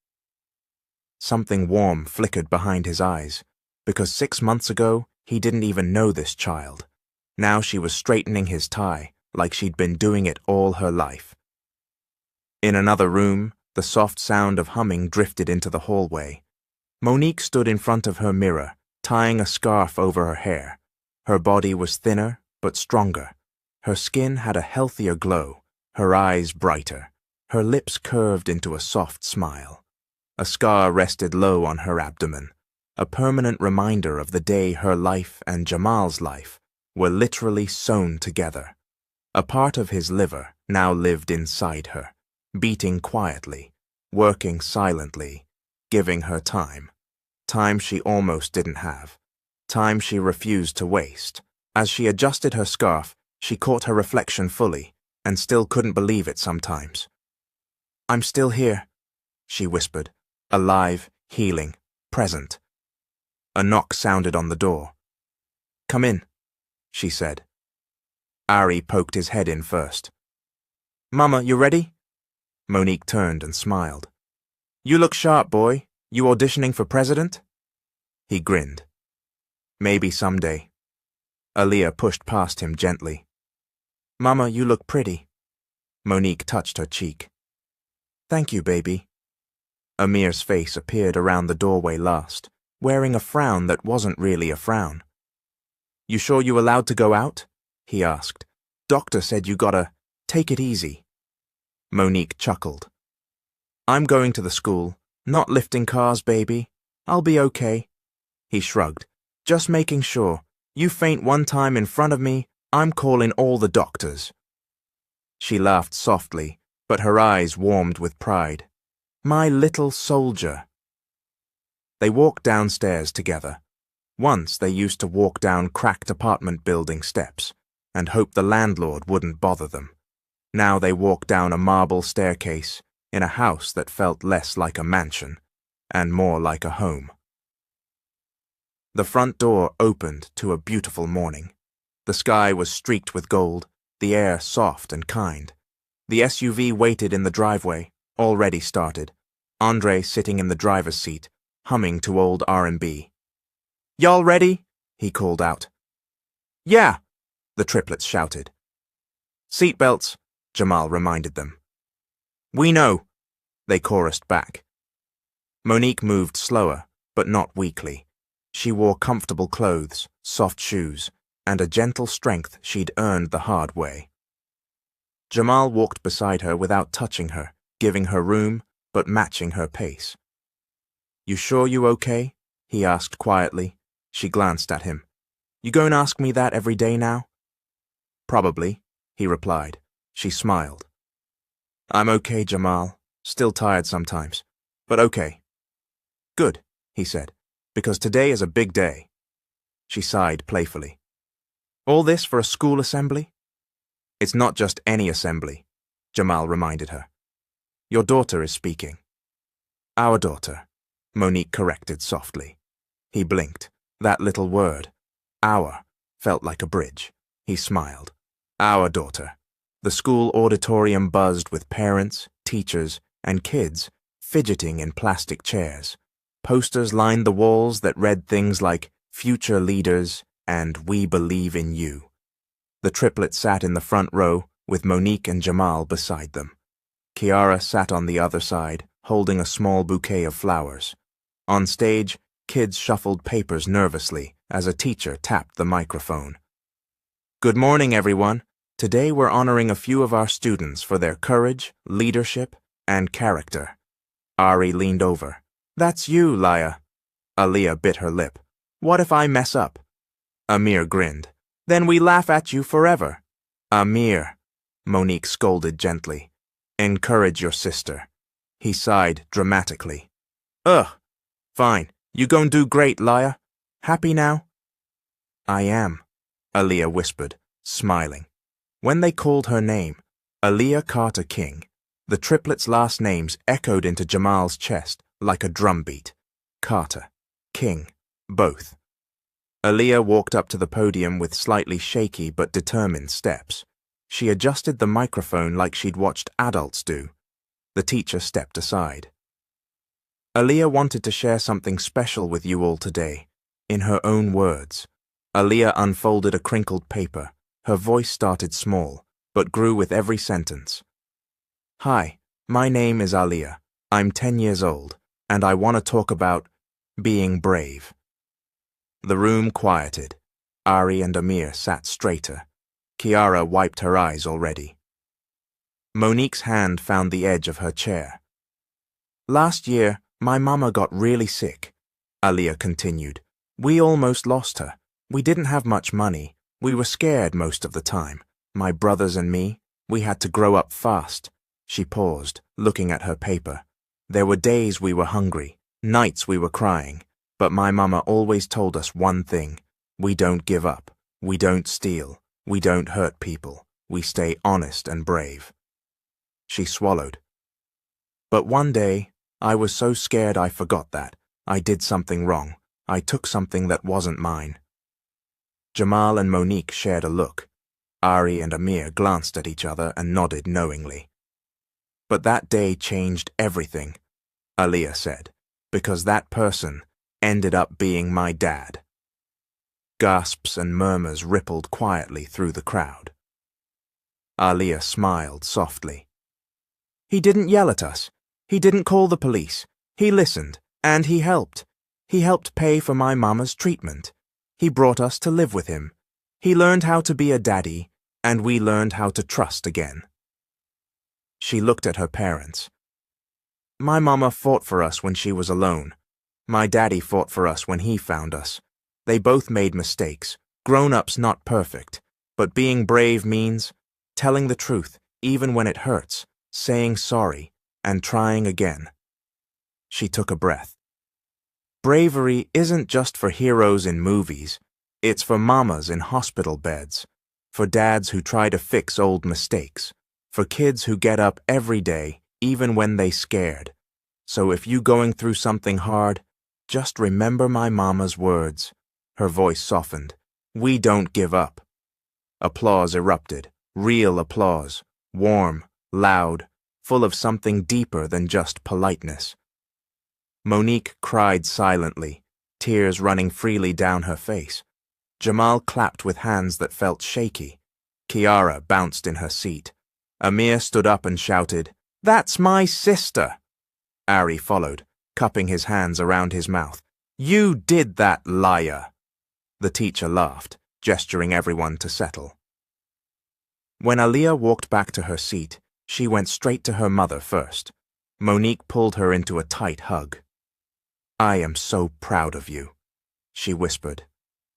Something warm flickered behind his eyes, because 6 months ago he didn't even know this child. Now she was straightening his tie like she'd been doing it all her life. In another room, the soft sound of humming drifted into the hallway. Monique stood in front of her mirror, tying a scarf over her hair. Her body was thinner but stronger. Her skin had a healthier glow, her eyes brighter, her lips curved into a soft smile. A scar rested low on her abdomen, a permanent reminder of the day her life and Jamal's life were literally sewn together. A part of his liver now lived inside her, beating quietly, working silently, giving her time. Time she almost didn't have. Time she refused to waste. As she adjusted her scarf, she caught her reflection fully and still couldn't believe it sometimes. "I'm still here," she whispered, alive, healing, present. A knock sounded on the door. "Come in," she said. Ari poked his head in first. "Mama, you ready?" Monique turned and smiled. "You look sharp, boy. You auditioning for president?" He grinned. "Maybe someday." Aliyah pushed past him gently. "Mama, you look pretty." Monique touched her cheek. "Thank you, baby." Amir's face appeared around the doorway last, wearing a frown that wasn't really a frown. "You sure you allowed to go out?" he asked. "Doctor said you gotta take it easy." Monique chuckled. "I'm going to the school, not lifting cars, baby. I'll be okay." He shrugged. "Just making sure. You faint one time in front of me, I'm calling all the doctors." She laughed softly, but her eyes warmed with pride. "My little soldier." They walked downstairs together. Once they used to walk down cracked apartment building steps and hope the landlord wouldn't bother them. Now they walked down a marble staircase in a house that felt less like a mansion and more like a home. The front door opened to a beautiful morning. The sky was streaked with gold, the air soft and kind. The SUV waited in the driveway, already started, Andre sitting in the driver's seat, humming to old R&B. "Y'all ready?" he called out. "Yeah," the triplets shouted. "Seatbelts," Jamal reminded them. "We know," they chorused back. Monique moved slower, but not weakly. She wore comfortable clothes, soft shoes, and a gentle strength she'd earned the hard way. Jamal walked beside her without touching her, giving her room, but matching her pace. "You sure you okay?" he asked quietly. She glanced at him. "You going to ask me that every day now?" "Probably," he replied. She smiled. "I'm okay, Jamal. Still tired sometimes, but okay." "Good," he said, "because today is a big day." She sighed playfully. "All this for a school assembly?" "It's not just any assembly," Jamal reminded her. "Your daughter is speaking." "Our daughter," Monique corrected softly. He blinked. That little word, "our," felt like a bridge. He smiled. "Our daughter." The school auditorium buzzed with parents, teachers, and kids fidgeting in plastic chairs. Posters lined the walls that read things like "Future Leaders" and "We Believe in You." The triplets sat in the front row with Monique and Jamal beside them. Kiara sat on the other side, holding a small bouquet of flowers. On stage, kids shuffled papers nervously as a teacher tapped the microphone. "Good morning, everyone. Today we're honoring a few of our students for their courage, leadership, and character." Ari leaned over. "That's you, Laya." Aliyah bit her lip. "What if I mess up?" Amir grinned. "Then we laugh at you forever." "Amir," Monique scolded gently. Encourage your sister. He sighed dramatically. Ugh, fine. You gon' do great, liar. Happy now? I am, Aaliyah whispered, smiling. When they called her name, Aaliyah Carter King, the triplets' last names echoed into Jamal's chest like a drumbeat. Carter, King, both. Aaliyah walked up to the podium with slightly shaky but determined steps. She adjusted the microphone like she'd watched adults do. The teacher stepped aside. Aaliyah wanted to share something special with you all today, in her own words. Aaliyah unfolded a crinkled paper. Her voice started small, but grew with every sentence. Hi, my name is Aaliyah. I'm 10 years old, and I want to talk about being brave. The room quieted. Ari and Amir sat straighter. Kiara wiped her eyes already. Monique's hand found the edge of her chair. Last year, my mama got really sick, Aaliyah continued. We almost lost her. We didn't have much money. We were scared most of the time. My brothers and me, we had to grow up fast. She paused, looking at her paper. There were days we were hungry, nights we were crying, but my mama always told us one thing. We don't give up. We don't steal. We don't hurt people. We stay honest and brave. She swallowed. But one day, I was so scared I forgot that. I did something wrong. I took something that wasn't mine. Jamal and Monique shared a look. Ari and Amir glanced at each other and nodded knowingly. But that day changed everything, Aaliyah said, because that person ended up being my dad. Gasps and murmurs rippled quietly through the crowd. Aaliyah smiled softly. He didn't yell at us. He didn't call the police. He listened, and he helped. He helped pay for my mama's treatment. He brought us to live with him. He learned how to be a daddy, and we learned how to trust again. She looked at her parents. My mama fought for us when she was alone. My daddy fought for us when he found us. They both made mistakes, grown-ups not perfect, but being brave means telling the truth even when it hurts, saying sorry, and trying again. She took a breath. Bravery isn't just for heroes in movies. It's for mamas in hospital beds, for dads who try to fix old mistakes, for kids who get up every day, even when they scared. So if you going through something hard, just remember my mama's words. Her voice softened. We don't give up. Applause erupted, real applause, warm, loud, full of something deeper than just politeness. Monique cried silently, tears running freely down her face. Jamal clapped with hands that felt shaky. Kiara bounced in her seat. Amir stood up and shouted, That's my sister! Ari followed, cupping his hands around his mouth. You did that, liar! The teacher laughed, gesturing everyone to settle. When Aaliyah walked back to her seat, she went straight to her mother first. Monique pulled her into a tight hug. I am so proud of you, she whispered.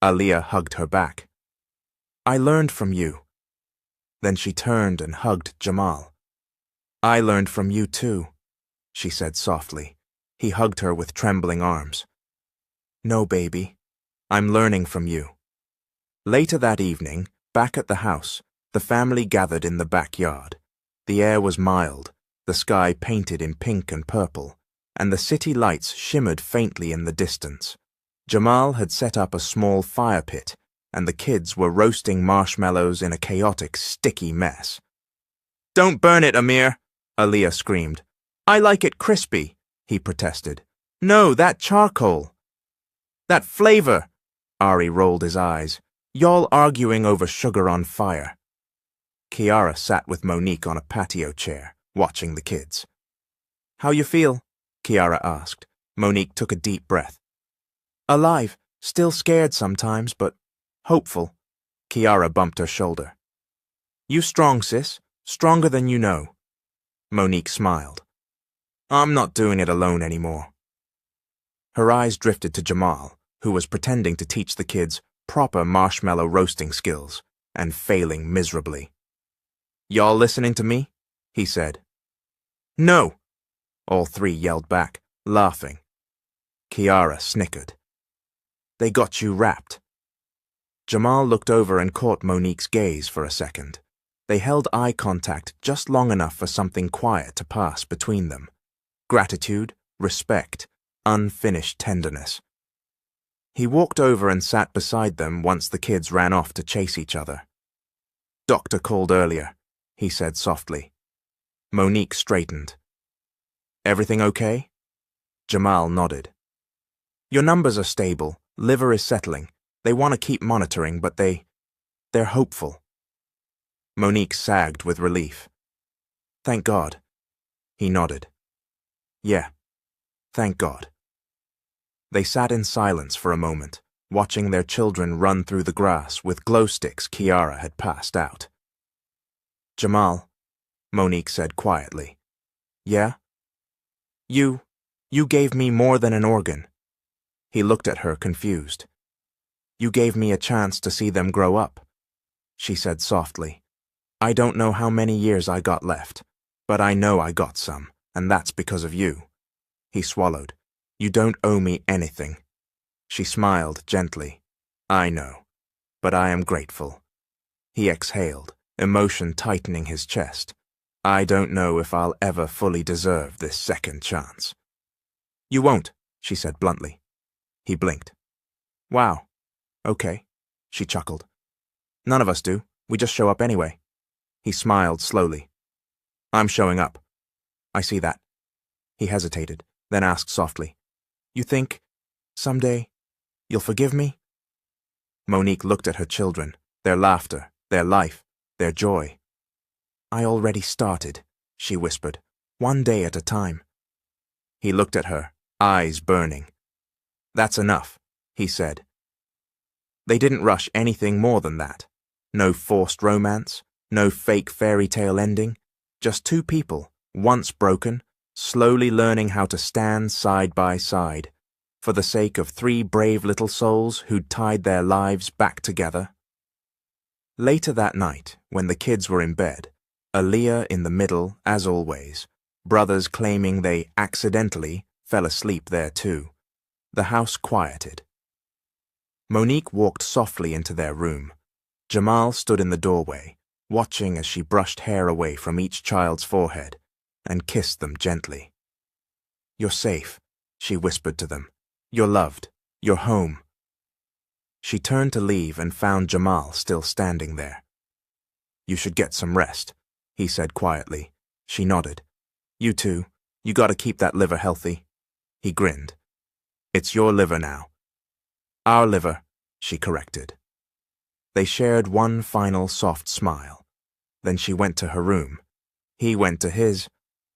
Aaliyah hugged her back. I learned from you. Then she turned and hugged Jamal. I learned from you too, she said softly. He hugged her with trembling arms. No, baby. I'm learning from you. Later that evening, back at the house, the family gathered in the backyard. The air was mild, the sky painted in pink and purple, and the city lights shimmered faintly in the distance. Jamal had set up a small fire pit, and the kids were roasting marshmallows in a chaotic, sticky mess. Don't burn it, Amir, Aaliyah screamed. I like it crispy, he protested. No, that charcoal. That flavor, Ari rolled his eyes. Y'all arguing over sugar on fire. Kiara sat with Monique on a patio chair, watching the kids. How you feel? Kiara asked. Monique took a deep breath. Alive, still scared sometimes, but hopeful. Kiara bumped her shoulder. You strong, sis. Stronger than you know. Monique smiled. I'm not doing it alone anymore. Her eyes drifted to Jamal, who was pretending to teach the kids proper marshmallow roasting skills, and failing miserably. Y'all listening to me? He said. No! All three yelled back, laughing. Kiara snickered. They got you wrapped. Jamal looked over and caught Monique's gaze for a second. They held eye contact just long enough for something quiet to pass between them. Gratitude, respect, unfinished tenderness. He walked over and sat beside them once the kids ran off to chase each other. Doctor called earlier, he said softly. Monique straightened. Everything okay? Jamal nodded. Your numbers are stable, liver is settling. They want to keep monitoring, but they're hopeful. Monique sagged with relief. Thank God. He nodded. Yeah, thank God. They sat in silence for a moment, watching their children run through the grass with glow sticks Kiara had passed out. Jamal, Monique said quietly. Yeah? You gave me more than an organ. He looked at her confused. You gave me a chance to see them grow up, she said softly. I don't know how many years I got left, but I know I got some, and that's because of you. He swallowed. You don't owe me anything. She smiled gently. I know, but I am grateful. He exhaled, emotion tightening his chest. I don't know if I'll ever fully deserve this second chance. You won't, she said bluntly. He blinked. Wow. Okay, she chuckled. None of us do. We just show up anyway. He smiled slowly. I'm showing up. I see that. He hesitated, then asked softly. You think, someday, you'll forgive me? Monique looked at her children, their laughter, their life, their joy. I already started, she whispered, one day at a time. He looked at her, eyes burning. That's enough, he said. They didn't rush anything more than that. No forced romance, no fake fairy tale ending, just two people, once broken, slowly learning how to stand side by side, for the sake of three brave little souls who'd tied their lives back together. Later that night, when the kids were in bed, Aaliyah in the middle, as always, brothers claiming they accidentally fell asleep there too, the house quieted. Monique walked softly into their room. Jamal stood in the doorway, watching as she brushed hair away from each child's forehead and kissed them gently. You're safe, she whispered to them. You're loved. You're home. She turned to leave and found Jamal still standing there. You should get some rest, he said quietly. She nodded. You too. You gotta keep that liver healthy. He grinned. It's your liver now. Our liver, she corrected. They shared one final soft smile. Then she went to her room. He went to his,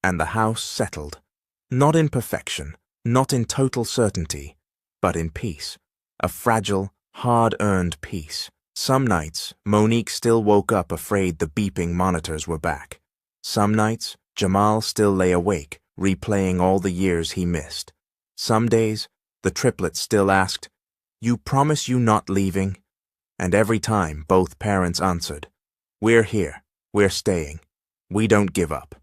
and the house settled. Not in perfection, not in total certainty, but in peace. A fragile, hard-earned peace. Some nights, Monique still woke up afraid the beeping monitors were back. Some nights, Jamal still lay awake, replaying all the years he missed. Some days, the triplets still asked, You promise you not leaving? And every time, both parents answered, We're here, we're staying, we don't give up.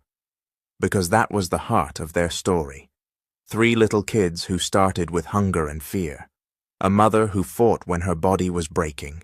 Because that was the heart of their story. Three little kids who started with hunger and fear. A mother who fought when her body was breaking.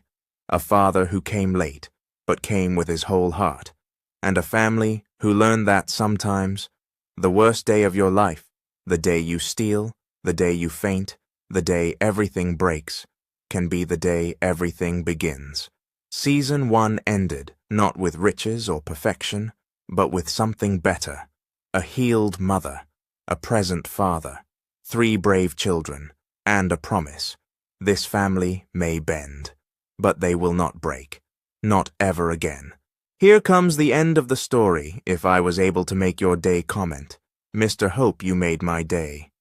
A father who came late, but came with his whole heart. And a family who learned that sometimes, the worst day of your life, the day you steal, the day you faint, the day everything breaks, can be the day everything begins. Season 1 ended, not with riches or perfection, but with something better. A healed mother, a present father, 3 brave children, and a promise. This family may bend, but they will not break. Not ever again. Here comes the end of the story, if I was able to make your day comment. Mr. Hope, you made my day.